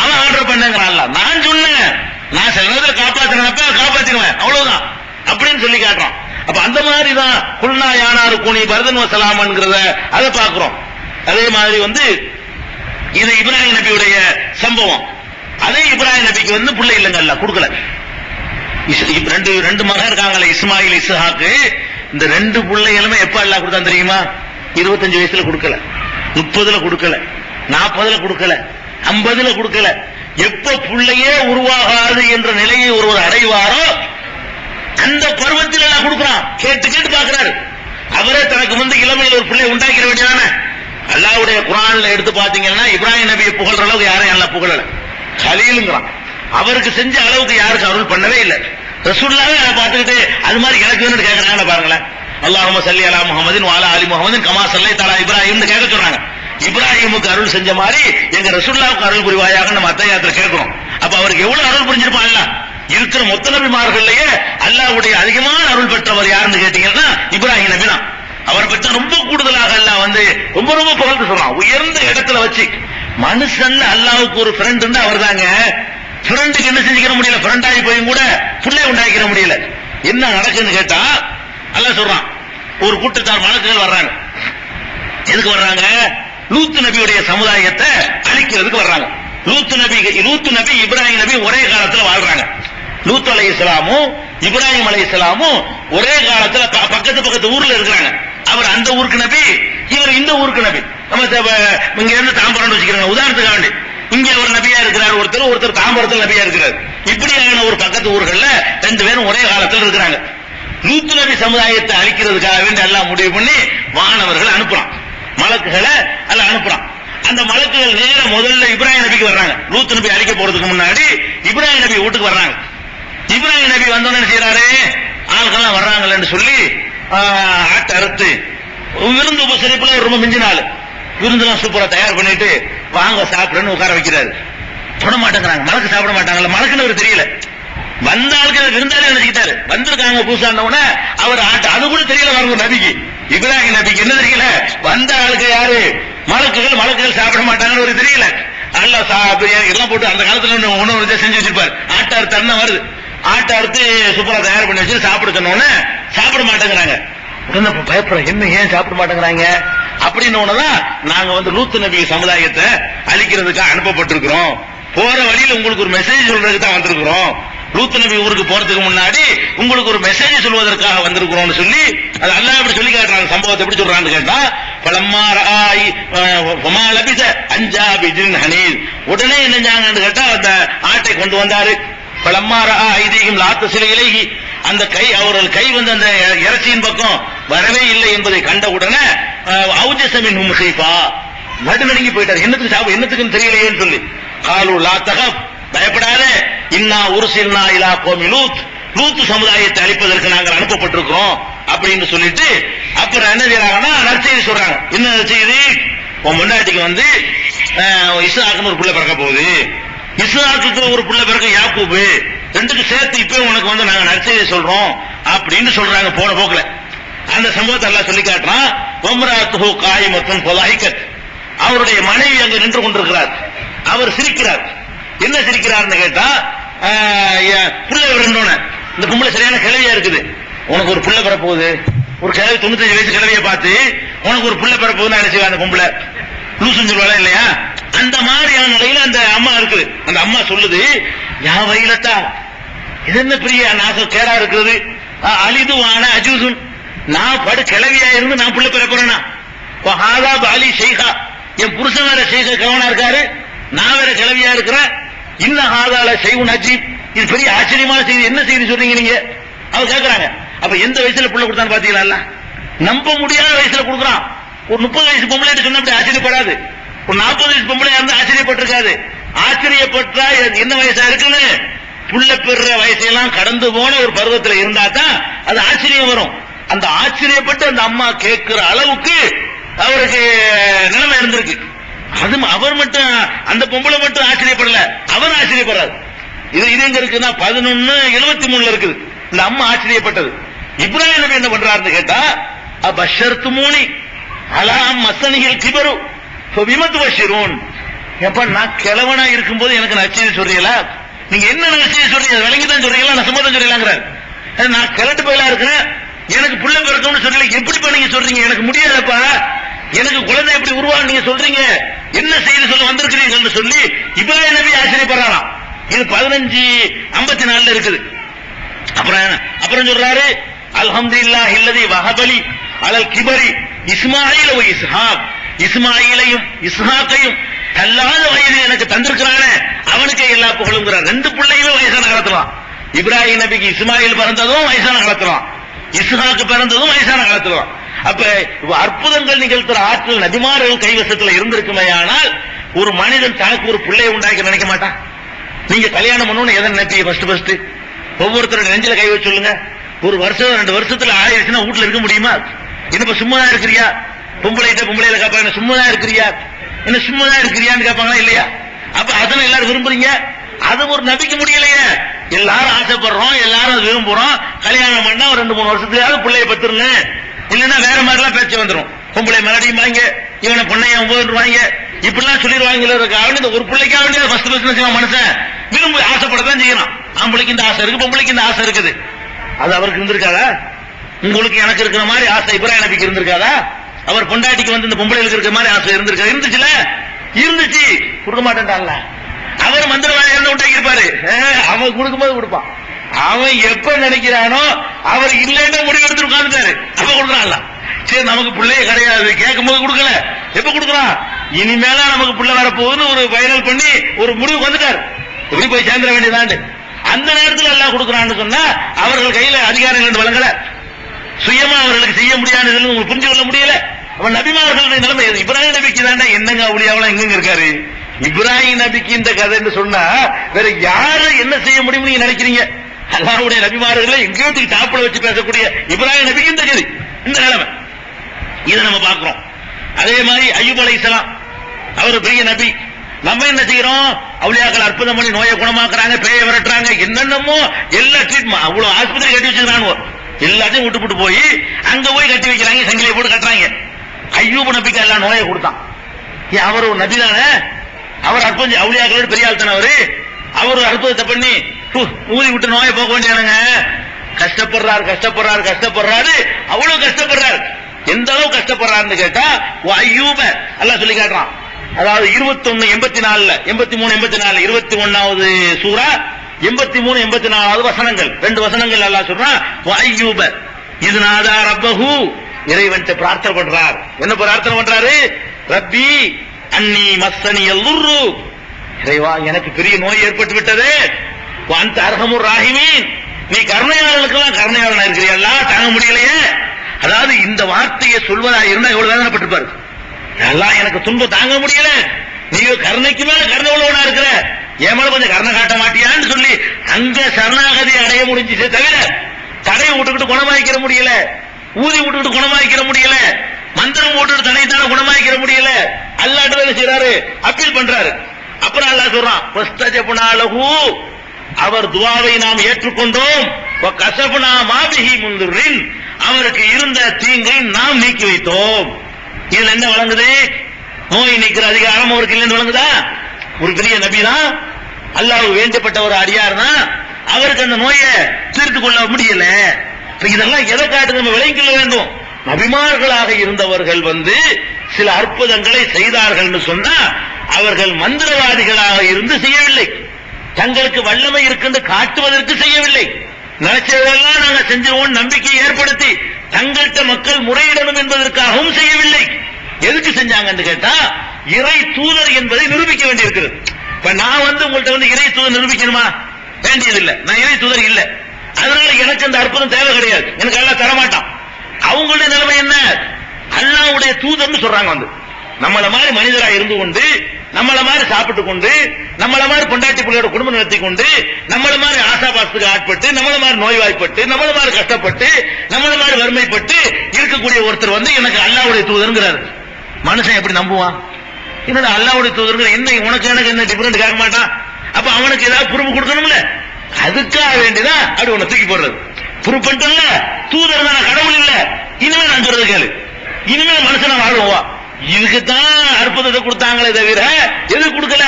அவன் ஆர்டர் பண்ணாங்கிறான். நான் சொன்னேன், நான் சில நேரத்தில் காப்பாத்தினப்ப காப்பாத்திடுவேன், அவ்வளவுதான் அப்படின்னு சொல்லி காட்டுறான். அப்ப அந்த மாதிரிதான் குல்னா யானாரு கூனி பரதன் வசலாம்ங்கிறத அதை பார்க்கிறோம். அதே மாதிரி வந்து இது இப்ராஹிம் நபியுடைய சம்பவம். அதே இப்ராஹிம் நபிக்கு வந்து பிள்ளை இல்லைங்க, அல்லாஹ் கொடுக்கல. ரெண்டு மகன் இருக்காங்கல்ல, இஸ்மாயில் இஸ்ஹாக்கு. இந்த ரெண்டு பிள்ளைகளுமே எப்ப அல்லாஹ் கொடுத்தான் தெரியுமா? 25 வயசுல கொடுக்கல, 30ல கொடுக்கல, 40ல கொடுக்கல, 50ல கொடுக்கல. எப்ப பிள்ளையே உருவாகாது என்ற நிலையை ஒருவர் அடைவாரோ அந்த பருவத்தில் எல்லாம் கொடுக்கிறான். கேட்டு கேட்டு பாக்குறாரு. அவரே தனக்கு வந்து இளமையில் ஒரு பிள்ளை உண்டாக்கிற வேண்டியதானே. அல்லாஹ்வுடைய குர்ஆன்ல எடுத்து பாத்தீங்கன்னா இப்ராஹிம் நபியை புகழ்ற அளவுக்கு யாரையும் அல்லாஹ் புகழல. கலீலுங்கிறான். அவருக்கு செஞ்ச அளவுக்கு யாருக்கு அருள் பண்ணவே இல்லை. ரசூலுல்லாஹ் பார்த்துக்கிட்டு அது மாதிரி எனக்கு வேணும்னு கேட்கறாங்க பாருங்களேன். அல்லாஹும்ம ஸல்லி அலா முஹம்மதின் வ அலா ஆலி முஹம்மதின் கமா ஸல்லைத அலா இப்ராஹிம்னு கேட்க சொல்றாங்க. இப்ராஹிமுக்கு அருள் செஞ்ச மாதிரி எங்க ரசூலுல்லாஹ்வுக்கு அருள் புரிவாயாக நம்ம அத்தையாத்துல கேட்கிறோம். அப்ப அவருக்கு எவ்வளவு அருள் புரிஞ்சிருப்பான் அல்லாஹ். இருக்கிற மொத்த நபிமார்கள்லயே அல்லாஹ்வுடைய அதிகமான அருள் பெற்றவர் யாருன்னு கேட்டீங்கன்னா இப்ராஹிம் நபி தான். அவரை பற்றி ரொம்ப கூடுதலாக அல்லாஹ் வந்து ரொம்ப ரொம்ப புகழ்ந்து சொல்றான். உயர்ந்த இடத்துல வச்சு மனுஷன் அல்லாஹ்வுக்கு ஒரு ஃப்ரெண்ட் அவர் தாங்க. ஃப்ரெண்டுக்கு என்ன செஞ்சுக்கிற முடியல, ஃப்ரெண்ட் ஆகி போயும் கூட பிள்ளை உண்டாக்கிற முடியல. என்ன நடக்குன்னு கேட்டா அல்லாஹ் சொல்றான், ஒரு கூட்டத்தார் மலக்குகள் வர்றாங்க. எதுக்கு வர்றாங்க? லூத் நபியுடைய சமுதாயத்தை அழிக்கிறதுக்கு வர்றாங்க. லூத் நபி இப்ராஹிம் நபி ஒரே காலத்துல வாழ்றாங்க. லூத் அலைஹிஸ்ஸலாமும் இப்ராஹிம் அலைஹிஸ்ஸலாமும் ஒரே காலத்துல பக்கத்து ஊர்ல இருக்கிறாங்க. அவர் அந்த ஊருக்கு நபி, இவர் இந்த ஊருக்கு நபி. நம்ம இங்க இருந்து தாம்பரம் வச்சுக்கிறாங்க உதாரணத்துக்காக வேண்டி. இங்க ஒரு நபியா இருக்கிறார் ஒருத்தர் தாம்பரத்தில் நபியா இருக்கிறார். இப்படியான ஒரு பக்கத்து ஊர்கள்ல ரெண்டு பேரும் ஒரே காலத்தில் இருக்கிறாங்க. லூத் நபி சமுதாயத்தை அழிக்கிறதுக்காக வேண்டி எல்லாம் முடிவு பண்ணி வானவர்கள் அனுப்புறான், மலக்குகளை எல்லாம் அனுப்புறான். அந்த மலக்குகள் நேர முதல்ல இப்ராஹிம் நபிக்கு வர்றாங்க. லூத் நபி அழிக்க போறதுக்கு முன்னாடி இப்ராஹிம் நபி வீட்டுக்கு வர்றாங்க. இப்ராஹிம் நபி வந்தோன்னு செய்யறாரு, ஆள்கள்லாம் வர்றாங்கன்னு சொல்லி ஆட்டை அறுத்து விருந்து உபசரிப்புல ரொம்ப மிஞ்சினாள் விருந்தெல்லாம் சூப்பரா தயார் பண்ணிட்டு வாங்க சாப்பிடுன்னு உட்கார வைக்கிறாரு. தொட மாட்டேங்கிறாங்க, மலக்கு சாப்பிட மாட்டாங்கல்ல. மலக்குன்னு அவர் தெரியல, வந்த ஆளுக்கு விருந்தாளி நினைச்சுக்கிட்டாரு. வந்திருக்காங்க பூசாண்டவுடனே அவர் ஆட்டு அது கூட தெரியல. வாங்க நபிக்கு, இப்ராஹிம் நபிக்கு என்ன தெரியல, வந்த ஆளுக்கு யாரு மலக்குகள் சாப்பிட மாட்டாங்கன்னு ஒரு தெரியல. நல்லா எல்லாம் போட்டு அந்த காலத்துல உணவு செஞ்சு வச்சிருப்பாரு. ஆட்டை அறுத்து அண்ணன் வருது, ஆட்டை அறுத்து சூப்பரா தயார் பண்ணி வச்சு சாப்பிட சொன்னோன்னு சாப்பிட மாட்டேங்கிறாங்க. உடனே பயப்படுற, என்ன ஏன் சாப்பிட மாட்டேங்கிறாங்க அப்படின்னு நாங்க வந்து லூத் நபி சமுதாயத்தை அழிக்கிறதுக்காக அனுப்பப்பட்டிருக்கிறோம். போற வழியில் உங்களுக்கு ஒரு மெசேஜ் சொல்றதுக்கு தான் வந்திருக்கிறோம். லூத் நபி ஊருக்கு போறதுக்கு முன்னாடி உங்களுக்கு ஒரு மெசேஜ் சொல்வதற்காக வந்திருக்கிறோம்னு சொல்லி அது அல்லாஹ் எப்படி சொல்லி காட்டுறாங்க. சம்பவத்தை எப்படி சொல்றான்னு கேட்டா பலம்மா ராய் ஃபமா லபிஸ அன்ஜா பிஜின் ஹனீஸ். உடனே என்னஞ்சாங்கன்னு கேட்டா அந்த ஆட்டை கொண்டு வந்தாரு. பலம்மா ரா ஐதீகம் லாத்த சில இலகி, அந்த கை அவர்கள் கை வந்து அந்த இறைச்சியின் பக்கம் வரவே இல்லை என்பதை கண்ட உடனே அவுஜசமின் ஹும்ஹைஃபா நடுநடுங்கி போயிட்டார். என்னத்துக்குன்னு தெரியலையேன்னு சொல்லி காலு லா தகப், பயப்படாத, இன்னா உர்சில்னா இலா கௌமி லூத், லூத் சமுதாயத்தை அழிப்பதற்கு நாங்கள் அனுப்பப்பட்டிருக்கிறோம் அப்படின்னு சொல்லிட்டு அப்புறம் என்ன செய்யறாங்கன்னா நற்செய்தி சொல்றாங்க. என்ன நற்செய்தி? உன் முன்னாடிக்கு வந்து இஸ்ஹாக்குன்னு ஒரு பிள்ளை பிறக்க போகுது, இஸ்ஹாக்குக்கு ஒரு பிள்ளை பிறக்க யாக்கூபு, ரெண்டுக்கு சேர்த்து இப்ப உனக்கு வந்து நாங்க நற்செய்தி சொல்றோம் அப்படின்னு சொல்றாங்க. போன போக்குல அந்த சம்பவத்தை எல்லாம் சொல்லி காட்டுறான். வம்ராத்துஹு காயிமத்துன் ஃபலாஹிகத், அவருடைய மனைவி அங்க நின்று கொண்டிருக்கிறார். அவர் சிரிக்கிறார். என்ன சிரிக்கிறார்னு கேட்டா புள்ள வரணும்னு, இந்த பொம்பளை சரியான கிழவியா இருக்குது, உனக்கு ஒரு புள்ள பிறப்போகுது, ஒரு கிழவி 95 வயசு கிழவியை பார்த்து உனக்கு ஒரு புள்ள பிறப்போகுதுன்னு நினைச்சுக்கா அந்த பொம்பளை லூசுன்னு சொல்லுவாளா இல்லையா? அந்த மாதிரியான நிலையில அந்த அம்மா இருக்குது. அந்த அம்மா சொல்லுது, யா வயலத்தா, இது என்ன பெரிய நாச கேடா இருக்கிறது, அலிதுவான அஜூசுன், நான் படு கிழவியா இருந்து நான் புள்ள பிறப்புறேன்னா ஹாதா பாலி ஷெய்கா, என் புருஷன் வேற ஷெய்கா கவனா இருக்காரு, நான் வேற கிழவியா இருக்கிறேன், இன்ன ஹாதால செய்வன் அஜீப், இது பெரிய ஆச்சரியமான செய்தி, என்ன செய்தி சொல்றீங்க நீங்க? அவங்க கேட்கறாங்க. அப்ப எந்த வயசுல புள்ள கொடுத்தான்னு பாத்தீங்களா? நம்ப முடியாத வயசுல கொடுக்குறான். ஒரு 30 வயசு பொம்பளை சொன்ன அப்படி ஆச்சரியப்படாது, ஒரு 40 வயசு பொம்பளை இருந்து ஆச்சரியப்பட்டிருக்காது. ஆச்சரியப்பட்டா என்ன வயசா இருக்குன்னு புள்ள பெற வயசையெல்லாம் கடந்து போன ஒரு பருவத்தில் இருந்தா தான் அது ஆச்சரியம் வரும். அந்த ஆச்சரியப்பட்டு அந்த அம்மா கேட்கிற அளவுக்கு அவருக்கு நிலைமை இருந்திருக்கு. அது அவர் மட்டும், அந்த பொம்பளை மட்டும் ஆச்சரியப்படல, அவர் ஆச்சரியப்படுறாரு. இது எங்க இருக்குன்னா 11:73 இருக்குது. இந்த அம்மா ஆச்சரியப்பட்டது. இப்ராஹிம் நபி என்ன பண்றாருன்னு கேட்டா அபஷர்துமூனி அலா மஸனிஹில் கிபரு ஃபபிமத் பஷிரூன், எப்ப நான் கிழவனா இருக்கும்போது எனக்கு நச்செய்தி சொல்றீங்களா? நீங்க என்ன நச்செய்தி சொல்றீங்க? விளங்கி தான் சொல்றீங்களா, நான் சும்மா தான் சொல்றீங்களாங்கிறார். நான் கிழட்டு பயிலா இருக்கிறேன், எனக்கு பிள்ளை பிறக்கும்னு சொல்லல, எப்படிப்பா நீங்க சொல்றீங்க? எனக்கு முடியாதப்பா, எனக்கு குழந்தை எப்படி உருவாங்க நீங்க சொல்றீங்க, என்ன செய்தி சொல்ல வந்திருக்கிறீங்கன்னு சொல்லி இப்ராஹிம் நபி ஆச்சரியப்படுறாராம். இது 15:54 இருக்குது. அப்புறம் சொல்றாரு அல்ஹம்துலில்லாஹி அல்லதி வஹபலி அலல் கிபரி இஸ்மாயில் வ இஸ்ஹாக், இஸ்மாயிலையும் இஸ்ஹாக்கையும் கல்லாத வயதில் எனக்கு தந்திருக்கிறானே அவனுக்கே எல்லா புகழுங்கிறார். 2 பிள்ளைகளும் வயசான காலத்துலாம். இப்ராஹிம் நபிக்கு இஸ்மாயில் பிறந்ததும் வயசான காலத்துலாம், இஸ்ஹாக்கு பிறந்ததும் வயசான காலத்துலாம். அப்ப அற்புதங்கள் நிகழ்த்துற ஆற்றல் நபிமார்கள் கைவசத்துல இருந்திருக்குமே. ஆனால் ஒரு மனிதன் தனக்கு ஒரு பிள்ளையை உண்டாக்க நினைக்க மாட்டான். நீங்க கல்யாணம் பண்ணணும் எதை நினைப்பீங்க? ஃபர்ஸ்ட் ஒவ்வொருத்தரோட நெஞ்சில கை வச்சு சொல்லுங்க. ஒரு வருஷம் 2 வருஷத்துல ஆயிடுச்சுன்னா வீட்டுல இருக்க முடியுமா? இன்னும் சும்மா தான் இருக்கிறியா? பொம்பளையில கேட்பாங்க, சும்மா தான் இருக்கிறியா? என்ன சும்மா தான் இருக்கிறியான்னு கேட்பாங்களா இல்லையா? அப்ப அதனை எல்லாரும் விரும்புறீங்க. அது ஒரு நபிக்க முடியலையே. எல்லாரும் ஆசைப்படுறோம், எல்லாரும் விரும்புறோம். கல்யாணம் பண்ணா ஒரு 2-3 வருஷத்துலயாவது பிள்ளைய பத்துருங்க, இல்லன்னா வேற மாதிரி எல்லாம் பேச்சு வந்துடும். பொம்பளை மறுபடியும் இவனை பொண்ணைய 9 வாங்க இப்படிலாம் சொல்லிடுவாங்க. இந்த ஒரு பிள்ளைக்காக வேண்டிய ஃபர்ஸ்ட் மனுஷன் விரும்பி ஆசைப்படத்தான் செய்யணும். ஆம்பளைக்கு இந்த ஆசை இருக்கு, பொம்பளைக்கு இந்த ஆசை இருக்குது. அது அவருக்கு இருந்திருக்காதா? உங்களுக்கு எனக்கு இருக்கிற மாதிரி ஆசை இப்ராஹிம் நபிக்கு இருந்திருக்காதா? அவர் பொண்டாட்டிக்கு வந்து இந்த பொம்பளைகளுக்கு இருக்கிற மாதிரி ஆசை இருந்திருக்கா? இருந்துச்சுல, இருந்துச்சு. கொடுக்க மாட்டேன்டான்ல. அவர் மந்திரவாதி உண்டாக்கி இருப்பாரு. அவன் கொடுக்கும்போது கொடுப்பான். அவன் எப்ப நினைக்கிறானோ அவர் இல்லைன்னு முடிவு எடுத்து உட்கார்ந்துட்டாரு. அப்ப கொடுக்குறான்ல. சரி நமக்கு பிள்ளையே கிடையாது, கேட்கும் போது கொடுக்கல, எப்ப கொடுக்குறான்? இனிமேல நமக்கு பிள்ளை வரப்போகுதுன்னு ஒரு ஃபைனல் பண்ணி ஒரு முடிவுக்கு வந்துட்டாரு. எப்படி போய் சேர்ந்துட வேண்டியதாண்டு. அந்த நேரத்தில் எல்லாம் கொடுக்குறான்னு சொன்னா அவர்கள் கையில அதிகாரங்கள் வழங்கல, சுயமா அவர்களுக்கு செய்ய முடியாது, உங்களுக்கு புரிஞ்சு கொள்ள முடியல. அவன் நபிமார்களுடைய நிலைமை இப்ராஹிம் நபிக்கு தாண்டா என்னங்க அவளியாவெல்லாம் எங்க இருக்காரு? இப்ராஹிம் நபிக்கு இந்த கதைன்னு சொன்னா வேற யாரும் என்ன செய்ய முடியும் நீங்க நினைக்கிறீங்க? அல்லாஹ்வுடைய நபிமார்களை எங்கேயோ டாப்ல வச்சு பேசக்கூடிய இப்ராஹிம் நபிக்கு இந்த கதை, இந்த நிலைமை இதை நம்ம பார்க்கிறோம். அதே மாதிரி அய்யூப் அலைஹிஸ்ஸலாம் அவர் பெரிய நபி. நம்ம என்ன செய்யறோம்? அவுலியாக்கள் அற்புதம் பண்ணி நோயை குணமாக்குறாங்க, பேயை விரட்டுறாங்க, என்னென்னமோ எல்லா ட்ரீட்மெண்ட் அவ்வளவு ஆஸ்பத்திரி கட்டி வச்சிருக்காங்க. எல்லாத்தையும் விட்டு போய் அங்க போய் கட்டி வைக்கிறாங்க, சங்கிலியை போட்டு கட்டுறாங்க. அய்யூப் நபிக்கு எல்லாம் நோயை கொடுத்தான். அவர் ஒரு நபி தானே, அவர் அற்புதம் அவுலியாக்களோட பெரிய ஆள் தானே அவர் ஒரு அற்புதத்தை பண்ணி ஊதி விட்டு நோயை போக வேண்டியானுங்க. கஷ்டப்படுறாரு, அவ்வளவு கஷ்டப்படுறாரு. எந்த அளவு கஷ்டப்படுறாருன்னு கேட்டா அய்யூப அல்லாஹ் சொல்லி காட்டுறான். அதாவது 21:84 83-84 21வது சூரா 83-84 வசனங்கள், 2 வசனங்கள் அல்லாஹ் சொல்றான். அய்யூப இது நாதா ரப்பஹு, இறைவன்ட்ட பிரார்த்தனை பண்றார். என்ன பிரார்த்தனை பண்றாரு? ரப்பி அன்னி மஸ்ஸனியல் துர்ரு, இறைவா எனக்கு பெரிய நோய் ஏற்பட்டு விட்டது. அன்த அர்ஹமுர் ராஹிமீன், நீ கருணையாளர்களுக்கெல்லாம் கருணையாளனா இருக்கிறியா, தாங்க முடியலையே. அதாவது இந்த வார்த்தையை சொல்வதா இருந்தா எவ்வளவு வேதனைப்பட்டிருப்பாரு. எல்லாம் எனக்கு துன்பம் தாங்க முடியல, நீ கருணைக்கு மேல கருணை உள்ளவனா இருக்கிற, என் மேல கொஞ்சம் கருணை காட்ட மாட்டியான்னு சொல்லி அங்க சரணாகதி அடைய முடிஞ்சிச்சே தவிர தடையை விட்டுக்கிட்டு குணமாய்க்கிற முடியல, ஊதி விட்டுக்கிட்டு குணமாய்க்கிற முடியல, மந்திரம் போட்டு தடைத்தான குணமாய்க்கிற முடியல. அல்லாஹ் என்ன செய்யறாரு? அப்பீல் பண்றாரு. அப்புறம் அல்லாஹ் சொல்றான், அவர் துவாவை நாம் ஏற்றுக்கொண்டோம், அவருக்கு இருந்த தீங்கை நாம் நீக்கி வைத்தோம். இதுல என்ன வழங்குது? நோய் நீக்கிற அதிகாரம் அவருக்கு இல்லைன்னு வழங்குதா? ஒரு பெரிய நபிதான், அல்லாஹ் வேண்டப்பட்ட ஒரு அடியார் தான், அவருக்கு அந்த நோயை தீர்த்து கொள்ள முடியல. இதெல்லாம் எதை காட்டு நம்ம விளங்கிக் கொள்ள வேண்டும். நபிமார்களாக இருந்தவர்கள் சில அற்புதங்களை செய்தார்கள் சொன்னா அவர்கள் மந்திரவாதிகளாக இருந்து செய்யவில்லை, தங்களுக்கு வல்லமை இருக்குன்னு காட்டுவதற்கு செய்யவில்லை. நினைச்சதெல்லாம் நாங்க செஞ்சிருவோம் நம்பிக்கை ஏற்படுத்தி தங்கள்கிட்ட மக்கள் முறையிடணும் என்பதற்காகவும் செய்யவில்லை. எதுக்கு செஞ்சாங்கன்னு கேட்டா இறை தூதர் என்பதை நிரூபிக்க வேண்டியிருக்கிறது. இப்ப நான் உங்கள்கிட்ட இறை தூதர் நிரூபிக்கணுமா? வேண்டியதில்லை. நான் இறை தூதர் இல்லை, அதனால எனக்கு அந்த அற்புதம் தேவை கிடையாது, எனக்கு எல்லாம் தரமாட்டான். அவங்களுடைய நிலைமை என்ன? அல்லாஹ்வுடைய தூதர்னு சொல்றாங்க. நம்மள மாதிரி மனிதரா இருந்து கொண்டு, நம்மள மாதிரி சாப்பிட்டு கொண்டு, நம்மள மாதிரி பொண்டாட்டி பிள்ளையோட குடும்பம் நடத்தி கொண்டு, நம்மள மாதிரி ஆசாபாசத்துக்கு ஆட்பட்டு, நம்மள மாதிரி நோய்வாய்ப்பட்டு, நம்மள மாதிரி கஷ்டப்பட்டு, நம்மள மாதிரி வறுமைப்பட்டு இருக்கக்கூடிய ஒருத்தர் எனக்கு அல்லாஹ்வுடைய தூதர்ங்கிறாரு. மனுஷன் எப்படி நம்புவான்? என்னடா அல்லாஹ்வுடைய தூதர் என்ன, உனக்கு எனக்கு என்ன டிஃபரெண்ட் கேட்க மாட்டான். அப்ப அவனுக்கு ஏதாவது ப்ரூஃப் கொடுக்கணும்ல, அதுக்காக வேண்டிதான் அப்படி உன்னை தூக்கி போடுறது. ப்ரூஃப் பண்ணிட்டல, தூதர் தான், கடவுள் இல்ல. இனிமே நான் சொல்றது கேளு, இனிமே மனுஷனை வாழ்வா. இதுக்குத்தான் அற்புதத்தை கொடுத்தாங்களே தவிர எது கொடுக்கல?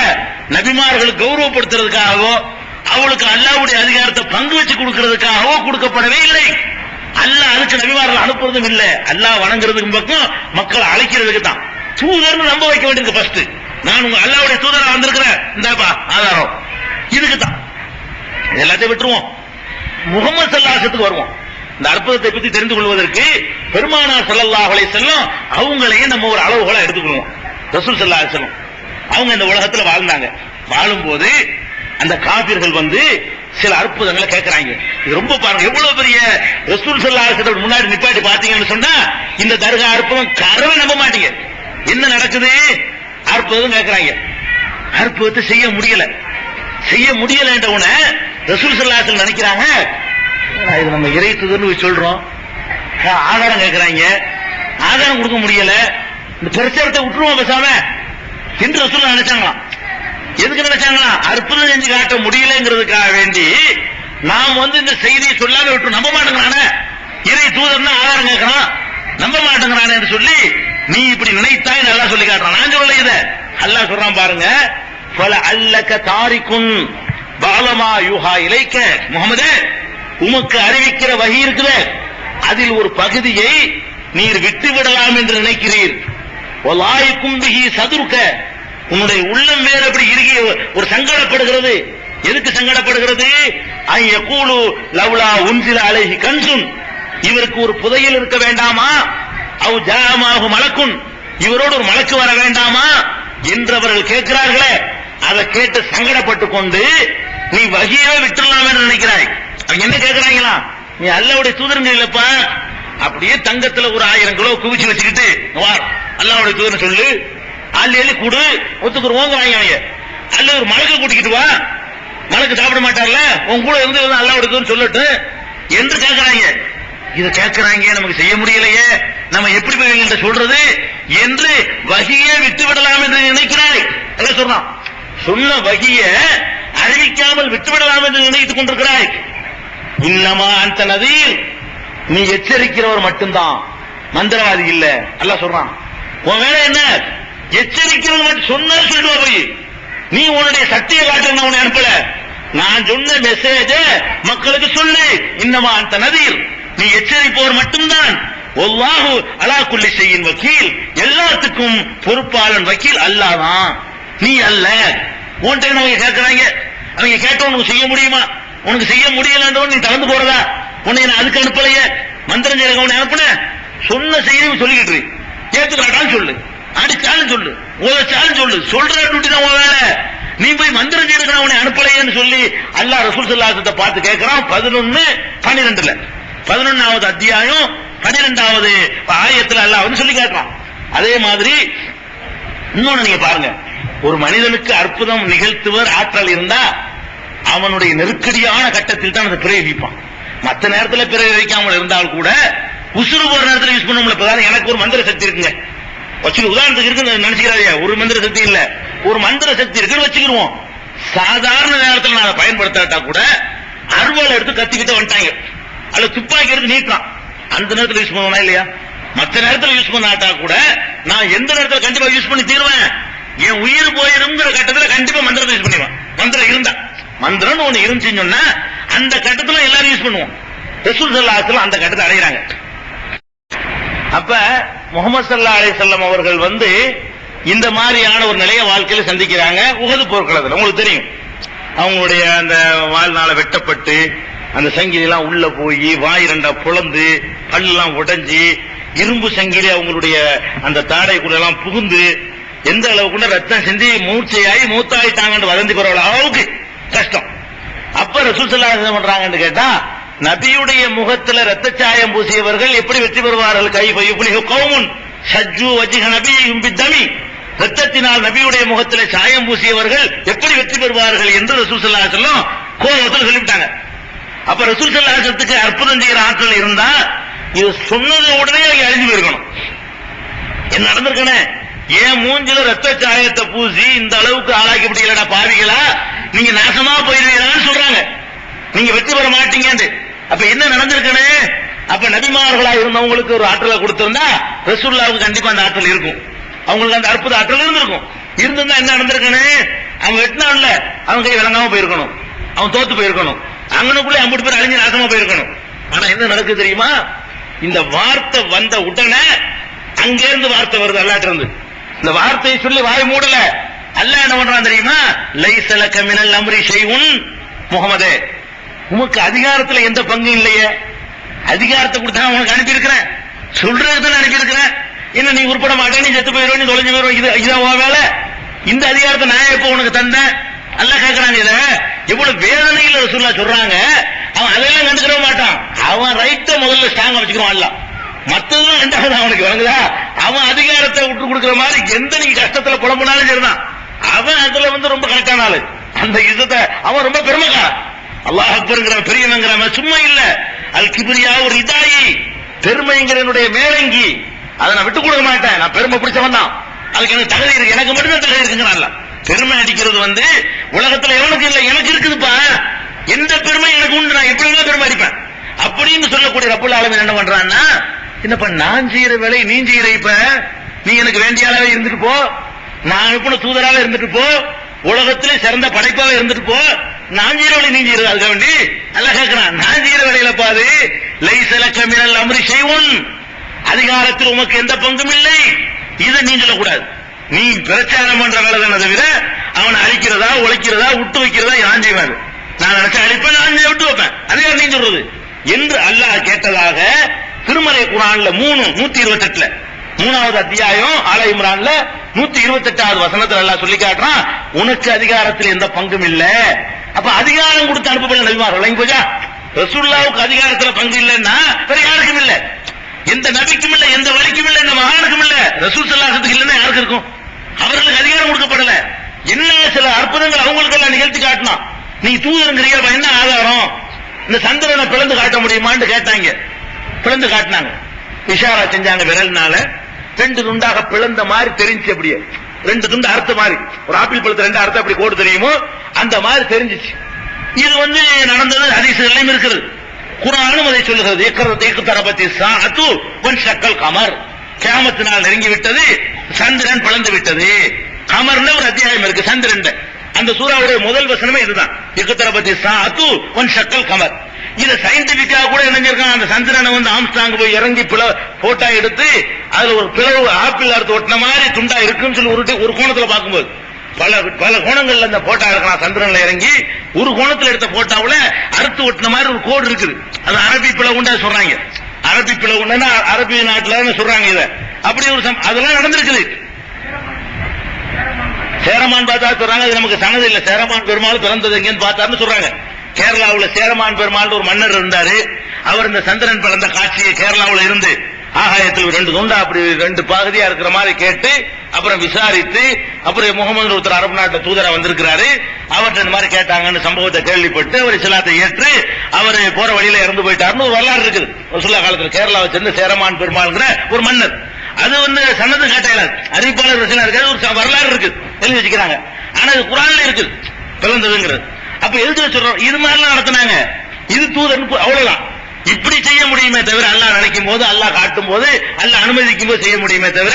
நபிமார்களுக்கு கௌரவப்படுத்துறதுக்காகவோ அவளுக்கு அல்லாஹ்வுடைய அதிகாரத்தை பங்கு வச்சு கொடுக்கிறதுக்காகவோ கொடுக்கப்படவே இல்லை. அல்லாஹ் அதுக்கு நபிமார்கள் அனுப்புறதும் இல்லை. அல்லாஹ் வணங்குறதுக்கு பக்கம் மக்களை அழைக்கிறதுக்கு தான் தூதர்னு நம்ப வைக்க வேண்டியது. ஃபர்ஸ்ட் நான் உங்க அல்லாஹ்வுடைய தூதரா வந்திருக்கிறேன், இந்தாப்பா ஆதாரம், இதுக்கு தான். எல்லாத்தையும் விட்டுருவோம், முகமது ஸல்லல்லாஹு அலைஹி வஸல்லத்துக்கு வருவோம். இந்த அற்புதத்தை பற்றி தெரிந்து கொள்வதற்கு பெருமானார் ஸல்லல்லாஹு அலைஹி வஸல்லம் அவங்களையும் நம்ம ஒரு அளவுகோலா எடுத்துக்கொள்வோம். ரசூல் ஸல்லல்லாஹு அலைஹி வஸல்லம் அவங்க இந்த உலகத்துல வாழ்ந்தாங்க. வாழும்போது அந்த காபிர்கள் வந்து சில அற்புதங்களை கேட்கிறாங்க. இது ரொம்ப பாருங்க, எவ்வளவு பெரிய ரசூல் ஸல்லல்லாஹு அலைஹி வஸல்லம் முன்னாடி நிப்பாட்டி பாத்தீங்கன்னு சொன்னா இந்த தர்கா அற்புதம் கரவை நம்ப மாட்டீங்க. என்ன நடக்குது? அற்புதம் கேட்கிறாங்க. அற்புதத்தை செய்ய முடியல. செய்ய முடியலன்ற உடனே ரசூல் ஸல்லல்லாஹு அலைஹி வஸல்லம் நினைக்கிறாங்க, இது நம்ம இறை தூதர்னு சொல்றோம், ஆதாரம் கேட்கிறாங்க, ஆதாரம் கொடுக்க முடியல, இந்த பிரச்சாரத்தை விட்டுருவோம் பேசாம என்று ரசூல் நினைச்சாங்களாம். எதுக்கு நினைச்சாங்களா? அற்புதம் செஞ்சு காட்ட முடியலங்கிறதுக்காக வேண்டி நாம் வந்து இந்த செய்தியை சொல்லாம விட்டு நம்ப மாட்டேங்கிறானே, இறை தூதர்னா ஆதாரம் கேட்கறான், நம்ப மாட்டேங்கிறானே என்று சொல்லி நீ இப்படி நினைத்தாய் நல்லா சொல்லி காட்டுறான். நான் சொல்லல, இத அல்லாஹ் சொல்றான் பாருங்க. ஃபல அல்லக தாரிகுன் பாலமா யூஹா இலைக்க, முஹம்மதே உமக்கு அறிவிக்கிற வஹி இருக்குது, அதில் ஒரு பகுதியை நீர் விட்டு விடலாம் என்று நினைக்கிறீர். வலாயிக்கும் பிஹி சதுர்க, உன்னுடைய உள்ளம் வேற எப்படி இறுகி ஒரு சங்கடப்படுகிறது. எதுக்கு சங்கடப்படுகிறது? ஐயகூலு லவ்லா உன்சில அலைஹி கன்சுன், இவருக்கு ஒரு புதையல் இருக்க வேண்டாமா? அவ் ஜாமாஹு மலக்குன், இவரோடு ஒரு மலக்கு வர வேண்டாமா என்றவர்கள் கேட்கிறார்களே, அதை கேட்டு சங்கடப்பட்டு கொண்டு நீ வகியவே விட்டுடலாம் என்று நினைக்கிறாய். அவங்க என்ன கேட்கிறாங்களா? நீ அல்லாஹ்வுடைய தூதருங்க இல்லப்பா, அப்படியே தங்கத்துல ஒரு 1000 கிலோ குவிச்சு வச்சுக்கிட்டு அல்லாஹ்வுடைய தூதர் சொல்லு, அள்ளி கூடு ஒத்துக்குருவோங்க வாங்க, அல்ல ஒரு மலக்கு கூட்டிக்கிட்டு வா, மலக்கு சாப்பிட மாட்டார்ல, உன் கூட இருந்து அல்லாஹ்வுடைய தூதர் சொல்லட்டு என்று கேட்கிறாங்க. இதை கேட்கிறாங்க, நமக்கு செய்ய முடியலையே, நம்ம எப்படி போய் சொல்றது என்று வகியை விட்டு விடலாம் என்று நினைக்கிறாய். சொல்றான், சொன்ன வகியை அறிவிக்காமல் விட்டுவிடலாம் என்று நினைத்துக் கொண்டிருக்கிறாய். இன்னமா அந்த நதீர், நீ எச்சரிக்கிறவர் மட்டும்தான், மந்திரவாதி இல்ல. அல்லாஹ் சொல்றான், உன் வேலை என்ன? எச்சரிக்கிறது மட்டும். சொன்னா சொல்லுவா போய், நீ உன்னுடைய சக்தியை காட்ட உன்னை அனுப்பல, நான் சொன்ன மெசேஜ மக்களுக்கு சொல்லு. இன்னமா அந்த நதீர், நீ எச்சரிப்பவர் மட்டும்தான். வல்லாஹு அலா குல்லி ஷைஇன் வக்கீல், எல்லாத்துக்கும் பொறுப்பாளன் வக்கீல் அல்லாஹ் தான், நீ அல்ல. உன்கிட்ட அவங்க கேட்கிறாங்க, அவங்க கேட்ட உனக்கு செய்ய முடியுமா? உனக்கு செய்ய முடியலன்றவன் நீ தளர்ந்து போறதா? உன்னை நான் அதுக்கு அனுப்பலையே, மந்திரம் செய்ய உன்னை அனுப்புன, சொன்ன செய்தி சொல்லிக்கிட்டு கேட்டுக்கிறான்னு சொல்லு, அடிச்சாலும் சொல்லு, உதச்சாலும் சொல்லு, சொல்ற டியூட்டி தான் உன் வேலை. நீ போய் மந்திரம் செய்ய உன்னை அனுப்பலையேன்னு சொல்லி அல்லாஹ் ரசூல் ஸல்லல்லாஹு அலைஹி வஸல்லம் பார்த்து கேட்கிறான். 11:12 11வது அத்தியாயம் 12வது ஆயத்துல அல்லாஹ் வந்து சொல்லி காட்டுறான். அதே மாதிரி இன்னொன்னு நீங்க பாருங்க, ஒரு மனிதனுக்கு அற்புதம் நிகழ்த்துவர் ஆற்றல் இருந்தா அவனுடைய நெருக்கடியான கட்டத்தில் தான் அதை பிரயோகிப்பான். மற்ற நேரத்தில் பிரயோகிக்காமல் இருந்தால் கூட உசுறு போற நேரத்தில் யூஸ் பண்ண. எனக்கு ஒரு மந்திர சக்தி இருக்குங்க, உதாரணத்துக்கு இருக்கு நினைச்சுக்கிறாரியா, ஒரு மந்திர சக்தி இல்ல, ஒரு மந்திர சக்தி இருக்குன்னு வச்சுக்கிடுவோம். சாதாரண நேரத்தில் நான் அதை பயன்படுத்தாட்டா கூட அருவாளை எடுத்து கத்திக்கிட்டு வந்துட்டாங்க, அல்ல துப்பாக்கி எடுத்து நீட்டான், அந்த நேரத்தில் யூஸ் பண்ணுவா இல்லையா? மற்ற நேரத்தில் யூஸ் பண்ணாட்டா கூட நான் எந்த நேரத்தில் கண்டிப்பா யூஸ் பண்ணி தீருவேன். என் உயிர் போயிருங்கிற கட்டத்தில் கண்டிப்பா மந்திரத்தை யூஸ் பண்ணுவேன். மந்திரம் இருந்தா, மந்திரம் ஒண்ணு இருந்துச்சுன்னு சொன்னா அந்த கட்டத்தில் எல்லாரும் யூஸ் பண்ணுவோம். ரசூல் ஸல்லல்லாஹு அலைஹி வஸல்லம் அந்த கட்டத்தை அடைகிறாங்க. அப்ப முஹம்மது ஸல்லல்லாஹு அலைஹி வஸல்லம் அவர்கள் வந்து இந்த மாதிரியான ஒரு நிலைய வாழ்க்கையில சந்திக்கிறாங்க. உஹது போர்க்களத்தில் உங்களுக்கு தெரியும், அவங்களுடைய அந்த வாழ்நாள வெட்டப்பட்டு அந்த சங்கிலி எல்லாம் உள்ள போய் வாய் ரெண்டா புலந்து பல்லாம் உடைஞ்சி இரும்பு சங்கிலி அவங்களுடைய அந்த தாடைக்குள்ள எல்லாம் புகுந்து எந்த அளவுக்குள்ள ரத்தம் செஞ்சு மூர்ச்சையாகி மூத்தாயிட்டாங்கன்னு வதந்தி பரவல அளவுக்கு கஷ்டம். அப்ப ரசூல் ஸல்லல்லாஹு அலைஹி வஸல்லம் பண்றாங்கன்னு கேட்டா, நபியுடைய முகத்துல ரத்த சாயம் பூசியவர்கள் எப்படி வெற்றி பெறுவார்கள்? கைஃப கௌமுன் சஜ்ஜு வஜ்ஹ நபியிஹிம் பித்தமி, ரத்தத்தினால் நபியுடைய முகத்துல சாயம் பூசியவர்கள் எப்படி வெற்றி பெறுவார்கள் என்று ரசூல் ஸல்லல்லாஹு அலைஹி வஸல்லம் கோபத்தில் சொல்லிவிட்டாங்க. அப்ப ரசூல் ஸல்லல்லாஹு அலைஹி வஸல்லத்துக்கு அற்புதம் செய்யற ஆற்றல் இருந்தா இது சொன்னது உடனே அவங்க அழிஞ்சு போயிருக்கணும். என்ன நடந்திருக்கனே, ஏன் மூஞ்சில ரத்த சாயத்தை பூசி இந்த அளவுக்கு ஆளாக்கி விட்டீங்களா பாவிகளா, நீங்க நாசமா போயிருவீங்களான்னு சொல்றாங்க, நீங்க வெற்றி பெற மாட்டீங்க. அப்ப என்ன நடந்திருக்கனே, அப்ப நபிமார்களா இருந்தவங்களுக்கு ஒரு ஆற்றலை கொடுத்திருந்தா ரசூலுல்லாஹ்வுக்கு கண்டிப்பா அந்த ஆற்றல் இருக்கும், அவங்களுக்கு அந்த அற்புத ஆற்றல் இருந்திருக்கும். இருந்திருந்தா என்ன நடந்திருக்கனே, அவன் வெட்டினான்ல அவன் கை விளங்காம போயிருக்கணும், அவன் தோத்து போயிருக்கணும், அங்கனுக்குள்ளே 50 பேர் அழிஞ்சு நாசமா போயிருக்கணும். ஆனா என்ன நடக்குது தெரியுமா, இந்த வார்த்தை வந்த உடனே அங்கிருந்து வார்த்தை வருது, அல்லாட்ட இருந்து. இந்த வார்த்தையை சொல்லி வாய் மூடல, அல்லாஹ் என்ன பண்றான் தெரியுமா? லைஸ லக மினல் அம்ரி ஷைஉன் முஹம்மதே, உனக்கு அதிகாரத்துல எந்த பங்கும் இல்லையே. அதிகாரத்தை கொடுத்தா உனக்கு அனுப்பி இருக்கிறேன், சொல்றதுதான் அனுப்பி இருக்கிறேன். என்ன நீ உருப்பட மாட்டேன், நீ செத்து போயிடுவோம், நீ தொலைஞ்சு போயிடுவோம், இதான் வேலை. இந்த அதிகாரத்தை நான் எப்ப உனக்கு தந்தேன்? அல்லாஹ் கேட்கறாங்க. இத எவ்வளவு வேதனையில் ரசூலுல்லாஹ் சொல்றாங்க. அவன் அதெல்லாம் கண்டுக்கிற மாட்டான். அவன் ரைட்ட முதல்ல ஸ்ட்ராங்கா வச்சுக்கிறான். அல்ல மத்ததெல்லாம் ரெண்டாவது அவனுக்கு வழங்குதா. அவன் அதிகாரத்தை விட்டு கொடுக்கிற மாதிரி எந்த நீங்க கஷ்டத்துல புலம்புனாலும் சரிதான், அவன் அதுல ரொம்ப கரெக்டான ஆளு. அந்த யுத்தத்தை அவன் ரொம்ப பெருமைக்காரன். அல்லாஹ் அக்பர்ங்கிற பெரியவங்கிற சும்மா இல்ல. அல் கிப்ரியா ஒரு இதாயி, பெருமைங்கிற என்னுடைய மேலங்கி, அதை நான் விட்டு கொடுக்க மாட்டேன். நான் பெருமை பிடிச்சவன் தான், அதுக்கு எனக்கு தகுதி இருக்கு, எனக்கு மட்டும்தான் தகுதி இருக்குங்கிறான்ல. பெருமை அடிக்கிறது உலகத்துல எவனுக்கு இல்ல, எனக்கு இருக்குதுப்பா. எந்த பெருமை எனக்கு உண்டு, நான் எப்படி பெருமை அடிப்பேன் அப்படின்னு சொல்லக்கூடிய ரப்புல் ஆலமீன் என்ன பண்றான்னா, என்னப்பா நான் செய்யற வேலை நீ செய்யற, இப்ப நீ எனக்கு வேண்டிய அளவே இருந்துட்டு போ, நான் இப்ப தூதராக இருந்துட்டு போ, உலகத்திலே சிறந்த படைப்பாக இருந்துட்டு போ, நான் செய்யற வேலை நீ செய்யறது. அதுக்கு வேண்டி அல்லாஹ் கேட்கிறான், நான் செய்யற வேலையில பாது லைஸ லக மினல் அம்ரி ஷைஉன், அதிகாரத்தில் உமக்கு எந்த பங்கும் இல்லை. இதை நீ சொல்லக்கூடாது. நீ பிரச்சாரம் பண்ற வேலை தானே தவிர அவனை அழிக்கிறதா உழைக்கிறதா விட்டு வைக்கிறதா நான் செய்வேன். நான் நினைச்ச அழிப்பேன், நான் விட்டு வைப்பேன், அதுவே நீ சொல்றது என்று அல்லாஹ் கேட்டதாக திருமலை குர்ஆன்ல 128 3வது அத்தியாயம் ஆல இம்ரான்ல 128வது வசனத்துல அல்லாஹ் சொல்லி காட்டுறான், உனக்கு அதிகாரத்தில் எந்த பங்கும் இல்ல. அப்ப அதிகாரம் கொடுத்து அனுப்பப்பட்ட நபிமார்கள் போச்சா? ரசூலுல்லாஹ்வுக்கு அதிகாரத்துல பங்கு இல்லைன்னா வேற யாருக்கும் இல்ல, எந்த நபிக்கும் இல்ல, எந்த வலிக்கும் இல்ல, எந்த மகானுக்கும் இல்ல. ரசூல் ஸல்லல்லாஹு அலைஹி வஸல்லம் இல்லைன்னா யாருக்கு இருக்கும்? அவர்களுக்கு அதிகாரம் கொடுக்கப்படல. என்ன சில அற்புதங்கள் அவங்களுக்கு எல்லாம் நிகழ்த்தி காட்டினா, நீ தூதருங்கிறிய என்ன ஆதாரம்? இந்த சந்திரனை பிளந்து காட்ட முடியுமான்னு கேட்டாங்க. பிளந்து காட்டினாங்க, இஷாரா செஞ்சாங்க விரல்னால. 2 துண்டாக பிளந்த மாதிரி தெரிஞ்சு, அப்படியே 2 துண்டு அறுத்த மாதிரி, ஒரு ஆப்பிள் பழத்தை 2 அறுத்த அப்படி கோடு தெரியுமோ அந்த மாதிரி தெரிஞ்சிச்சு. இது நடந்தது, ஹதீஸ்லயும் இருக்குது, குர்ஆனும் அதை சொல்லுகிறது. இக்தரபத்தி ஸாஅத்து வன்ஷக்கல் கமர், கியாமத் நாள் நெருங்கி விட்டது, சந்திரன் பிளந்து விட்டது. கமர்ல ஒரு அத்தியாயம் இருக்கு சந்திரன், அந்த சூராவுடைய முதல் வசனமே இதுதான், இக்தரபத்தி ஸாஅத்து வன்ஷக்கல் கமர். இத சயின்டிபிக்கா கூட இணைஞ்சிருக்கான். அந்த சந்திரனை ஆம்ஸ்ட்ராங் போய் இறங்கி போட்டோ எடுத்து அதுல ஒரு பிளவு ஆப்பிள் அறுத்து ஒட்டின மாதிரி துண்டா இருக்குன்னு சொல்லி ஒரு கோணத்துல பார்க்கும்போது பல கோணங்கள்ல அந்த போட்டோ இருக்கலாம். சந்திரன்ல இறங்கி ஒரு கோணத்துல எடுத்த போட்டோவுல அறுத்து ஒட்டின மாதிரி ஒரு கோடு இருக்குது. அது அரபி பிளவுண்டா சொல்றாங்க. அரபி பிளவுண்டா அரபி நாட்டுல சொல்றாங்க. இத அப்படி ஒரு அதெல்லாம் நடந்திருக்குது. சேரமான் பார்த்தா சொல்றாங்க, அது நமக்கு சனது இல்ல, சேரமான் பெருமாள் பிறந்தது எங்கன்னு பார்த்தாருன்னு சொல்றாங்க. கேரளாவுல சேரமான் பெருமாள் ஒரு மன்னர் இருந்தாரு. அவர் இந்த சந்திரன் பிறந்த காட்சியை கேரளாவுல இருந்து ஆகாயத்தில் 2 துண்டா அப்படி 2 பகுதியா இருக்கிற மாதிரி கேட்டு அப்புறம் விசாரித்து அப்புறம் முகமது ஒருத்தர் அரபு நாட்டு தூதரா வந்திருக்கிறாரு, அவர்கிட்ட இந்த மாதிரி கேட்டாங்கன்னு சம்பவத்தை கேள்விப்பட்டு அவர் இஸ்லாத்தை ஏற்று அவர் போற வழியில இறந்து போயிட்டாருன்னு ஒரு வரலாறு இருக்குது. ரசூலுல்லாஹ் காலத்தில் கேரளாவை சேர்ந்த சேரமான் பெருமாள்ங்கிற ஒரு மன்னர். அது சன்னது காட்டையில அறிவிப்பாளர் இருக்காது, ஒரு வரலாறு இருக்கு, எழுதி வச்சுக்கிறாங்க. ஆனா இது குர்ஆன்ல இருக்குது பிறந்ததுங்கிறது. அப்ப எழுதி வச்சிடறோம். இது மாதிரிலாம் நடத்தினாங்க. இது தூதர் அவ்வளவுதான். இப்படி செய்ய முடியுமே தவிர அல்லாஹ் நினைக்கும் போது, அல்லாஹ் காட்டும் போது, அல்லாஹ் அனுமதிக்கும் போது செய்ய முடியுமே தவிர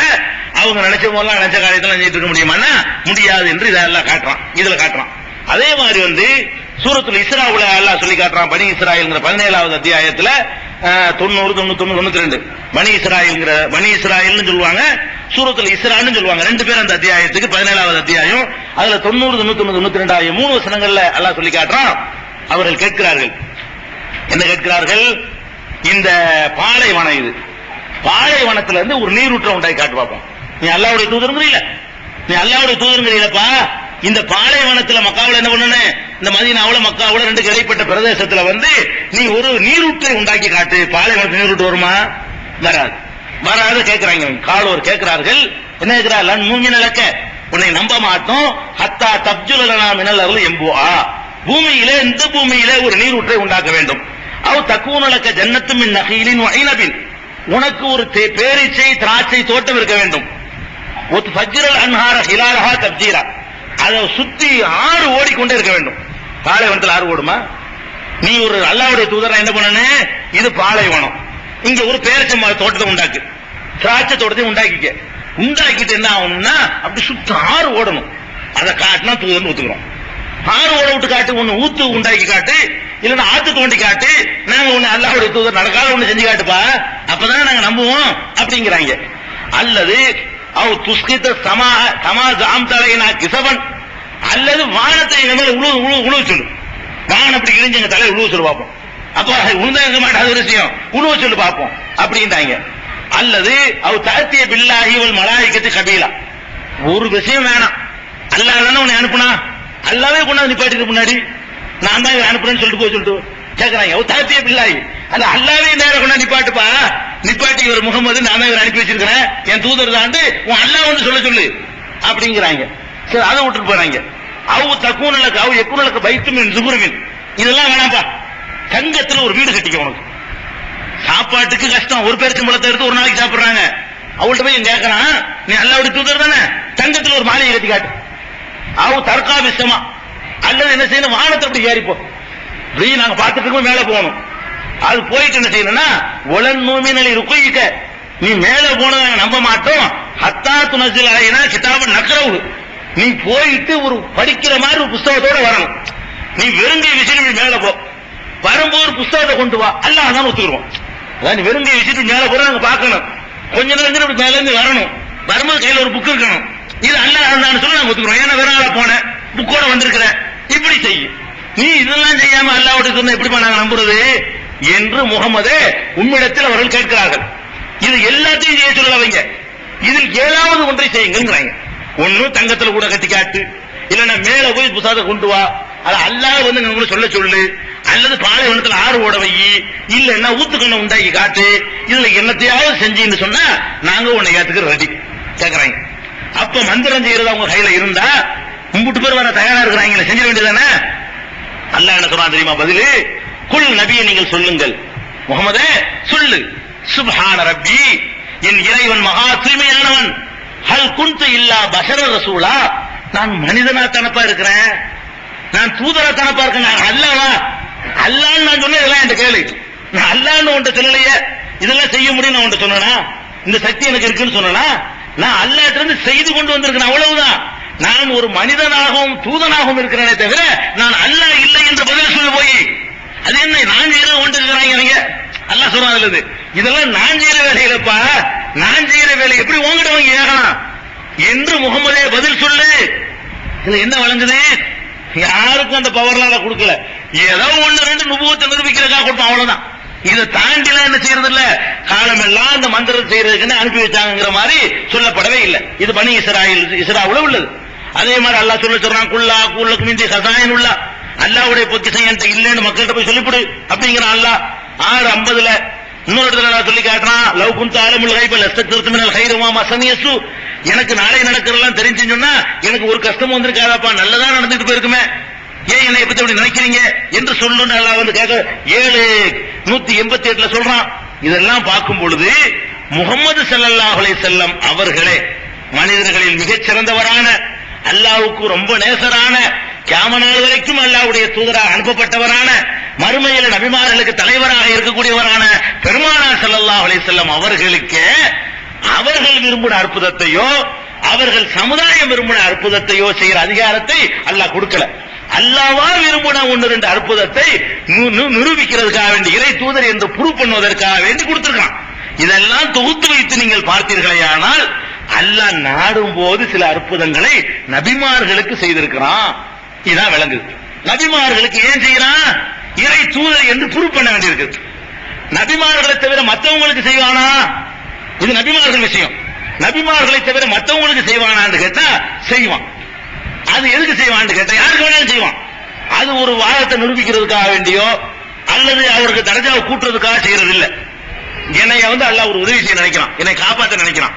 அவங்க நினைச்ச போதெல்லாம் நினைச்ச காரியத்தில் செஞ்சுட்டு இருக்க முடியுமான்னா முடியாது என்று இதை அல்லாஹ் காட்டுறான், இதுல காட்டுறான். அதே மாதிரி சூரத்துல் இஸ்ராவுல அல்லாஹ் சொல்லி காட்டுறான். பனி இஸ்ராயல்ங்கிற 17வது அத்தியாயத்துல 90, 91, 92 பனி இஸ்ராயல்னு சொல்லுவாங்க, சூரத்துல் இஸ்ரான்னு சொல்லுவாங்க. 2 பேர் அந்த அத்தியாயத்துக்கு 17வது அத்தியாயம். அதுல 90, 91, 92 ஆகிய 3 வசனங்கள்ல அல்லாஹ் சொல்லி காட்டுறான். அவர்கள் கேட்கிறார்கள், என்ன கேட்கிறார்கள்? இந்த பாலைவனம், இது பாலைவனத்துல இருந்து ஒரு நீரூற்றம் உண்டாய் காட்டு பார்ப்போம். நீ அல்லாஹ்வுடைய தூதருங்கிறீல, நீ அல்லாஹ்வுடைய தூதருங்கிறீலப்பா. இந்த பாலைவனத்துல மக்காவுல என்ன பண்ணு, இந்த மதீனாவுல மக்காவுல 2 இடைப்பட்ட பிரதேசத்துல நீ ஒரு நீரூற்றை உண்டாக்கி காட்டு. பாலைவனத்துல நீரூற்று வருமா? வராது. வராது கேட்கிறாங்க. காலோர் கேட்கிறார்கள், என்ன கேட்கிறா? லன் மூமினலக்க, உன்னை நம்ப மாட்டோம். ஹத்தா தப்ஜுலனா மினல் அர்லி எம்புஆ, பூமியிலே இந்த பூமியிலே ஒரு நீரூற்றை உண்டாக்க வேண்டும். அவ் தக்கூனலக்க ஜன்னத்து மின் நகீலின் வைனபின், உனக்கு ஒரு பேரீச்சை திராட்சை தோட்டம் இருக்க வேண்டும். ஒரு ஃபஜ்ரல் அன்ஹார ஹிலாலஹா தப்ஜீரா, அதை சுத்தி ஆறு ஓடிக்கொண்டே இருக்க வேண்டும். பாலைவனத்தில் ஆறு ஓடுமா? நீ ஒரு அல்லாஹ்வுடைய தூதரா என்ன பண்ணனு? இது பாலைவனம், இங்க ஒரு பேரீச்சை தோட்டத்தை உண்டாக்கு, திராட்சை தோட்டத்தை உண்டாக்கிட்டு என்ன ஆகணும்னா அப்படி சுத்தி ஆறு ஓடணும். அதை காட்டினா தூதர் ஒத்துக்கிறோம். ஆறு ஓட விட்டு காட்டு, ஒன்னு ஊத்து உண்டாக்கி காட்டு, இல்லன்னா ஆத்து தோண்டி காட்டு, நாங்க ஒண்ணு அல்லாஹ்வுடைய தூதர் நடக்காத ஒண்ணு செஞ்சு காட்டுப்பா, அப்பதான் நாங்க நம்புவோம் அப்படிங்கிறாங்க. அல்லது அவ் துஸ்கித சமா ஜாம்தலைனா கிசவன், அல்லது வானத்தை நம்ம உழுவ சொல்லு. வானம் அப்படி இழிஞ்சு எங்க தலையை உழுவ சொல்லு பார்ப்போம். அப்ப உழுந்தாங்க மாட்டாத விஷயம், உழுவ சொல்லு பார்ப்போம் அப்படின்ட்டாங்க. அல்லது அவ் தாத்திய பில்லாஹி வல் மலாயிகத்து கபீலா, ஒரு விஷயம் வேணாம், அல்லாஹ் தானே உன்னை அனுப்புனா, அல்லாவே கொண்டாந்து நிப்பாட்டிட்டு முன்னாடி நான் தான் அனுப்புறேன்னு சொல்லிட்டு போய் சொல்லிட்டு கேட்கறாங்க. அவ் தாத்திய பில்லாஹி, அல்ல அல்லாவே நேரம் கொண்டா நிப்பாட்டுப்பா, நிப்பாட்டி இவர் முகமது நான் தான் இவர் அனுப்பி வச்சிருக்கிறேன், என் தூதர் தான் உன் அல்லாஹ் வந்து சொல்ல சொல்லு அப்படிங்கிறாங்க. சரி, அதை விட்டுட்டு போறாங்க. அவு தக்கூனலுக்கு அவு எக்குனலுக்கு பைத்துமின் சுகுருமின், இதெல்லாம் வேணாம்ப்பா, தங்கத்துல ஒரு வீடு கட்டிக்க. உனக்கு சாப்பாட்டுக்கு கஷ்டம், ஒரு பேரிச்சம்பழத்தை எடுத்து ஒரு நாளைக்கு சாப்பிடுறாங்க. அவள்கிட்ட போய் கேட்கறான், நீ அல்லாஹ்வுடைய தூதர் தானே, தங்கத்துல ஒரு மாளிகை கட்டி காட்டு. அவு தற்கா விஷயமா, அல்லது என்ன செய்யணும், வானத்தை அப்படி ஏறிப்போ, இப்படி நாங்க பார்த்துட்டு மேல போகணும். அது போயிட்டு என்ன செய்யணும்னா, ஒலன் நோமினலை ருக்குயிக்க, நீ மேல போனதை நம்ப மாட்டோம். ஹத்தா துனசில் அலைனா கிதாபன் நக்ரவு, நீ போயிட்டு ஒரு படிக்கிற மாதிரி ஒரு புஸ்தகத்தோட வரணும். நீ வெறுங்கை விஷயம் மேல போ, வரும்போது புஸ்தகத்தை கொண்டு வா, அல்லாஹ் தான் ஒத்துக்குருவோம். நீ வெறுங்கை வச்சுட்டு மேல போற நாங்க பார்க்கணும், கொஞ்ச நேரம் மேல இருந்து வரணும், வரும்போது கையில ஒரு புக் இருக்கணும். இது அல்லாஹ் சொல்லி நாங்க ஒத்துக்குறோம். ஏன்னா வேற ஆள போன புக்கோட வந்திருக்கிற, இப்படி செய்யும். நீ இதெல்லாம் செய்யாம அல்லாஹ்வுடைய சொன்ன எப்படிமா நாங்க நம்புறது என்று முகமது உம்மிடத்தில் அவர்கள் கேட்கிறார்கள். இது எல்லாத்தையும் செய்ய சொல்லவங்க, இதில் ஏதாவது ஒன்றை செய்யுங்கிறாங்க. ஒண்ணு தங்கத்துல கூட கட்டி காட்டு, இல்லன்னா மேல போய் புத்தகத்தை கொண்டு வா, அது அல்லாஹ் வந்து உங்களுக்கு சொல்ல சொல்லு, அல்லது பாலைவனத்தில் ஆறு ஓட வை, இல்லன்னா ஊத்துக்கண்ண உண்டாக்கி காட்டு, இதுல என்னத்தையாவது செஞ்சுன்னு சொன்னா நாங்க உன்னை ஏத்துக்க ரெடி கேட்கறாங்க. அப்ப மந்திரம் செய்யறது அவங்க கையில இருந்தா கும்பிட்டு பேர் வர தயாரா இருக்கிறாங்க, செஞ்சிட வேண்டியதானே. அல்லாஹ் என்ன சொல்றான் தெரியுமா பதிலு, குல் நபியை நீங்கள் சொல்லுங்கள், முகமதே சொல்லு, சுப்ஹான ரப்பி, என் இறைவன் மகா தூய்மையானவன், ஹல் குன்து இல்லா பஷர ரசூலா, நான் மனிதனா தனப்பா இருக்கிறேன், நான் தூதரா தனப்பா இருக்கேன், நான் அல்லாஹ்வா, அல்லாஹ்னு நான் சொன்னேன். இதெல்லாம் என்கிட்ட கேளு, நான் அல்லாஹ்னு உன்கிட்ட சொல்லலையே, இதெல்லாம் செய்ய முடியும் நான் உன்கிட்ட சொன்னா, இந்த சக்தி எனக்கு இருக்குன்னு சொன்னா, நான் அல்லாஹ்ட்ட இருந்து செய்து கொண்டு வந்திருக்கேன், அவ்வளவுதான். நான் ஒரு மனிதனாகவும் தூதனாகவும் இருக்கிறேனே தவிர நான் அல்லாஹ் இல்லை என்று பதில் சொல்ல போய், அது என்ன நான் செய்யற கொண்டு இருக்கிறாங்க அல்லாஹ் சொல்றாங்க. இதெல்லாம் நான் செய்யற வேலையிலப்பா, நான் செய்யற வேலை எப்படி உங்ககிட்ட வாங்கி கேட்கலாம் என்று முகமதே பதில் சொல்லு. இதுல என்ன வழங்குது, யாருக்கும் அந்த பவர்லாம் கொடுக்கல, ஏதோ ஒண்ணு ரெண்டு நுபுவத்தை நிரூபிக்கிறதுக்காக கொடுப்போம், அவ்வளவுதான். இதை தாண்டிலாம் என்ன செய்யறது இல்ல, காலம் எல்லாம் இந்த மந்திரம் செய்யறதுக்குன்னு அனுப்பி வச்சாங்கிற மாதிரி சொல்லப்படவே இல்லை. இது பனி இஸ்ராவுல உள்ளது. அதே மாதிரி அல்லாஹ் சொல்றான், குல்லா கூல்லுக்கும் இந்திய கசாயன் உள்ள, அல்லாஹ்வுடைய பொக்கிஷம் என்கிட்ட இல்லைன்னு மக்கள்கிட்ட போய் சொல்லிவிடு அப்படிங்கிறான் அல்லாஹ். 6:50 இன்னொரு இடத்துல சொல்லி காட்டுறான், லவ் குன்த அலமுல் கைப லஸ்தக்தர்து மினல் கைரி வமா மஸனியசு, எனக்கு நாளை நடக்கிறதெல்லாம் தெரிஞ்சுன்னு சொன்னா எனக்கு ஒரு கஷ்டம் வந்திருக்காதாப்பா, நல்லதா நடந்துட்டு போயிருக்குமே, ஏன் என்னை பத்தி அப்படி நினைக்கிறீங்க என்று சொல்லுன்னு அல்லாஹ் வந்து கேட்க 7:188 சொல்றான். இதெல்லாம் பார்க்கும் பொழுது முஹம்மது ஸல்லல்லாஹு அலைஹி வஸல்லம் அவர்களே மனிதர்களில் மிகச் சிறந்தவரான, அல்லாஹ்வுக்கு ரொம்ப நேசரான, கியாம நாள் வரைக்கும் அல்லாஹ்வுடைய தூதராக அனுப்பப்பட்டவரான, மறுமையில் நபிமார்களுக்கு தலைவராக இருக்கக்கூடியவரான பெருமானார் ஸல்லல்லாஹு அலைஹி வஸல்லம் அவர்களுக்கு அவர்கள் விரும்பின அற்புதத்தையோ அவர்கள் சமுதாயம் விரும்பின அற்புதத்தையோ செய்யற அதிகாரத்தை அல்லாஹ் கொடுக்கல. அல்லாஹ்வா விரும்பின ஒன்று ரெண்டு அற்புதத்தை நிரூபிக்கிறதுக்காக வேண்டி, இறை தூதர் என்று ப்ரூவ் பண்ணுவதற்காக வேண்டி கொடுத்திருக்கான். இதெல்லாம் தொகுத்து வைத்து நீங்கள் பார்த்தீர்களேயானால் அல்லாஹ் நாடும் போது சில அற்புதங்களை நபிமார்களுக்கு செய்திருக்கிறான். இதான் விளங்குது. நபிமார்களுக்கு ஏன் செய்யறான், இறை தூதர் என்று ப்ரூவ் பண்ண வேண்டியிருக்கு. நபிமார்களை தவிர மற்றவங்களுக்கு செய்வானா, இது நபிமார்கள் விஷயம். நபிமார்களை தவிர மற்றவங்களுக்கு செய்வானான்னு கேட்டா செய்வான். அது எதுக்கு செய்வான்னு கேட்டா யாருக்கு வேணாலும் செய்வான். அது ஒரு வாதத்தை நிரூபிக்கிறதுக்காக வேண்டியோ அல்லது அவருக்கு தரஜாவை கூட்டுறதுக்காக செய்யறது இல்ல. என்னைய வந்து அல்லாஹ் ஒரு உதவி செய்ய நினைக்கிறான், என்னை காப்பாற்ற நினைக்கிறான்.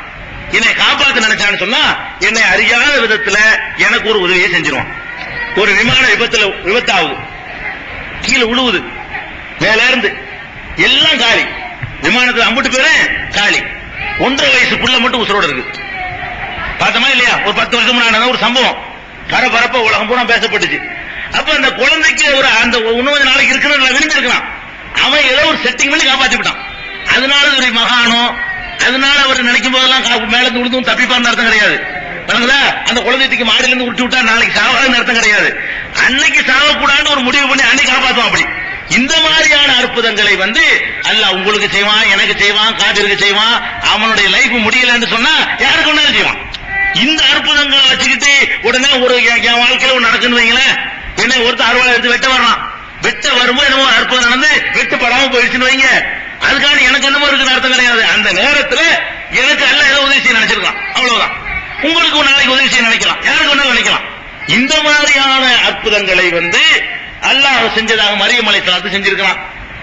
என்னை காப்பாற்ற நினைச்சான்னு சொன்னா என்னை அறியாத விதத்துல எனக்கு ஒரு உதவியை செஞ்சிருவான். ஒரு விமான விபத்தாகுது, கீழே விழுவுது, மேல இருந்து எல்லாம் காலி, விமானத்தில் அம்பிட்டு பேரு காலி, 1.5 வயசு புள்ள மட்டும் உசுரோட இருக்கு. பார்த்தமா இல்லையா, ஒரு 10 வருஷம் முன்னாடி ஒரு சம்பவம் பரபரப்பா உலகம் பூரா பேசப்பட்டுச்சு. அப்ப அந்த குழந்தைக்கு ஒரு அந்த உணவு நாளைக்கு இருக்குன்னு விரும்பி இருக்கலாம், அவன் ஏதோ ஒரு செட்டிங் பண்ணி காப்பாத்தி விட்டான். அதனால ஒரு மகானோ, அதனால அவர் நினைக்கும் போதெல்லாம் மேல இருந்து விழுந்தும் தப்பிப்பான்னு அர்த்தம் கிடையாது. அந்த குழந்தைக்கு மாடியில இருந்து விட்டு விட்டா நாளைக்கு சாவாதுன்னு அர்த்தம் கிடையாது. அன்னைக்கு சாவக்கூடாதுன்னு ஒரு முடிவு பண்ணி அன்னைக்கு காப்பாத்துவோம். அப்படி இந்த மாதிரியான அற்புதங்களை வந்து அல்லாஹ் உங்களுக்கு செய்வான், எனக்கு செய்வான், காதிருக்கு செய்வான். அவனுடைய லைஃப் முடியலன்னு சொன்னா யாருக்கு ஒண்ணாலும் செய்வான். இந்த அற்புதங்களை வச்சுக்கிட்டு உடனே ஒரு என் வாழ்க்கையில ஒண்ணு நடக்குன்னு வைங்களேன், என்ன ஒருத்தர் அறுவாலை எடுத்து வெட்ட வரலாம், வெட்ட வரும்போது என்னமோ அற்புதம் நடந்து வெட்டப்படாம போயிடுச்சுன்னு வைங்க, அதுக்காக எனக்கு என்னமோ இருக்குன்னு அர்த்தம் கிடையாது. அந்த நேரத்துல எனக்கு அல்ல ஏதோ உதவி செய்ய நினைச்சிருக்கலாம், அவ்வளவுதான். உங்களுக்கு ஒரு நாளைக்கு உதவி செய்ய நினைக்கலாம், யாருக்கு ஒன்றாலும் நினைக்கலாம். இந்த மாதிரியான அற்புதங்களை வந்து அல்லாஹ் செஞ்சதாக மரியம் அலைஹிஸ்ஸலாம் செஞ்சிருக்கிறான்.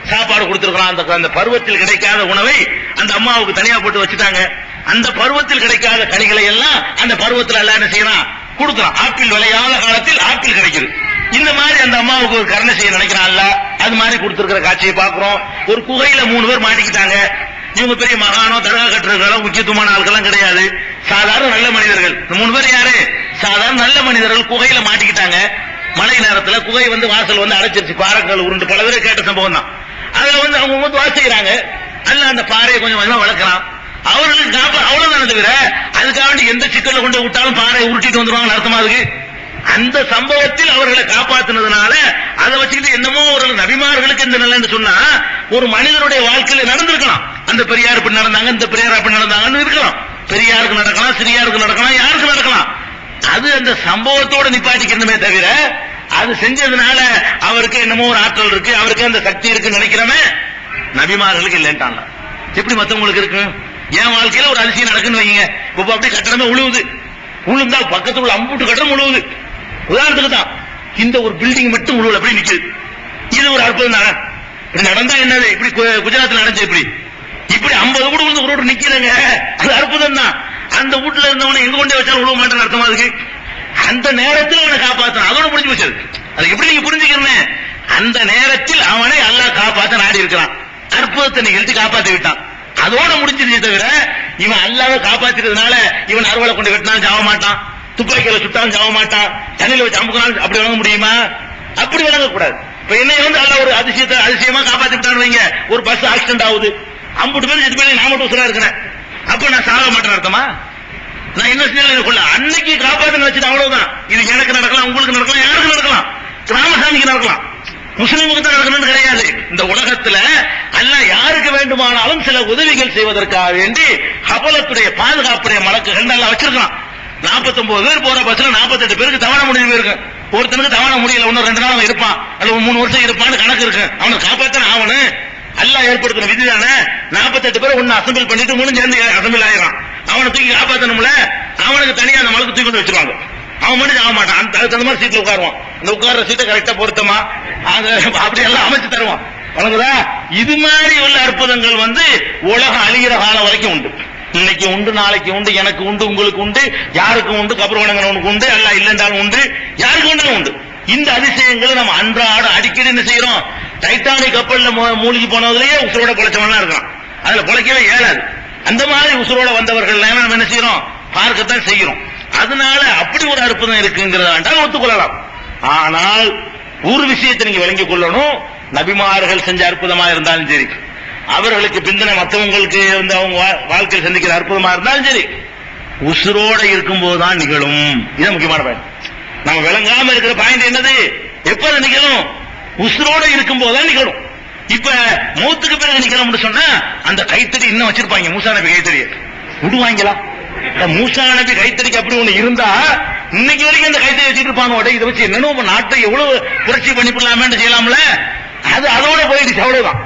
சாப்பாடு கொடுத்திருக்கிறான். அந்த பருவத்தில் கிடைக்காத உணவை அந்த அம்மாவுக்கு தனியா போட்டு வச்சுட்டாங்க. அந்த பருவத்தில் கிடைக்காத கனிகளை எல்லாம் அந்த பருவத்தில் அல்லாஹ் என்ன செய்யறான், கொடுக்கிறான். ஆப்பிள் விளையாத காலத்தில் ஆப்பிள் கிடைக்குது. இந்த மாதிரி அந்த அம்மாவுக்கு ஒரு கருணை செய்ய நினைக்கிறான் அல்லாஹ். அது மாதிரி கொடுத்திருக்கிற காட்சியை பார்க்கிறோம். ஒரு குகையில 3 பேர் மாட்டிக்கிட்டாங்க. இவங்க பெரிய மகானோ தர்கா கட்டுறதுகளோ முக்கியத்துவமான ஆட்கள்லாம் கிடையாது, சாதாரண நல்ல மனிதர்கள். 3 பேர் யாரு? சாதாரண நல்ல மனிதர்கள். குகையில மாட்டிக்கிட்டாங்க. மழை நேரத்துல குகை வந்து வாசல் வந்து அடைச்சிருச்சு, பாறைகள் உருண்டு. பல பேர் கேட்ட சம்பவம் தான். அதுல வந்து அவங்க வந்து வாசிக்கிறாங்க. அல்ல அந்த பாறையை கொஞ்சம் கொஞ்சமா வளர்க்கலாம். அவர்களுக்கு அவ்வளவுதான் தவிர அதுக்காக எந்த சிக்கல்ல கொண்டு விட்டாலும் பாறையை உருட்டிட்டு வந்துருவாங்க அர்த்தமா இருக்கு. அந்த சம்பவத்தில் அவர்களை காப்பாத்தினதுனால அதை வச்சுக்கிட்டு என்னமோ ஒரு நபிமார்களுக்கு இந்த நிலைன்னு சொன்னா ஒரு மனிதனுடைய வாழ்க்கையில நடந்திருக்கலாம். அந்த பெரியார் இப்படி நடந்தாங்க, இந்த பெரியார் அப்படி நடந்தாங்கன்னு இருக்கலாம். பெரியாருக்கு நடக்கலாம், சிறியாருக்கு நடக்கலாம், யாருக்கு நடக்கலாம். அது அந்த சம்பவத்தோட நிப்பாட்டிக்கணுமே தவிர அது செஞ்சதுனால அவருக்கு என்னமோ ஒரு ஆற்றல் இருக்கு, அவருக்கு அந்த சக்தி இருக்கு நினைக்கிறமே, நபிமார்களுக்கு இல்லைன்ட்டாங்க. எப்படி மத்தவங்களுக்கு இருக்கு? என் வாழ்க்கையில ஒரு அதிசயம் நடக்குன்னு வைங்க, இப்ப அப்படியே கட்டணமே உழுவுது, உழுந்தா பக்கத்துல உள்ள அம்புட்டு கட்டணம் உழுவுது. உதாரணத்துக்கு தான் இந்த ஒரு பில்டிங் மட்டும் உழுவல அப்படி நிக்குது. இது ஒரு அற்புதம் தானே? இப்படி நடந்தா என்னது? இப்படி குஜராத்தில் நடந்துச்சு, இப்படி 50 வீடு வந்து ஒரு நிக்கிறங்க, அது அற்புதம் தான். அந்த வீட்டுல இருந்தவனை எங்க கொண்டே வச்சாலும் உழுவ மாட்டேன்னு அர்த்தமா இருக்கு. அந்த நேரத்தில் அவனை காப்பாற்றான், அதோட முடிஞ்சு வச்சது. அது எப்படி நீங்க புரிஞ்சுக்கிறேன்? அந்த நேரத்தில் அவனை அல்லாஹ் காப்பாற்ற நாடி இருக்கிறான், அற்புதத்தை நிகழ்த்தி காப்பாற்றி விட்டான், அதோட முடிஞ்சிருச்சே தவிர இவன் அல்லாஹ்வை காப்பாத்திக்கிறதுனால இவன் அறுவலை கொண்டு வெட்டினாலும் சாவ மாட்டான், துப்பாக்கியில சுட்டாலும் சாவ மாட்டான், தண்ணியில வச்சு அமுக்கினாலும் அப்படி வழங்க முடியுமா? அப்படி வழங்கக்கூடாது. இப்ப என்னை வந்து அல்லாஹ் ஒரு அதிசயமா காப்பாத்தி விட்டான்னு வைங்க, ஒரு பஸ் ஆக்சிடென்ட் ஆகுது, 50 பேர் செத்து போய் நான் மட்டும் உசுரா இருக்கிறேன், அப்ப நான் சாக மாட்டேன் அர்த்தமா? நான் என்ன செய்யல அன்னைக்கு காப்பாற்ற வச்சுட்டு அவ்வளவுதான். இது எனக்கு நடக்கலாம், உங்களுக்கு நடக்கலாம், யாருக்கு நடக்கலாம், ராமசாமிக்கு நடக்கலாம், முஸ்லிமுக்கு தான் நடக்கணும்னு கிடையாது. இந்த உலகத்துல அல்லாஹ் யாருக்கு வேண்டுமானாலும் சில உதவிகள் செய்வதற்காக வேண்டி ஹபலத்துடைய பாதுகாப்புடைய மலக்குகள் நல்லா வச்சிருக்கான். 49 பேர் போற பஸ்ல 48 பேருக்கு தவணை முடிவு இருக்கு. ஒருத்தனுக்கு தவணை முடியல, இன்னும் 2 நாள் இருப்பான், அல்ல 3 வருஷம் இருப்பான்னு கணக்கு இருக்கு. அவனை காப்பாற்ற ஆவணு அல்லாஹ் ஏற்படுத்தின விதி தானே. 48 பேர் ஒன்னு அசம்பிள் பண்ணிட்டு 3 சேர்ந்து அசம்பிள் ஆயிரான். அவனை தூக்கி காப்பாற்றணும்ல, அவனுக்கு தனியா அந்த மலக்கு தூக்கி வந்து வச்சிருவாங்க. அவன் மட்டும் ஆக மாட்டான், அதுக்கு அந்த மாதிரி சீட்ல உட்காருவான். அந்த உட்கார்ற சீட்டை கரெக்டா பொருத்தமா அப்படி எல்லாம் அமைச்சு தருவான். வணங்குதா? இது மாதிரி உள்ள அற்புதங்கள் வந்து உலகம் அழிகிற காலம் வரைக்கும் உண்டு. இன்னைக்கு உண்டு, நாளைக்கு உண்டு, எனக்கு உண்டு, உங்களுக்கு உண்டு, யாருக்கும் உண்டு, கபர் வணங்குறவனுக்கு உண்டு, அல்ல இல்லைன்றாலும் உண்டு, யாருக்கு உண்டு உண்டு. இந்த அதிசயங்களை நம்ம அன்றாட அடிக்கடி என்ன செய்யறோம்? டைட்டானிக் கப்பல்ல மூழ்கி போனதுலயே உசுரோட பொழைச்சவனா இருக்கான், அதுல பொழைக்கவே இயலாது. அந்த மாதிரி உசுரோட வந்தவர்கள் நம்ம என்ன செய்யறோம்? பார்க்கத்தான் செய்யறோம். அதனால அப்படி ஒரு அற்புதம் இருக்குங்கிறத வேண்டாம் ஒத்துக்கொள்ளலாம். ஆனால் ஒரு விஷயத்தை நீங்க விளங்கிக் கொள்ளணும், நபிமார்கள் செஞ்ச அற்புதமா இருந்தாலும் சரி, அவர்களுக்கு பிந்தின மற்றவங்களுக்கு வந்து அவங்க வாழ்க்கையில் சந்திக்கிற அற்புதமா இருந்தாலும் சரி, உசுரோட இருக்கும் போதுதான் நிகழும். இது முக்கியமான பாயிண்ட். நம்ம விளங்காம இருக்கிற பாயிண்ட் என்னது? எப்ப நிகழும்? உசுரோட இருக்கும் போதுதான் நிகழும். இப்ப மௌத்துக்கு பிறகு நிகழும்னு சொன்னா அந்த கைத்தறி இன்னும் வச்சிருப்பாங்க, மூசா நபி கைத்தறியை விடுவாங்களா? மூசா நபி கைத்தறிக்கு அப்படி ஒண்ணு இருந்தா இன்னைக்கு வரைக்கும் அந்த கைத்தறி வச்சுட்டு இருப்பாங்க. இதை வச்சு என்னன்னு நாட்டை எவ்வளவு புரட்சி பண்ணிவிடலாமே செய்யலாம்ல, அது அதோட போயிடுச்சு, அவ்வளவுதான்.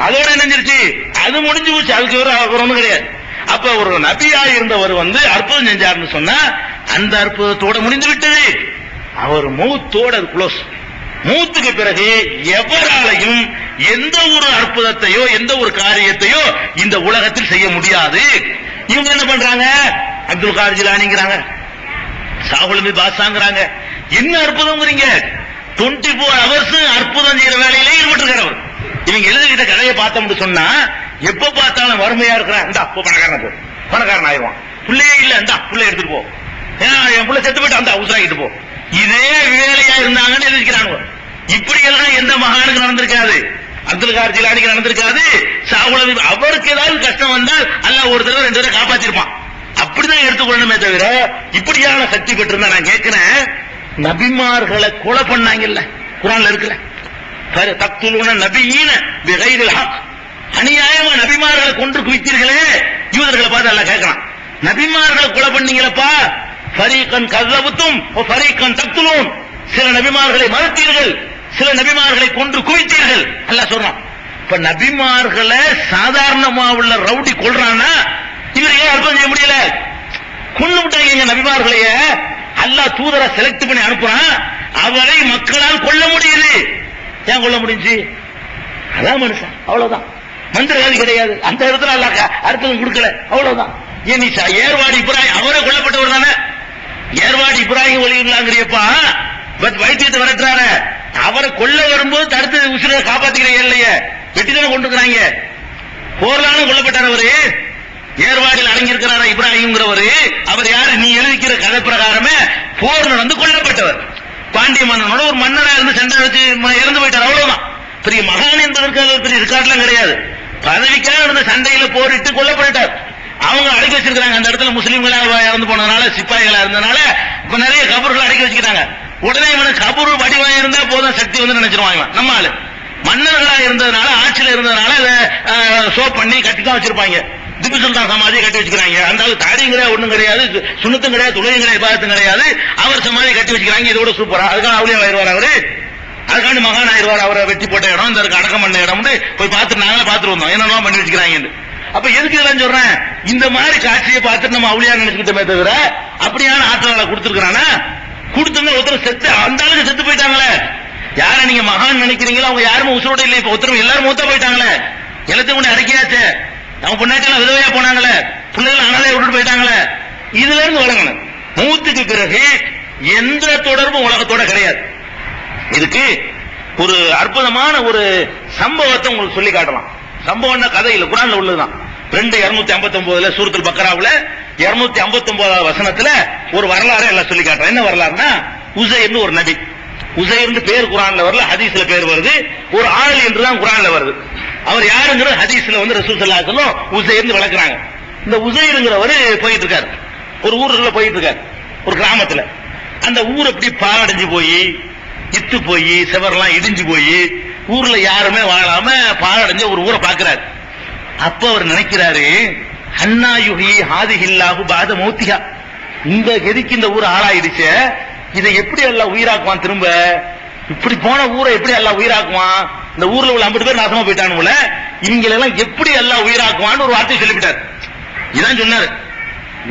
அதோட நினைஞ்சிருச்சு, அது முடிஞ்சு போச்சு, அதுக்கு ஒரு ஒண்ணும் கிடையாது. அப்ப ஒரு நபியா இருந்தவர் வந்து அற்புதம் செஞ்சாருன்னு சொன்னா அந்த அற்புதத்தோட முடிந்து விட்டது. அவர் மௌத்தோட க்ளோஸ். மூத்துக்கு பிறகு எவராலையும் எந்த ஒரு அற்புதத்தையோ எந்த ஒரு காரியத்தையோ இந்த உலகத்தில் செய்ய முடியாது. இவங்க என்ன பண்றாங்க? அப்துல் காதர் ஜிலானிங்கிறாங்க, சாகுல் பாஷாங்கிறாங்க. என்ன அற்புதம்ங்கிறீங்க? 24 hours அற்புதம் செய்யற வேலையிலே ஈடுபட்டிருக்கிறவர். இவங்க எழுதிக்கிட்ட கதையை பார்த்தோம்னு சொன்னா எப்ப பார்த்தாலும் வறுமையா இருக்கிறான், இந்தா பணக்காரன் போ, பணக்காரன் ஆயிடுவான். பிள்ளையே இல்ல, இந்தா பிள்ளை எடுத்துட்டு போ, என் பிள்ளை செத்து போயிட்டு அந்த உசுராகிட்டு போ. இதே வேலையா இருந்தாங்கன்னு எழுதிக்கிறாங்க. இப்படி எல்லாம் எந்த மகானுக்கு நடந்திருக்காது, அப்துல் காதர் ஜிலானிக்கு நடந்திருக்காது. சாகுல் அவருக்கு ஏதாவது கஷ்டம் வந்தால் அல்லாஹ் ஒரு தடவை 2 தடவை காப்பாத்திருப்பான். அப்படிதான் எடுத்துக்கொள்ளணுமே தவிர இப்படியான சக்தி பெற்றிருந்தா. நான் கேட்கிறேன், நபிமார்களை கொலை பண்ணாங்கல்ல, குர்ஆன்ல இருக்குல்ல, தக்துலூன நபியீன பிகைரில் ஹக், அநியாயமா நபிமார்களை கொன்று குவித்தீர்களே. யூதர்களை பார்த்து அல்லாஹ் கேட்கிறான், நபிமார்களை கொலை பண்ணீங்களப்பா, ஃபரீகன் கஸபத்தும் வ ஃபரீகன் தக்துலூன், சில நபிமார்களை மறுத்தீர்கள், சில நபிமார்களை கொன்று குவித்தீர்கள் அல்லாஹ் சொல்றான். இப்ப நபிமார்களை சாதாரணமா உள்ள ரவுடி கொல்றான்னா இவர் ஏன் அர்த்தம் செய்ய முடியல? கொண்டு விட்டாங்க நபிமார்களைய. அல்லாஹ் தூதரை செலக்ட் பண்ணி அனுப்புறான், அவரை மக்களால் கொல்ல முடியுது. ஏன் கொல்ல முடிஞ்சு? அதான் மனுஷன், அவ்வளவுதான். மந்திரவாதி கிடையாது. அந்த இடத்துல அல்லாஹ் அர்த்தம் கொடுக்கல, அவ்வளவுதான். ஏன் ஏர்வாடி இப்ராஹிம் அவரை கொல்லப்பட்டவர் தானே. ஏர்வாடி இப்ராஹிம் ஒளிங்கப்பா வைத்தியத்தை வரட்டுறாரு, அவரை கொல்ல வரும்போது தடுத்து உசுரை காப்பாத்திக்கிறீங்க இல்லையே, வெட்டி தானே கொண்டு இருக்கிறாங்க. போர்லான கொல்லப்பட்டார் அவரு. ஏர்வாடியில் அடங்கியிருக்கிறாரா இப்ராஹிம்ங்கிறவரு? அவர் யாரு? நீ எழுதிக்கிற கதை பிரகாரமே போர் நடந்து கொல்லப்பட்டவர். பாண்டிய மன்னனோட ஒரு மன்னரா இருந்து சண்டை வச்சு இறந்து போயிட்டார், அவ்வளவுதான். பெரிய மகான் என்பதற்கு பெரிய ரிகார்ட்லாம் கிடையாது. பதவிக்காக இருந்த சண்டையில போரிட்டு கொல்லப்பட்டார். அவங்க அடக்கி வச்சிருக்காங்க அந்த இடத்துல. முஸ்லீம்களா இறந்து போனதுனால, சிப்பாய்களா இருந்ததுனால இப்ப நிறைய கபர்கள் அடக்கி வச்சுக்கிறாங்க. உடனே இவனுக்கு கபரு வடிவம் இருந்தா போதும், சக்தி வந்து நினைச்சிருவாங்க. நம்ம ஆளு மன்னர்களா இருந்ததுனால, ஆட்சியில இருந்ததுனால சோப் பண்ணி கட்டி தான் வச்சிருப்பாங்க. திப்பு சுல்தான் சமாதியை கட்டி வச்சுக்கிறாங்க. அந்த தாடியும் கிடையாது, ஒண்ணும் கிடையாது, சுண்ணத்தும் கிடையாது, தொழிலும் கிடையாது, பாதத்தும் கிடையாது. அவர் சமாதியை கட்டி வச்சுக்கிறாங்க. இதோட சூப்பரா. அதுக்காக அவளியா ஆயிடுவார் அவரு, அதுக்காண்டி மகான் ஆயிடுவார். அவரை வெட்டி போட்ட இடம், இந்த அடக்கம் பண்ண இடம் போய் பார்த்துட்டு நாங்களே பார்த்துட்டு வந்தோம் என்னென்ன பண்ணி வச்சுக்கிறாங்க. அப்ப எதுக்கு இதெல்லாம் சொல்றேன்? இந்த மாதிரி காட்சியை பார்த்துட்டு நம்ம அவளியா நினைச்சுக்கிட்டோமே தவிர அப்படியான ஆற்றலை கொடுத்துருக்கானா? கொடுத்துருந்தா ஒருத்தர் செத்து, அந்த அளவுக்கு செத்து போயிட்டாங்களே. யார நீங்க மகான் நினைக்கிறீங்களோ அவங்க யாருமே உசுரோட இல்லை. இப்ப ஒருத்தர் எல்லாரும் மூத்தா போயிட்டாங்களே, எல்லாத்தையும் கொண்டு அடக்கியாச்சு. அவங்க பொண்ணாட்டி விதவையா போனாங்களே, பிள்ளைகள் அனாதையை விட்டுட்டு போயிட்டாங்களே. இதுல இருந்து வழங்கணும். மூத்துக்கு பிறகு எந்த தொடர்பும் உலகத்தோட கிடையாது. இதுக்கு ஒரு அற்புதமான ஒரு சம்பவத்தை உங்களுக்கு சொல்லி காட்டலாம். சம்பவம்னா கதை இல்ல, குர்ஆன்ல உள்ளதுதான். 2:259 சூரத்துல் பக்ராவுல 259 வசனத்துல ஒரு வரலாறு எல்லாம் சொல்லி காட்டுறேன். என்ன வரலாறுனா, உஸைர்னு ஒரு நபி. உஸைர்னு பேர் குர்ஆன்ல வரல, ஹதீஸ்ல பேர் வருது. ஒரு ஆள் என்றுதான் குர்ஆன்ல வருது. அவர் யாருங்கிற ஹதீஸ்ல வந்து ரசூல் ஸல்லல்லாஹு அலைஹி வஸல்லம் உஸைர்னு விளக்குறாங்க. இந்த உஸைர்ங்கிறவர் போயிட்டு இருக்காரு, ஒரு ஊர்ல போயிட்டு இருக்காரு, ஒரு கிராமத்துல. அந்த ஊர் அப்படி பாழடைஞ்சு போய், இத்து போய், செவரெல்லாம் இடிஞ்சு போய், ஊர்ல யாருமே வாழாம பாழடைஞ்ச ஒரு ஊரை பாக்குறாரு. அப்ப அவர் நினைக்கிறாரு, அன்னா யுஹி ஹாதிஹில்லாஹு பாத மௌத்திஹா, இந்த கதிக்கு இந்த ஊர் ஆளாயிடுச்சு, இதை எப்படி எல்லாம் உயிராக்குவான்? திரும்ப இப்படி போன ஊரை எப்படி எல்லாம் உயிராக்குவான்? இந்த ஊர்ல உள்ள 50 பேர் நாசமா போயிட்டானுங்கள, இவங்களெல்லாம் எப்படி எல்லாம் உயிராக்குவான்னு ஒரு வார்த்தை சொல்லிவிட்டார். இதான் சொன்னாரு.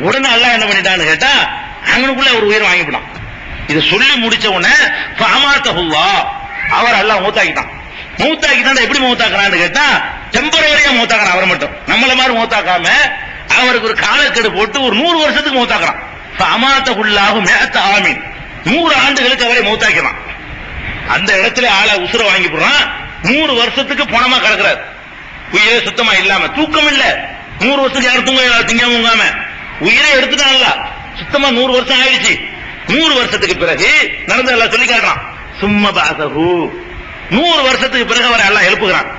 உடனே அல்லாஹ் என்ன பண்ணிட்டான்னு கேட்டா, அங்கனுக்குள்ள ஒரு உயிர் வாங்கிவிட்டான். இதை சொல்லி முடிச்ச உடனே அவர் அல்லாஹ் மூத்தாக்கிட்டான். மூத்தாக்கிட்டான். எப்படி மூத்தாக்குறான்னு கேட்டா, டெம்பரவரியா மூத்தாக்குறான். அவரை மட்டும் நம்மள மாதிரி மூத்தாக்காம அவருக்கு ஒரு காலக்கெடு போட்டு ஒரு 100 வருஷத்துக்கு மூத்தாக்குறான். அமாத்தகுல்லாஹு மேத்த ஆமீன், 100 ஆண்டுகளுக்கு அவரை மூத்தாக்கிறான். அந்த இடத்துல ஆளை உசுர வாங்கி போடுறான். 100 வருஷத்துக்கு பணமா கிடக்குறாரு, உயிரே சுத்தமா இல்லாம, தூக்கம் இல்ல. 100 வருஷத்துக்கு யாரும் தூங்க திங்காம உங்காம உயிரை எடுத்துட்டான்ல, சுத்தமா 100 வருஷம் ஆயிடுச்சு. 100 வருஷத்துக்கு பிறகு நடந்த எல்லாம் சொல்லி காட்டுறான். சும்மா பாசஹு, 100 வருஷத்துக்கு பிறகு அவரை எல்லாம் எழுப்புகிறான்.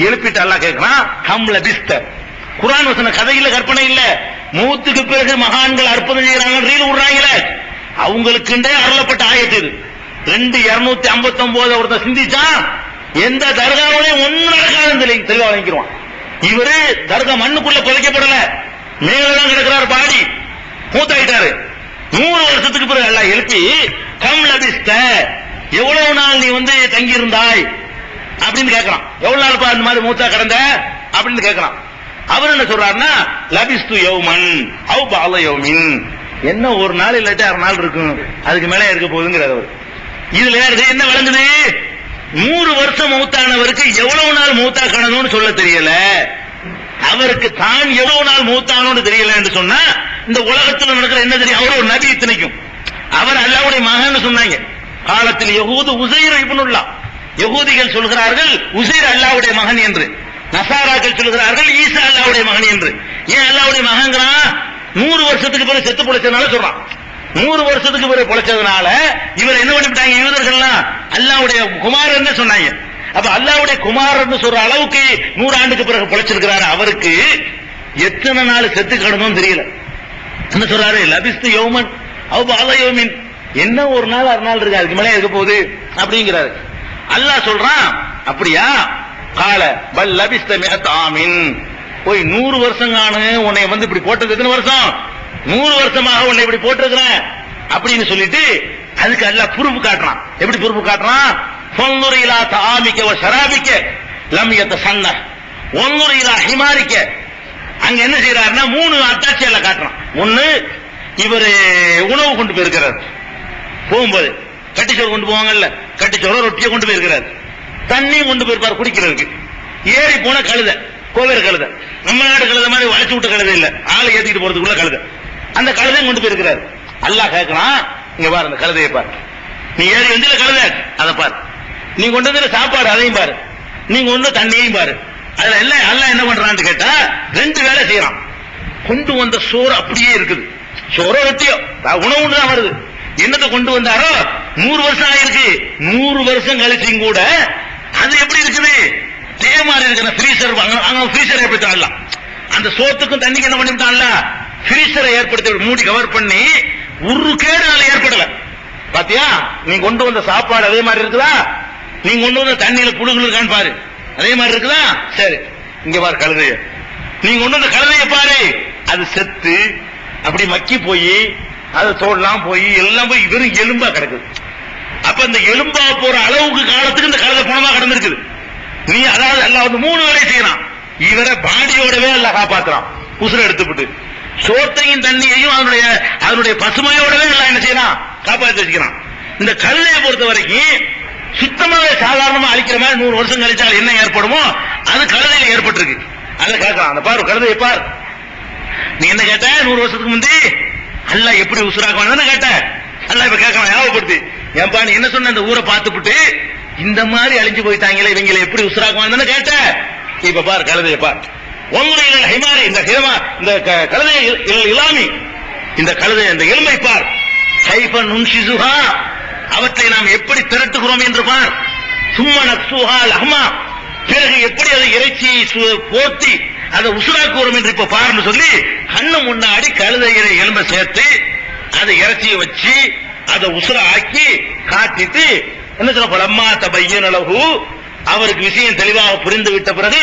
எழுப்பிட்டு எல்லாம் கேட்கிறான், கம் லபிஸ்த. குர்ஆன் வசன கதையில கற்பனை இல்ல. மூத்துக்கு பிறகு மகான்கள் அற்புதம் செய்யறாங்க, ரீல் விடுறாங்களே, அவங்களுக்குண்டே அருளப்பட்ட ஆயத்து இது. 2:259 ஒருத்தர் சிந்திச்சா எந்த தர்காவிலையும் ஒன்னும் நடக்காதுன்னு தெளிவா வாங்கிடுவான். இவரு தர்கா மண்ணுக்குள்ள புதைக்கப்படல, மேலதான் கிடக்கிறார், பாடி மூத்தாயிட்டாரு. 100 வருஷத்துக்கு பிறகு எல்லாம் எழுப்பி, கம் லபிஸ்த, எவ்வளவு நாள் நீ வந்து தங்கி இருந்தாய் அப்படின்னு கேட்கிறான். எவ்வளவு நாள் அந்த மாதிரி மூத்தா கடந்த அப்படின்னு கேட்கிறான். அவர் என்ன சொல்றாருன்னா, லபிஸ்து யௌமன் அவ் பஅத யௌமின், என்ன ஒரு நாள் இல்லாட்டி 6 நாள் இருக்கும், அதுக்கு மேல இருக்க போகுதுங்கிறார் அவர். இதுல என்ன விளங்குது? 100 வருஷம் மூத்தானவருக்கு எவ்வளவு நாள் மூத்தா கடணும்னு சொல்ல தெரியல, அவருக்கு தான் எவ்வளவு நாள் மூத்தானோன்னு தெரியல என்று சொன்னா, இந்த உலகத்தில் நடக்கிற என்ன தெரியும்? அவர் ஒரு நபி இத்தனைக்கும், அவர் அல்லாஹ்வுடைய மகன் சொன்னாங்க. காலத்தில் யஹூது உஸைர் இப்னுல்லாஹ், யஹூதிகள் சொல்கிறார்கள் உஸைர் அல்லாஹ்வுடைய மகன் என்று, நசாராக்கள் சொல்கிறார்கள் ஈசா அல்லாஹ்வுடைய மகன் என்று. ஏன் அல்லாஹ்வுடைய மகன்கிறான்? 100 வருஷத்துக்கு பிறகு செத்து பொழைச்சதுனால சொல்றான். 100 வருஷத்துக்கு பிறகு பொழைச்சதுனால இவர் என்ன பண்ணிவிட்டாங்க யூதர்கள்லாம், அல்லாஹ்வுடைய குமாரன்னு சொன்னாங்க. அப்ப அல்லாஹ்வுடைய குமாரன்னு சொல்ற அளவுக்கு 100 ஆண்டுக்கு பிறகு பொழைச்சிருக்கிறாரு. அவருக்கு எத்தனை நாள் செத்து கிடணும் தெரியல. என்ன சொல்றாரு? லபிஸ்து யௌமன் அவ் பஅத யௌமின், என்ன ஒரு நாள் 6 நாள் இருக்கு, அதுக்கு மேலே இருக்க போகுது அப்படிங்கிறாரு. அல்லாஹ் சொல்றான் அப்படியா கால பல் லபிஸ்த மிஅத் ஆமின் போய் 100 வருஷம் காணு உன்னை வந்து இப்படி போட்டது எத்தனை வருஷம் 100 வருஷமாக உன்னை இப்படி போட்டிருக்கிறேன் அப்படின்னு சொல்லிட்டு அதுக்கு அல்லாஹ் ப்ரூஃப் காட்டுறான். எப்படி ப்ரூஃப் காட்டுறான்? ஃபன்துர் இலா தஆமிக வ ஷராபிக லம் யதசன்ன வன்துர் இலா ஹிமாரிக. அங்க என்ன செய்யறாருன்னா 3 அட்டாட்சியில காட்டுறான். ஒன்னு இவரு உணவு கொண்டு போயிருக்கிறார், போகும்போது கட்டிச்சோறு கொண்டு போவாங்கல்ல, கட்டிச்சோறு ரொட்டியை கொண்டு போயிருக்கிறார், தண்ணியும் கொண்டு போயிருப்பார் குடிக்கிறதுக்கு. ஏறி போன கழுதை, கோவேறு கழுதை, நம்ம நாடு கழுதை மாதிரி வளைச்சு விட்ட கழுதை இல்ல, ஆளை ஏத்திட்டு போறதுக்குள்ள கழுதை. அந்த கழுதையும் கொண்டு போயிருக்கிறார். அல்லாஹ் கேட்கறான், இங்க பாரு அந்த கழுதையை பாரு, நீ ஏறி வந்து கழுதை அதை பாரு, நீ கொண்டு வந்து சாப்பாடு அதையும் பாரு, நீ கொண்டு தண்ணியையும் பாரு. அதுல எல்லாம் அல்லாஹ் என்ன பண்றான்னு கேட்டா 2 வேலை செய்யறான். கொண்டு வந்த சோறு அப்படியே இருக்குது, சோறோ ரொட்டியோ உணவு தான் வருது. என்னத்தை கொண்டு வந்தாரோ 100 வருஷம் ஆயிருக்கு, 100 வருஷம் கழிச்சும் கூட அது எப்படி இருக்குது, தேமாரி இருக்கிற ஃப்ரீசர். அங்க ஃப்ரீசர் ஏற்படுத்தான்ல, அந்த சோத்துக்கும் தண்ணிக்கு என்ன பண்ணிவிட்டான்ல, ஃப்ரீசரை ஏற்படுத்தி மூடி கவர் பண்ணி ஒரு கேடு அதுல ஏற்படல. பாத்தியா, நீ கொண்டு வந்த சாப்பாடு அதே மாதிரி இருக்குதா, நீ கொண்டு வந்த தண்ணியில புழுகள் இருக்கான்னு பாரு, அதே மாதிரி இருக்குதா. சரி, இங்க பாரு கழுதைய, நீ கொண்டு வந்த கழுதைய பாரு, அது செத்து அப்படி மக்கி போய் அது தோல்லாம் போய் எல்லாம் போய் வெறும் எலும்பா கிடக்குது. அப்ப இந்த எலும்பா போற அளவுக்கு காலத்துக்கு இந்த கழுதை பணமா கிடந்திருக்குது. நீ அதாவது அல்லாஹ் வந்து 3 வேலை செய்யறான். இவரை பாடியோடவே அல்லாஹ் காப்பாத்துறான், உசுர எடுத்துவிட்டு சோத்தையும் தண்ணியையும் அதனுடைய பசுமையோடவே எல்லாம் என்ன செய்யறான், காப்பாற்றி வச்சுக்கிறான். இந்த கழுதையை பொறுத்த வரைக்கும் சுத்தமாவே சாதாரணமா அழிக்கிற மாதிரி 100 வருஷம் கழிச்சால் என்ன ஏற்படுமோ அது கழுதையில ஏற்பட்டிருக்கு. அதை கேட்கலாம், அந்த பாரு கழுதையை பார். நீ என்ன கேட்ட 100 வருஷத்துக்கு முந்தி அல்லாஹ் எப்படி உசுராக்குவான்னு கேட்ட. அல்லாஹ் இப்ப கேட்கலாம், ஞாபகப்படுத்தி, ஏன்பா நீ என்ன சொன்ன, இந்த ஊரை பார்த்துட்டு இந்த மாதிரி அழிஞ்சு போயிட்டாங்களே இவங்களை எப்படி உசுராக்குவான்னு கேட்ட. இப்ப பார் கழுதையை பார். ஒன்றும் ஹிமாரி, இந்த கழுதை இலாமி, இந்த கழுதை இந்த எலும்பை பார். கைஃப நுன்ஷிசுஹா, அவற்றை நாம் எப்படி திரட்டுகிறோம் என்று பார். சும்மா நக்சுஹா லஹ்மா, பிறகு எப்படி அதை இறைச்சியை போர்த்தி அதை உசுராக்குறோம் என்று இப்ப பாருன்னு சொல்லி கண்ணு முன்னாடி கழுதையில எலும்பை சேர்த்து அதை இறைச்சியை வச்சு அதை உசுர ஆக்கி காட்டிட்டு என்ன சொல்ல, பலம்மா தபையன லஹு, அவருக்கு விஷயம் தெளிவாக புரிந்து விட்ட பிறகு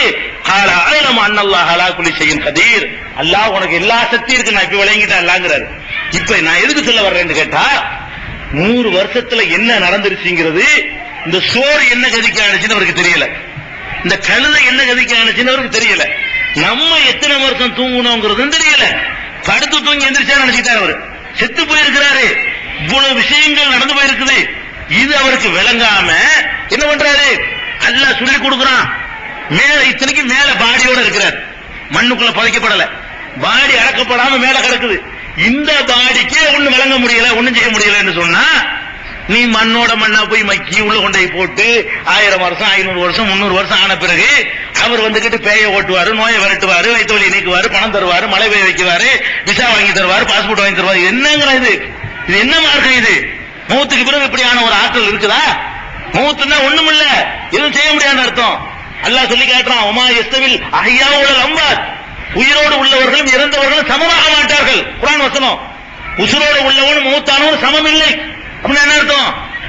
கால அலம அன்னல்லாஹ் அலா குல்லி ஷைஇன் கதீர், அல்லாஹ் உனக்கு எல்லா சக்தியும் இருக்கு, நான் இப்ப விளங்கிட்டேன் அல்லாஹ்ங்கறாரு. இப்ப நான் எதுக்கு சொல்ல வர்றேன்னு கேட்டா 100 வருஷத்துல என்ன நடந்துருச்சுங்கிறது, இந்த சோறு என்ன கதிக்கு ஆனிச்சுன்னு அவருக்கு தெரியல, இந்த கழுதை என்ன கதிக்கு ஆனிச்சுன்னு அவருக்கு தெரியல, நம்ம எத்தனை வருஷம் தூங்கணுங்கிறதும் தெரியல. படுத்து தூங்கி எந்திரிச்சா நினைச்சுட்டாரு, அவரு செத்து போயிருக்கிறாரு, இவ்வளவு விஷயங்கள் நடந்து போயிருக்குது. இது அவருக்கு விளங்காம என்ன பண்றாரு, அல்லாஹ் சொல்லி கொடுக்கிறான். மேல இத்தனைக்கு மேல பாடியோட இருக்கிறார், மண்ணுக்குள்ள புதைக்கப்படல, பாடி அடக்கப்படாம மேல கிடக்குது. இந்த பாடிக்கே ஒண்ணு விளங்க முடியல, ஒண்ணும் செய்ய முடியலன்னு சொன்னா, நீ மண்ணோட மண்ணா போய் மக்கி உள்ள கொண்டை போட்டு 1000 வருஷம் 500 வருஷம் 300 வருஷம் ஆன பிறகு அவர் வந்துகிட்டு பேய ஓட்டுவாரு, நோயை விரட்டுவாரு, வயிற்று வலி நீக்குவாரு, பணம் தருவாரு, மழை பெய்ய வைக்குவாரு, விசா வாங்கி தருவாரு, பாஸ்போர்ட் வாங்கி தருவாரு. என்னங்கிற இது என்ன மார்க்கம் இது? மௌத்துக்கு பிறகு இப்படியான ஒரு ஆற்றல் இருக்குதா? மௌத்துனா ஒண்ணுமில்ல, எதுவும் செய்ய முடியாதுன்னு அர்த்தம். அல்லாஹ் சொல்லி காட்டுறான், உமா எஸ்தவில் அஹ்யாவுல் அம்வாத், உயிரோடு உள்ளவர்களும் இறந்தவர்களும் சமமாக மாட்டார்கள். குர்ஆன் வசனம். உசுரோடு உள்ளவனும் மௌத்தானவனும் சமம் இல்லை அப்படின்னா என்ன அர்த்தம்?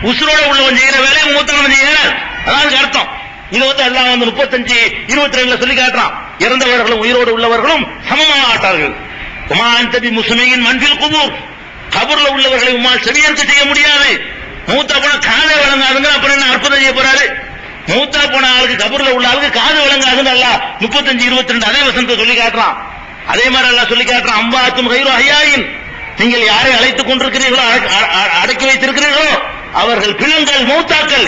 உசுரோடு உள்ளவன் செய்யற வேலையை மூத்தவன் செய்யறான், அதான் அர்த்தம். இது வந்து அல்லாஹ் வந்து 35:22 சொல்லி காட்டுறான், இறந்தவர்களும் உயிரோடு உள்ளவர்களும் சமமாக ஆட்டார்கள். உமா அன்தபி முஸ்லிமின் மன்பில் குபூர், கபர்ல உள்ளவர்களை உம்மால் செவியேற்க செய்ய முடியாது. மூத்தா போன காதை விளங்காதுங்க, அப்புறம் என்ன அற்புதம் செய்ய போறாரு? மூத்தா போன ஆளுக்கு கபர்ல உள்ள ஆளுக்கு காது விளங்காதுன்னு அல்லாஹ் 35:22 அதே வசனத்தை சொல்லி காட்டுறான். அதே மாதிரி அல்லாஹ் சொல்லி காட்டுறான், அம்பாத்தும் கைரு அஹ்யாயின், நீங்கள் யாரை அழைத்துக் கொண்டிருக்கிறீர்களோ அடக்கி வைத்திருக்கிறீர்களோ அவர்கள் பிணங்கள், மூத்தாக்கள்,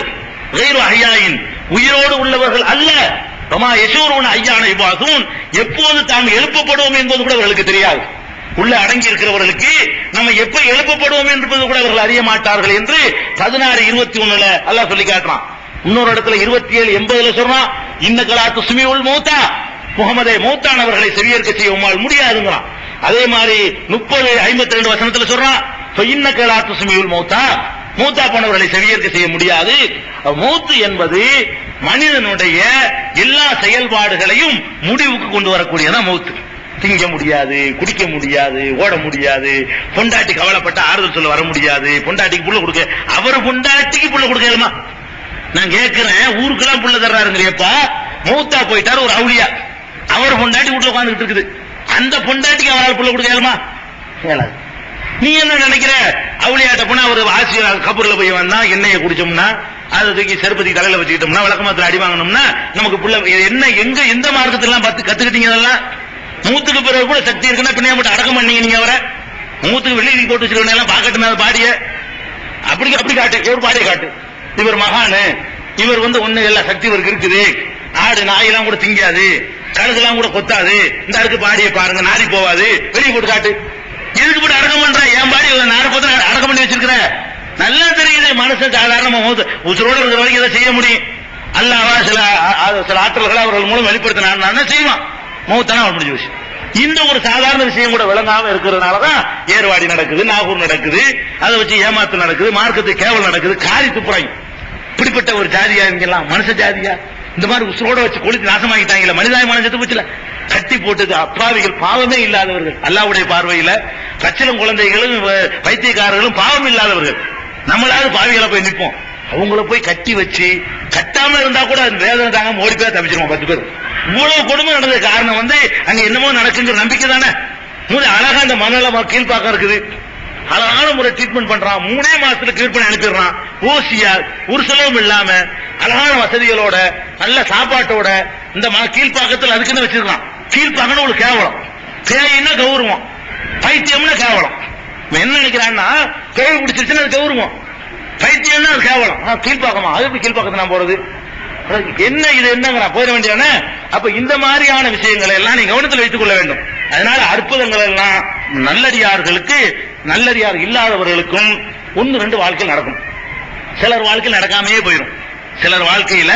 கைரு அஹ்யாயின், உயிரோடு உள்ளவர்கள் அல்ல. ரமா யஷூருன அய்யான இபாதுன், எப்போது தாம் எழுப்பப்படுவோம் என்பது கூட அவர்களுக்கு தெரியாது. உள்ள அடங்கி இருக்கிறவர்களுக்கு நம்ம எப்ப எழுப்பப்படுவோம் என்பது கூட அவர்கள் அறிய மாட்டார்கள் என்று 16:21 அல்லாஹ் சொல்லி காட்டுறான். இன்னொரு இடத்துல 27:80 சொல்றான், இன்னகலா துஸ்மிஉல் மௌத்தா, முகமதே மௌத்தானவர்களை செவியேற்க செய்ய உம்மால் முடியாதுங்கிறான். அதே மாதிரி 30:52 வசனத்துல சொல்றான், இன்னகலா துஸ்மிஉல் மௌத்தா, மூத்தா போனவர்களை செவியேற்க செய்ய முடியாது. மௌத்து என்பது மனிதனுடைய எல்லா செயல்பாடுகளையும் முடிவுக்கு கொண்டு வரக்கூடியதான் மௌத்து. திங்க முடியாது, குடிக்க முடியாது, ஓட முடியாது, பொண்டாட்டி கவலைப்பட்ட ஆறுதல் சொல்ல வர முடியாது, பொண்டாட்டிக்கு புள்ள கொடுக்க, அவர் பொண்டாட்டிக்கு புள்ள கொடுக்கலுமா? நான் கேட்கிறேன், ஊருக்கெல்லாம் புள்ள தர்றாருங்கப்பா, மூத்தா போயிட்டாரு ஒரு அவுளியா, அவர் பொண்டாட்டி வீட்டுல உட்காந்துட்டு இருக்குது, அந்த பொண்டாட்டிக்கு அவரால் புள்ள கொடுக்க இயலுமா? இயலாது. நீ என்ன நினைக்கிற? அவுளியாட்ட போனா ஒரு ஆசிரியர் கபூர்ல போய் வந்தா எண்ணெயை குடிச்சோம்னா, அதை தூக்கி செருப்பதி தலையில வச்சுக்கிட்டோம்னா, விளக்கமாத்திர அடி வாங்கணும்னா நமக்கு புள்ள என்ன எங்க எந்த மார்க்கத்திலாம் கத்துக்கிட்டீங்க? அதெல்லாம் மூத்துக்கு பிறகு கூட சக்தி இருக்குன்னா பின்ன மட்டும் அடக்கம் பண்ணீங்க. நீங்க அவரை மூத்துக்கு வெளியே போட்டு வச்சிருக்க எல்லாம் பாக்கட்டுமே அந்த பாடிய, அப்படி காட்டு, ஒரு பாடியை காட்டு, இவர் மகானு, இவர் ஒண்ணு எல்லா சக்தி இவருக்கு இருக்குது, ஆடு நாயெல்லாம் கூட திங்காது, கழுகுலாம் கூட கொத்தாது, இந்த அடுக்கு பாடியை பாருங்க, நாரி போவாது, வெளியே போட்டு காட்டு. எதுக்கு போட்டு அடக்கம் பண்ற? என் பாடி நாரை போட்டு அடக்கம் பண்ணி வச்சிருக்கிற? நல்லா தெரியுது மனுஷன் சாதாரணமா உசுரோடு இருக்கிற வரைக்கும் இதை செய்ய முடியும். அல்லாஹ் சில ஆற்றல்களை அவர்கள் மூலம் வெளிப்படுத்தினா செய்வான். மௌத்தானா அவர் முடிஞ்ச விஷயம். இந்த ஒரு சாதாரண விஷயம் கூட விளங்காம இருக்கிறதுனாலதான் ஏர்வாடி நடக்குது, நாகூர் நடக்குது, அதை வச்சு ஏமாத்து நடக்குது, மார்க்கத்து கேவல் நடக்குது, காரி துப்புறாங்க. இப்படிப்பட்ட ஒரு ஜாதியா இருக்கலாம், மனுஷ ஜாதியா இந்த மாதிரி உசுரோட வச்சு கொளுத்தி நாசமாக்கிட்டாங்கல்ல, மனிதாயமான செத்து போச்சுல, கட்டி போட்டது அப்பாவிகள், பாவமே இல்லாதவர்கள். அல்லாஹ்வுடைய பார்வையில பச்சிளம் குழந்தைகளும் பைத்தியக்காரர்களும் பாவம் இல்லாதவர்கள். நம்மளாவது பாவிகளை போய் நிற்போம், அவங்கள போய் கட்டி வச்சு கட்டாம இருந்தா கூட வேதனை தாங்க ஓடி பேர் தப்பிச்சிருவோம் 10 பேர். இவ்வளவு கொடுமை நடந்த காரணம் அங்க என்னமோ நடக்குங்கிற நம்பிக்கை தானே. அழகா அந்த மனநல கீழ்பாக்கம் இருக்குது, அழகான முறை ட்ரீட்மெண்ட் பண்றான், 3 மாசத்துல கிளியர் பண்ணி அனுப்பிடுறான், ஓசியா ஒரு செலவும் இல்லாம அழகான வசதிகளோட நல்ல சாப்பாட்டோட. இந்த கீழ்பாக்கத்தில் அதுக்குன்னு வச்சிருக்கான். கீழ்பாக்கணும் ஒரு கேவலம், பேயின்னா கௌரவம், பைத்தியம்னா கேவலம். என்ன நினைக்கிறான்னா பேய் பிடிச்சிருச்சுன்னா அது கௌரவம், பைத்தியம்னா அது கேவலம். கீழ்பாக்கமா? அது எப்படி கீழ்பாக்கத்தை நான் போறது? என்ன இது என்னங்க போயிட வேண்டியதானே? அப்ப இந்த மாதிரியான விஷயங்களை எல்லாம் நீங்க கவனத்தில் வைத்துக் கொள்ள வேண்டும். அதனால அற்புதங்கள் எல்லாம் நல்லடியார்களுக்கு, நல்லடியார் இல்லாதவர்களுக்கும் 1-2 வாழ்க்கையில் நடக்கும். சிலர் வாழ்க்கையில் நடக்காமே போயிடும், சிலர் வாழ்க்கையில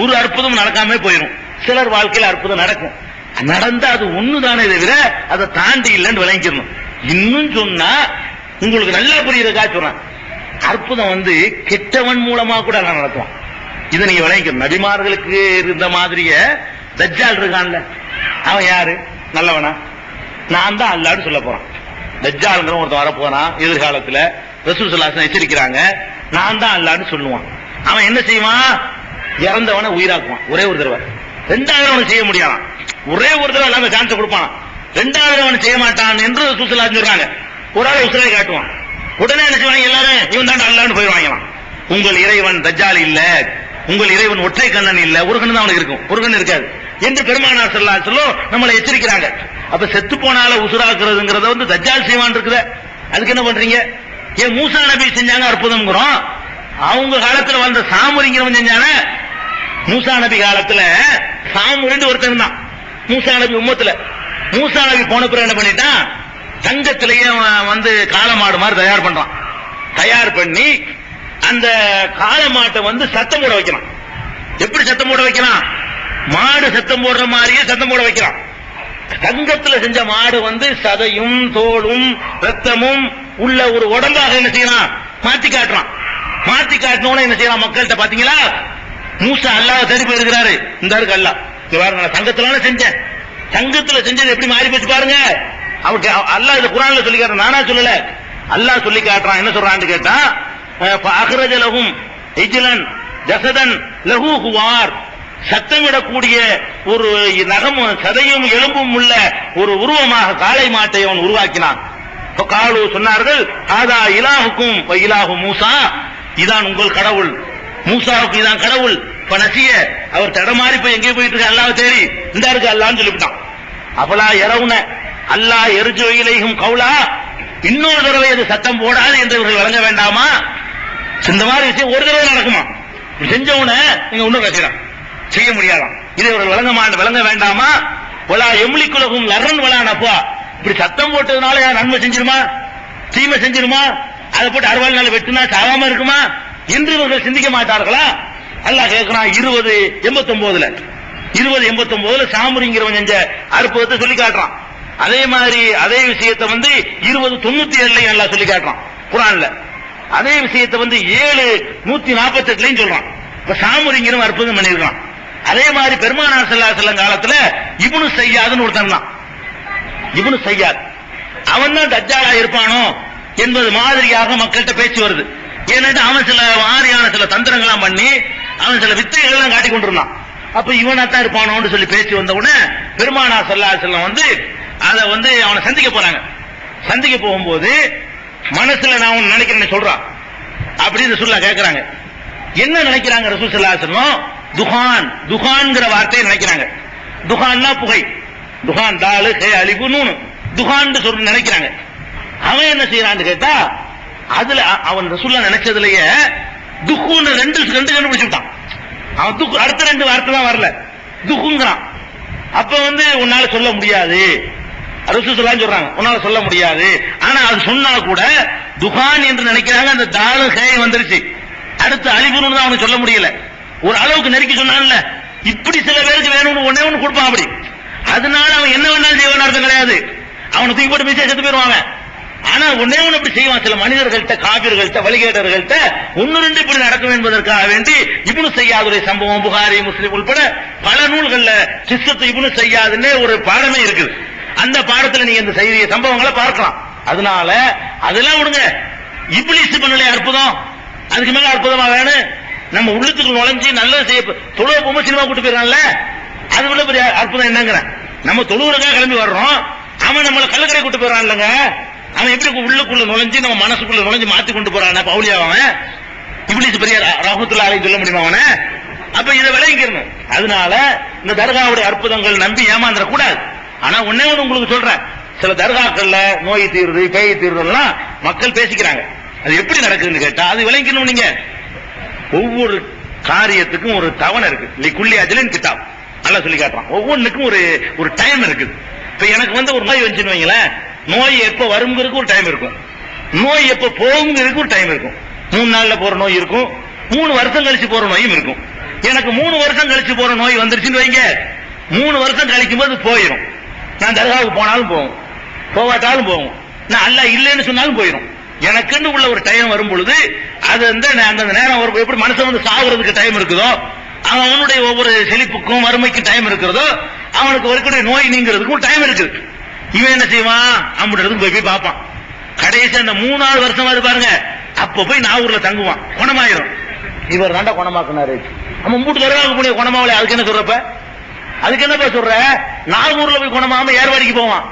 ஒரு அற்புதம் நடக்காமே போயிடும், சிலர் வாழ்க்கையில் அற்புதம் நடக்கும். நடந்தா அது ஒண்ணுதானே தவிர அதை தாண்டி இல்லைன்னு விளங்கிக்கணும். இன்னும் சொன்னா உங்களுக்கு நல்லா புரியுறதுக்காக சொல்றேன், அற்புதம் கெட்டவன் மூலமா கூட நடத்துவான். இதை நீங்க விளங்கிக்கணும். நபிமார்களுக்கு இருந்த மாதிரிய தஜ்ஜால் இருக்கான்ல, அவன் யாரு? நல்லவனா? நான் தான் அல்லாஹ்னு சொல்ல போறான். தஜ்ஜால்ங்கிற ஒருத்தன் வரப்போறான் எதிர்காலத்துல, ரசூல் ஸல்லல்லாஹு அலைஹி வஸல்லம் எச்சரிக்கிறாங்க, நான் தான் அல்லாஹ்னு சொல்லுவான். அவன் என்ன செய்வான்? இறந்தவனை உயிராக்குவான் ஒரே ஒரு தடவை. 2வது அவனை செய்ய முடியாது, ஒரே ஒரு தடவை எல்லாமே சான்ஸ் கொடுப்பான். 2வது அவனை செய்ய மாட்டான் என்று ரசூல் ஸல்லல்லாஹு அலைஹி வஸல்லம் சொல்றாங்க. ஒரு ஆளை உசுரை காட்டுவான், உடனே என்ன செய்வாங்க? எல்லாரும் இவன் தான் அல்லாஹ்னு போயிடுவாங்க. உங்கள் இறைவன் தஜ்ஜால் இல்ல, உங்கள் இறைவன் ஒற்றை கண்ணன் இல்ல, ஒரு கண்ணு தான் அவனுக்கு இருக்கும், ஒரு கண்ணு இருக்காது என்று பெருமானார் ஸல்லல்லாஹு அலைஹி வஸல்லம் நம்மளை எச்சரிக்கிறாங்க. அப்ப செத்து போனால உசுராக்குறதுங்கிறத தஜ்ஜால் செய்வான் இருக்குது. அதுக்கு என்ன பண்றீங்க? ஏன் மூசா நபி செஞ்சாங்க அற்புதம்ங்கிறோம், அவங்க காலத்துல வந்த சாமுரிங்கிறவன் செஞ்சான. மூசா நபி காலத்துல சாமுரின்னு ஒருத்தன் தான் மூசா நபி உம்மத்துல. மூசா நபி போன பிறகு என்ன பண்ணிட்டான்? தங்கத்திலேயே காளமாடு மாதிரி தயார் பண்றான். தயார் பண்ணி அந்த காளமாட்டை சத்தம் போட வைக்கிறான். எப்படி சத்தம் போட வைக்கிறான்? மாடு சத்தம் போடுற மாதிரியே சத்தம் போட வைக்கிறான். தங்கத்துல செஞ்ச மாடு சதையும் தோலும் ரத்தமும் உள்ள ஒரு உடம்பாக என்ன செய்யறான்? மாத்தி காட்டுறான். மாத்தி காட்டினோட என்ன செய்யறான்? மக்கள்கிட்ட பாத்தீங்களா, மூசா அல்லாஹ் தேடி போயிருக்கிறாரு, இந்த இருக்கு அல்லாஹ் பாருங்க, தங்கத்துல செஞ்சேன், தங்கத்துல செஞ்சது எப்படி மாறி போச்சு பாருங்க. அவருக்கு அல்லாஹ் இந்த குர்ஆன்ல சொல்லி காட்டுறான், நானா சொல்லல, அல்லாஹ் சொல்லி காட்டுறான். என்ன சொல்றான்னு கேட்டா, அக்ரஜ லஹும் இஜ்லன் ஜஸதன் லஹு குவார், சத்தமிடக்கூடிய ஒரு நகம் சதையும் எலும்பும் உள்ள ஒரு உருவமாக காளை மாட்டை அவன் உருவாக்கினான். காலு சொன்னார்கள், ஆதா இலாஹுக்கும் இலாஹு மூசா, இதான் உங்கள் கடவுள், மூசாவுக்கு இதான் கடவுள். நசிய அவர் தடமாறி போய் எங்கே போயிட்டு இருக்க அல்லாஹ் தேடி, இந்த இருக்கு அல்லான்னு சொல்லிவிட்டான். அப்பலா எரவுன அல்லாஹ் எரிஜு இலைஹும் கௌலா, இன்னொரு தடவை அது சத்தம் போடாது என்று இவர்கள் வழங்க வேண்டாமா? இந்த மாதிரி விஷயம் ஒரு தடவை நடக்குமா? செஞ்சவன நீங்க ஒன்னும் கட்சிடான் செய்ய முடியாதான், இதை இவர்கள் வழங்க வேண்டாமா? ஒலா எம்லிக்குலகும் லர்ரன் வலா நப்பா, இப்படி சத்தம் போட்டதுனால நன்மை செஞ்சிருமா தீமை செஞ்சிருமா? அதை போட்டு 60 நாள் வெட்டுனா சாகாம இருக்குமா என்று இவர்கள் சிந்திக்க மாட்டார்களா? அல்லாஹ் கேட்கிறான் 2089 சாமுரிங்கிறவன் செஞ்ச அற்புதத்தை சொல்லி காட்டுறான். அதே மாதிரி அதே விஷயத்தை 2097 அல்லாஹ் சொல்லி காட்டுறான் குர்ஆன்ல. அதே விஷயத்தை 7:148 சொல்றான். இப்ப சாமுரிங்கிறவன் அற்புதம் பண்ணிருக்கான். அதே மாதிரி பெருமானார் ஸல்லல்லாஹு அலைஹி வஸல்லம் காலத்துல இப்னு சய்யாத்னு ஒருத்தன் தான். இப்னு சய்யாத் அவன் தான் தஜ்ஜாலா இருப்பானோ என்பது மாதிரியாக மக்கள்கிட்ட பேச்சு வருது. ஏன்னா அவன் சில மாதிரியான சில தந்திரங்களாம் பண்ணி அவன் சில வித்தைகள் எல்லாம் காட்டி கொண்டிருந்தான். அப்ப இவனாத்தான் இருப்பானோன்னு சொல்லி பேச்சு வந்த உடனே பெருமானா ஸல்லல்லாஹு அலைஹி வஸல்லம் வந்து அதை வந்து அவனை சந்திக்க போறாங்க. சந்திக்க போகும்போது மனசுல நான் ஒன்னு நினைக்கிறேன்னு சொல்றான் அப்படின்னு ரசூலுல்லாஹ் கேட்கறாங்க. என்ன நினைக்கிறாங்க ரசூல் ஸல்லல்லாஹு அலைஹி வஸல்லம்? துகான், துகான்ங்கிற வார்த்தையை நினைக்கிறாங்க. துகான்னா புகை, துகான் தாலு ஹே அலிபு நூனு துகான் சொல்லி நினைக்கிறாங்க. அவன் என்ன செய்யறான்னு கேட்டா அதுல அவன் ரசூலுல்லாஹ் நினைச்சதுலயே துக்குன்னு ரெண்டு கண்டுபிடிச்சுட்டான். அவன் துக்கு அடுத்த ரெண்டு வார்த்தை தான் வரல, துக்குங்கிறான். அப்ப வந்து உன்னால சொல்ல முடியாது ரசூல் ஸல்லல்லாஹு சொல்றாங்க, உன்னால சொல்ல முடியாது. ஆனா அது சொன்னா கூட துகான் என்று நினைக்கிறாங்க. அந்த தாலு ஹே வந்துருச்சு, அடுத்து அலிபுன்னு தான் அவனுக்கு சொல்ல முடியல. ஒரு அளவுக்கு நெருக்கி சொன்னான்ல, இப்படி சில பேருக்கு வேணும்னு ஒன்னே ஒண்ணு கொடுப்பான் அப்படி. அதனால அவன் என்ன வேணாலும் செய்வான் அர்த்தம் கிடையாது. அவனை தூக்கி போட்டு மிச்சம் செத்து போயிருவாங்க. ஆனா ஒன்னே ஒண்ணு அப்படி செய்வான். சில மனிதர்கள்ட்ட, காபிர்கள்ட்ட, வழிகேட்டர்கள்ட்ட ஒன்னு ரெண்டு இப்படி நடக்கும் என்பதற்காக வேண்டி இப்னு ஸையாதுடைய சம்பவம் புகாரி முஸ்லிம் உட்பட பல நூல்கள்ல கிஸ்ஸத்து இப்னு ஸையாதுன்னு ஒரு பாடமே இருக்குது. அந்த பாடத்துல நீங்க இந்த செய்திய சம்பவங்களை பார்க்கலாம். அதனால அதெல்லாம் விடுங்க. இப்லீஸ் பண்ணல அற்புதம், அதுக்கு மேல அற்புதமா வேணும். நம்ம உள்ளத்துக்கு நுழைஞ்சு நல்லது செய்ய தொழுவ போகும்போது சினிமா கூட்டு போயிடறான்ல, அது விட பெரிய அற்புதம் என்னங்கிற. நம்ம தொழுவுறதுக்காக கிளம்பி வர்றோம், அவன் நம்மளை கள்ளக்கடை கூட்டு போயிடறான் இல்லங்க. அவன் எப்படி உள்ளுக்குள்ள நுழைஞ்சு நம்ம மனசுக்குள்ள நுழைஞ்சு மாத்தி கொண்டு போறான் பவுலியாவன். இப்லீஸ் பெரிய ரஹ்மத்துல்லாஹி அலைஹி சொல்ல முடியுமா அவனை? அப்ப இதை விளங்கிக்கணும். அதனால இந்த தர்காவுடைய அற்புதங்கள் நம்பி ஏமாந்துட கூடாது. ஆனா ஒன்னே ஒண்ணு உங்களுக்கு சொல்றேன், சில தர்காக்கள்ல நோய் தீருது, பேய் தீருதுலாம் மக்கள் பேசிக்கிறாங்க. அது எப்படி நடக்குதுன்னு கேட்டா அது விளங்கிக்கணும். நீங்க ஒவ்வொரு காரியத்துக்கும் ஒரு தவணை இருக்கு. லிக்குல்லி அஜலின் கிதாப் நல்லா சொல்லி காட்டுறான். ஒவ்வொன்றுக்கும் ஒரு டைம் இருக்குது. இப்ப எனக்கு வந்து ஒரு நோய் வந்துச்சுன்னு வைங்களேன், நோய் எப்ப வருங்கிறதுக்கு ஒரு டைம் இருக்கும், நோய் எப்ப போகுங்கிறதுக்கு ஒரு டைம் இருக்கும். 3 நாள்ல போற நோய் இருக்கும், 3 வருஷம் கழிச்சு போற நோயும் இருக்கும். எனக்கு 3 வருஷம் கழிச்சு போற நோய் வந்துருச்சுன்னு வைங்க, 3 வருஷம் கழிக்கும் போது போயிடும். நான் தர்காவுக்கு போனாலும் போகும், போவாட்டாலும் போகும், நான் அல்லாஹ் இல்லைன்னு சொன்னாலும் போயிடும். எனக்குன்னு உள்ள ஒரு டைம் வரும் பொழுது அது வந்து அந்த நேரம் எப்படி மனுஷன் வந்து சாகுறதுக்கு டைம் இருக்குதோ, அவனுடைய ஒவ்வொரு செழிப்புக்கும் வறுமைக்கும் டைம் இருக்கிறதோ, அவனுக்கு வரக்கூடிய நோய் நீங்கிறதுக்கும் டைம் இருக்குது. இவன் என்ன செய்வான், அம்புறதுக்கு போய் பார்ப்பான். கடைசி அந்த 3ஆவது வருஷம் வருது பாருங்க, அப்ப போய் நாகூர்ல தங்குவான், குணமாயிரும். இவர் தாண்டா குணமாக்குனாரு. நம்ம மூட்டு தர்காவுக்கு போய் குணமாவல, அதுக்கு என்ன சொல்றப்ப, அதுக்கு என்னப்பா சொல்ற? நாகூர்ல போய் குணமாம ஏர்வாடிக்கு போவான்,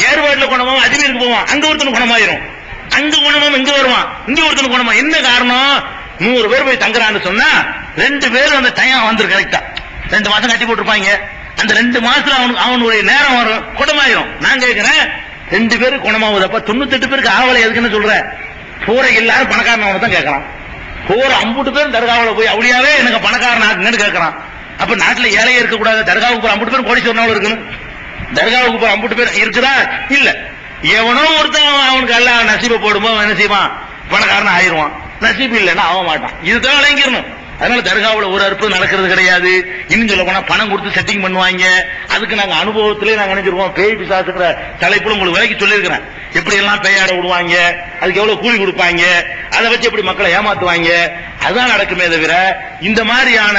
ஏர்வாடில குணமாம அஜ்மீருக்கு போவான், அங்க ஒருத்தன் குணமாயிரும். அங்க குணமாம இங்க வருவான், இங்க ஒருத்தன் குணமா. என்ன காரணம்? 100 பேர் போய் தங்குறான்னு சொன்னா 2 பேர் அந்த டைம் வந்துரு கரெக்டா. 2 மாசம் கட்டி போட்டிருப்பாங்க, அந்த 2 மாசத்துல அவனுடைய நேரம் வரும், குணமாயிரும். நான் கேட்கிறேன், 2 பேருக்கு குணமாவதப்ப 98 பேருக்கு ஆவலை எதுக்குன்னு சொல்ற? போற எல்லாரும் பணக்காரன் தான் கேட்கறான். போற 50 பேர் தர்காவுல போய் அவளியாவே எனக்கு பணக்காரன் ஆகுங்கன்னு கேட்கறான். அப்ப நாட்டுல ஏழையே இருக்க கூடாது, தர்காவுக்கு போற 50 பேர் கோடீஸ்வரனாவும் இருக்கணும். தர்காவுக்கு போற 50 பேர் இருக்குதா? இல்ல. எவனோ ஒருத்தன் அவனுக்கு எல்லாம் நசீபை போடும்போது என்ன செய்வான், பணக்காரன் ஆயிடுவான். நசீபு இல்லைன்னா ஆக மாட்டான். இதுதான் விளங்கிடணும். அதனால தர்காவுல ஒரு அற்புதம் நடக்கிறது கிடையாது. இன்னும் சொல்ல போனா பணம் கொடுத்து செட்டிங் பண்ணுவாங்க. அதுக்கு நாங்க அனுபவத்திலே நாங்க நினைச்சிருக்கோம். பேய் பிசாசுக்கிற தலைப்புல உங்களுக்கு விலைக்கு சொல்லியிருக்கிறேன். எப்படி எல்லாம் பேயாட விடுவாங்க, அதுக்கு எவ்வளவு கூலி கொடுப்பாங்க, அதை வச்சு எப்படி மக்களை ஏமாத்துவாங்க, அதுதான் நடக்குமே தவிர இந்த மாதிரியான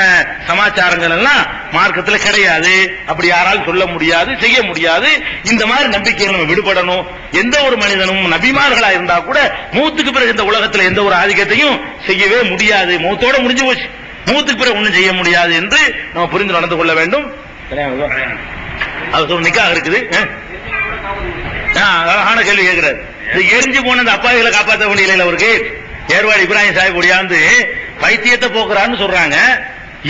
சமாச்சாரங்கள் எல்லாம் மார்க்கத்துல கிடையாது. அப்படி யாராலும் சொல்ல முடியாது, செய்ய முடியாது. இந்த மாதிரி நம்பிக்கைகள் நம்ம விடுபடணும். எந்த ஒரு மனிதனும் நபிமார்களா இருந்தா கூட மூத்துக்கு பிறகு இந்த உலகத்துல எந்த ஒரு ஆதிக்கத்தையும் செய்யவே முடியாது. மூத்தோட முடிஞ்சு போச்சு, மூத்துக்கு பிறகு ஒண்ணும் செய்ய முடியாது என்று நம்ம புரிந்து நடந்து கொள்ள வேண்டும். அது நிக்காக இருக்குது. அழகான கேள்வி கேட்கிறார். எரிஞ்சு போன அந்த அப்பாவிகளை காப்பாற்ற முடியல அவருக்கு. ஏர்வாடி இப்ராஹிம் சாஹிப் ஒடியாந்து பைத்தியத்தை போக்குறான்னு சொல்றாங்க.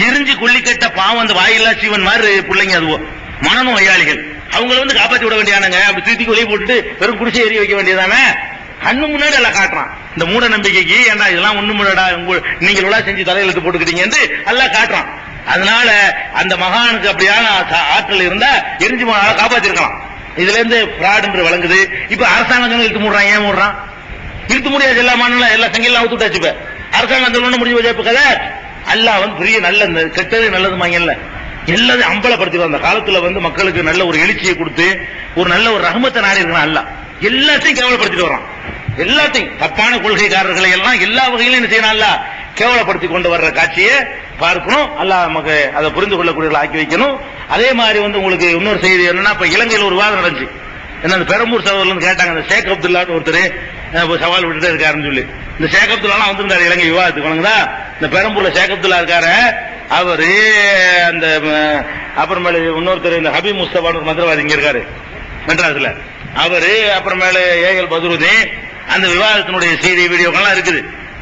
எரிஞ்சு கொல்லிக்கட்ட பாவம் அந்த வாயில்லா சீவன் மாதிரி பிள்ளைங்க, அதுவோ மனநோயாளிகள், அவங்களை வந்து காப்பாற்றி விட வேண்டியானுங்க. அப்படி தூக்கி ஒளி போட்டுட்டு வெறும் குடிசை எரிய வைக்க வேண்டியதானே. கண்ணு முன்னாடி எல்லாம் காட்டுறான். இந்த மூட நம்பிக்கைக்கு ஏன்னா இதெல்லாம் ஒண்ணு முன்னடா நீங்கள் எல்லாம் செஞ்சு தலையெழுத்து போட்டுக்கிட்டீங்க என்று எல்லாம் காட்டுறான். அதனால அந்த மகானுக்கு அப்படியான ஆற்றல் இருந்தா எரிஞ்சு போனால காப்பாத்திருக்கலாம். இதுல இருந்து பிராட் என்று வழங்குது. இப்ப அரசாங்கம் இழுத்து மூடுறான். ஏன் மூடுறான்? இழுத்து முடியாது. எல்லா மாநிலம் எல்லா சங்கையெல்லாம் அவுத்துட்டாச்சு. அரசாங்கத்தில் முடிவு வச்ச கதை அல்லாஹ் வந்து பெரிய நல்ல கெட்டது நல்லதுமாங்கல்ல எல்லாத்தையும் அம்பலப்படுத்தி அந்த காலத்துல வந்து மக்களுக்கு நல்ல ஒரு எழுச்சியை கொடுத்து ஒரு நல்ல ஒரு ரஹமத்தை நாடி இருக்கான். அல்லாஹ் எல்லாத்தையும் கேவலப்படுத்திட்டு வர்றான். எல்லாத்தையும் தப்பான கொள்கைக்காரர்களை எல்லாம் எல்லா வகையிலும் என்ன செய்யணும், அல்லாஹ் கேவலப்படுத்தி கொண்டு வர்ற காட்சியை பார்க்கணும். அல்லாஹ் நமக்கு அதை புரிந்து கொள்ளக்கூடியவர்கள் ஆக்கி வைக்கணும். அதே மாதிரி வந்து உங்களுக்கு இன்னொரு செய்தி என்னன்னா, இப்ப இலங்கையில் ஒரு விவாதம் நடந்துச்சு. என்ன அந்த பெரம்பூர் சகோதரர்கள் கேட்டாங்க, இந்த ஷேக் அப்துல்லான்னு ஒருத்தர் சவால் விட்டுட்டே இருக்காருன்னு சொல்லி. இந்த ஷேக் அப்துல்லா வந்திருந்தாரு இலங்கை விவாதத்துக்கு. வணங்குதா இந்த பெரம்பூர்ல ஷேக் அப்துல்லா இருக்காரு, அவரு அந்த அப்புறமேல இன்னொருத்தர் இந்த ஹபீப் முஸ்தபான்னு ஒரு மந்திரவாதி இங்க இருக்காரு மெட்ராஸ்ல, அவரு அப்புறமேல ஏஎல் பத்ருதீன், அந்த விவாதத்தினுடைய செய்தி வீடியோக்கெல்லாம் இருக்குது.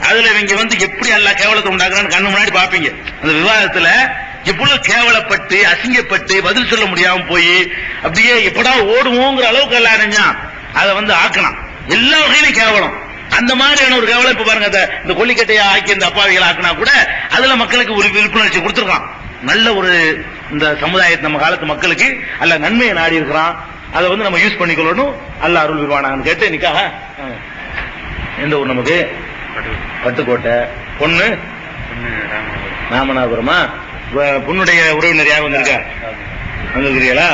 அதுல இவங்க வந்து எப்படி எல்லா கேவலத்தை உண்டாக்குறான்னு கண்ணு முன்னாடி பாப்பீங்க. அந்த விவாதத்துல எவ்வளவு கேவலப்பட்டு அசிங்கப்பட்டு பதில் சொல்ல முடியாம போய் அப்படியே எப்படா ஓடுவோங்கிற அளவுக்கு எல்லாம் அறிஞ்சா அதை வந்து ஆக்கணும். எல்லா வகையிலும் கேவலம். அந்த மாதிரியான ஒரு கேவலம் இப்ப பாருங்க, இந்த கொல்லிக்கட்டையை ஆக்கி இந்த அப்பாவிகளை ஆக்கினா கூட அதுல மக்களுக்கு ஒரு விழிப்புணர்ச்சி கொடுத்துருக்கான். நல்ல ஒரு இந்த சமுதாயத்தை நம்ம காலத்து மக்களுக்கு அல்ல நன்மையை நாடி இருக்கிறான். அதை வந்து நம்ம யூஸ் பண்ணிக்கொள்ளணும். அல்ல அருள் விருவானான்னு கேட்டு நிக்காக. எந்த ஊர் நமக்கு? பட்டுக்கோட்டை. பொண்ணு ராமநாதபுரமா? பொண்ணுடைய உறவினர் யார் வந்திருக்கா? வந்திருக்கிறீங்களா?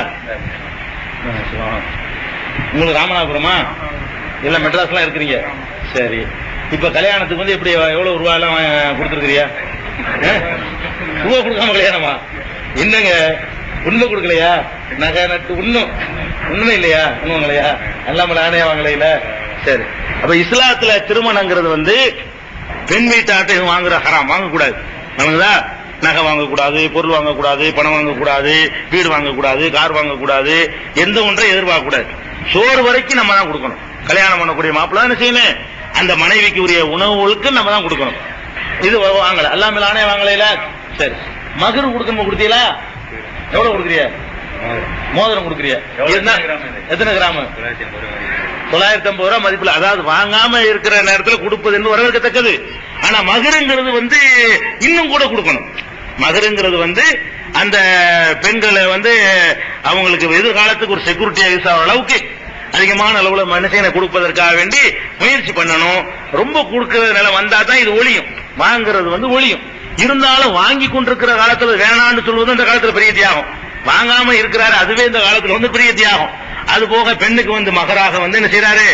உங்களுக்கு ராமநாதபுரமா? இல்ல மெட்ராஸ்லாம் இருக்கிறீங்க. சரி, இப்ப கல்யாணத்துக்கு வந்து எப்படி எவ்வளவு ரூபாய் எல்லாம் கொடுத்துருக்கிறியா? ரூபா கொடுக்காம கல்யாணமா? என்னங்க உண்மை கொடுக்கலையா? நகை நட்டு இன்னும் உண்மை இல்லையா? இன்னும் இல்லையா? அல்லாம நானே வாங்கலையில. சரி, அப்ப இஸ்லாத்துல திருமணங்கிறது வந்து பெண் வீட்டாட்டை வாங்குற ஹராம், வாங்கக்கூடாது. நமக்குதா நகை வாங்கக்கூடாது, பொருள் வாங்கக்கூடாது, பணம் வாங்கக்கூடாது, வீடு வாங்கக்கூடாது, கார் வாங்கக்கூடாது, எந்த ஒன்றை எதிர்பார்க்க கூடாது. சோறு வரைக்கும் நம்ம தான் கொடுக்கணும். கல்யாணம் பண்ணக்கூடிய மாப்பிள்ள என்ன செய்யணும்? அந்த மனைவிக்கு உரிய உணவுகளுக்கு நம்ம தான் கொடுக்கணும். இது வாங்கல, எல்லாமே நானே வாங்கலையில. சரி, மகர் கொடுக்கணும். கொடுத்தீங்களா? எவ்வளவு கொடுக்குறிய? மோதிரம் கொடுக்குறிய? எத்தனை கிராம்? 950 ரூபாய் மதிப்புல. அதாவது வாங்காம இருக்கிற நேரத்தில் கொடுப்பது என்று வரவேற்கத்தக்கது. ஆனா மகருங்கிறது வந்து இன்னும் கூட கொடுக்கணும். மகருங்கிறது வந்து அந்த பெண்களை வந்து அவங்களுக்கு எதிர்காலத்துக்கு ஒரு செக்யூரிட்டியா யூஸ் ஆகிற அளவுக்கு அதிகமான அளவுல மனுஷனை கொடுப்பதற்காக வேண்டி முயற்சி பண்ணணும். ரொம்ப கொடுக்கிற நிலை வந்தா தான் இது ஒழியும். வாங்குறது வந்து ஒழியும். இருந்தாலும் வாங்கி கொண்டிருக்கிற காலத்துல வேணான்னு சொல்வது இந்த காலத்துல பெரிய தியாகம். வாங்காம இருக்கிறாரு, அதுவே இந்த காலத்துல வந்து பெரிய தியாகம். அது போக பெண்ணுக்கு வந்து மகராக வந்து என்ன செய்யறாரு?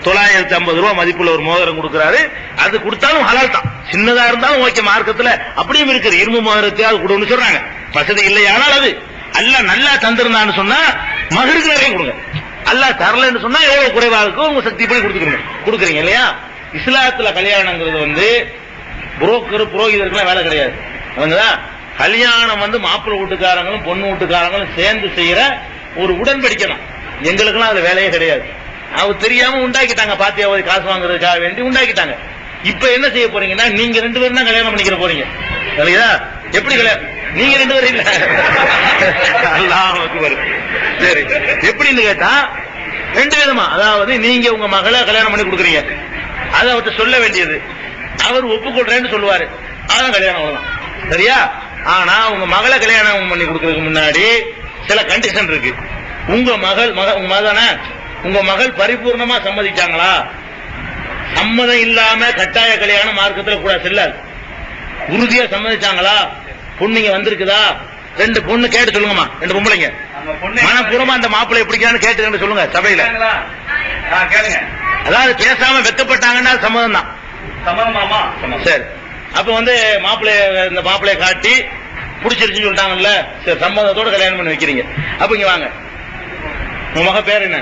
950 ரூபாய் மதிப்புள்ள ஒரு மோதிரம் கொடுக்கிறாரு. அது கொடுத்தாலும் ஹலால் தான். சின்னதா இருந்தாலும் ஓகே. மார்க்கத்துல அப்படியும் இருக்கு. இரும்பு மோதிரத்தை அது கொடுன்னு சொல்றாங்க. வசதி இல்லையானால் அது அல்ல நல்லா தந்திருந்தான்னு சொன்னா மகருக்கு நிறைய கொடுங்க. அல்ல தரலன்னு சொன்னா எவ்வளவு குறைவா இருக்கும் உங்க சக்தி படி கொடுக்குறீங்க இல்லையா? இஸ்லாத்துல கல்யாணங்கிறது வந்து புரோக்கர் புரோகிதருக்குலாம் வேலை கிடையாது. கல்யாணம் வந்து மாப்பிள்ளை வீட்டுக்காரங்களும் பொண்ணு வீட்டுக்காரங்களும் சேர்ந்து செய்யற ஒரு உடன்படிக்கை தான். எங்களுக்கெல்லாம் அது வேலையே கிடையாது. அவங்க தெரியாம உண்டாக்கிட்டாங்க. பாத்தியாவது காசு வாங்குறதுக்காக வேண்டி உண்டாக்கிட்டாங்க. இப்ப என்ன செய்ய போறீங்கன்னா நீங்க 2 பேரும் தான் கல்யாணம் பண்ணிக்கிற போறீங்க. எப்படி கல்யாணம்? நீங்க 2 பேரும் இல்ல. சரி, எப்படின்னு கேட்டா 2 விதமா. அதாவது நீங்க உங்க மகளை கல்யாணம் பண்ணி கொடுக்குறீங்க. அதை அவர்கிட்ட சொல்ல வேண்டியது. அவர் ஒப்புக்கொள்றேன்னு சொல்லுவாரு. அதான் கல்யாணம் அவ்வளவுதான். சரியா? ஆனா உங்க மகளை கல்யாணம் பண்ணி கொடுக்கறதுக்கு முன்னாடி சில கண்டிஷன் இருக்கு. உங்க மகள் பரிபூர்ணமா சம்மதிச்சாங்களா? சம்மதம் இல்லாம கட்டாய கல்யாணம் மார்க்கத்துல கூட செல்லாது. உறுதியா சம்மதிச்சாங்களா? பொண்ணுங்க வந்திருக்குதா? 2 பொண்ணு கேட்டு சொல்லுங்கம்மா. 2 பொம்பளைங்க மனப்பூர்வமா அந்த மாப்பிள்ளை எப்படிக்கான்னு கேட்டு சொல்லுங்க சபையில. அதாவது பேசாம வெக்கப்பட்டாங்கன்னா சம்மதம் தான். சரி, அப்ப வந்து இந்த மாப்பிள்ளைய காட்டி பிடிச்சிருச்சுன்னு சொல்லிட்டாங்கல்ல, சரி சம்மதத்தோட கல்யாணம் பண்ணி வைக்கிறீங்க. அப்ப இங்க வாங்க. உங்க மக பேர் என்ன?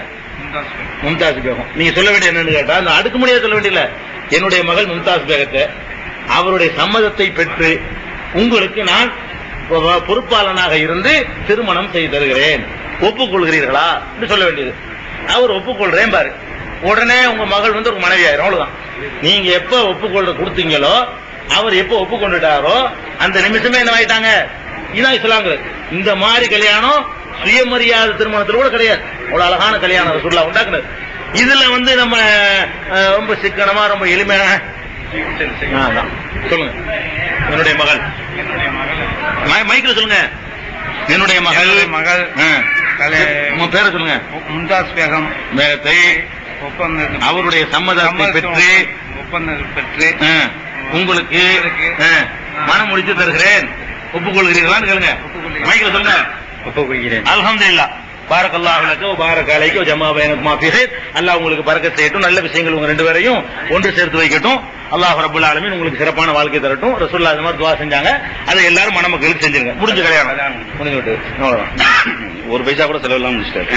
மும்தாஸ் பேகம். நீங்க சொல்ல வேண்டிய என்னன்னு கேட்டா அந்த அடுக்குமுறையா சொல்ல வேண்டியல, என்னுடைய மகள் மும்தாஸ் பேகத்தை அவருடைய சம்மதத்தை பெற்று உங்களுக்கு நான் பொறுப்பாளனாக இருந்து திருமணம் செய்து தருகிறேன், ஒப்புக்கொள்கிறீர்களா என்று சொல்ல வேண்டியது. அவர் ஒப்புக்கொள்றேன் பாரு, உடனே உங்க மகள் வந்து ஒரு மனைவி ஆயிரும். அவ்வளவுதான். நீங்க எப்ப ஒப்புக்கொள்ள கொடுத்தீங்களோ அவர் எப்ப ஒப்புக்கொண்டுட்டாரோ அந்த நிமிஷமே என்ன ஆயிட்டாங்க. இதான் இஸ்லாம்ங்கிறது. இந்த மாதிரி கல்யாணம் சுயமரியாதை திருமணத்தில் கூட கிடையாது. அவ்வளவு அழகான கல்யாணம் ரசூலுல்லாஹ் உண்டாக்குனது. இதுல வந்து நம்ம ரொம்ப சிக்கனமா ரொம்ப எளிமையான சொல்லுங்க. என்னுடைய மகள் மைக்கில் சொல்லுங்க. என்னுடைய மகள் பேரை சொல்லுங்க. மும்தாஸ் பேகம் பேகத்தை அவருடைய சம்மதத்தை பெற்று உங்களுக்கு மனம் முடித்து தருகிறேன், ஒப்புக்கொள்கிறீர்களான்னு கேளுங்க. மைக்கில் சொல்லுங்க. ஒப்புக்கொள்கிறேன். அல்ஹம்துலில்லாஹ். பாரக்கல்லாஹு லக வ பாரக அலைக வ ஜமா பைனகுமா ஃபீ ஹைர். அல்லாஹ் உங்களுக்கு பரக்கத் செய்யட்டும். நல்ல விஷயங்கள் உங்க 2 பேரையும் ஒன்று சேர்த்து வைக்கட்டும். அல்லாஹ் ரப்பல் ஆலமீன் உங்களுக்கு சிறப்பான வாழ்க்கை தரட்டும். ரசூலுல்லாஹ் இந்த மாதிரி துஆ செஞ்சாங்க. அதை எல்லாரும் மணமக்களுக்கு செஞ்சிருங்க. முடிஞ்ச கல்யாணம் முடிஞ்சு விட்டு ஒரு பைசா கூட செலவு இல்லாம முடிச்சிட்டாரு.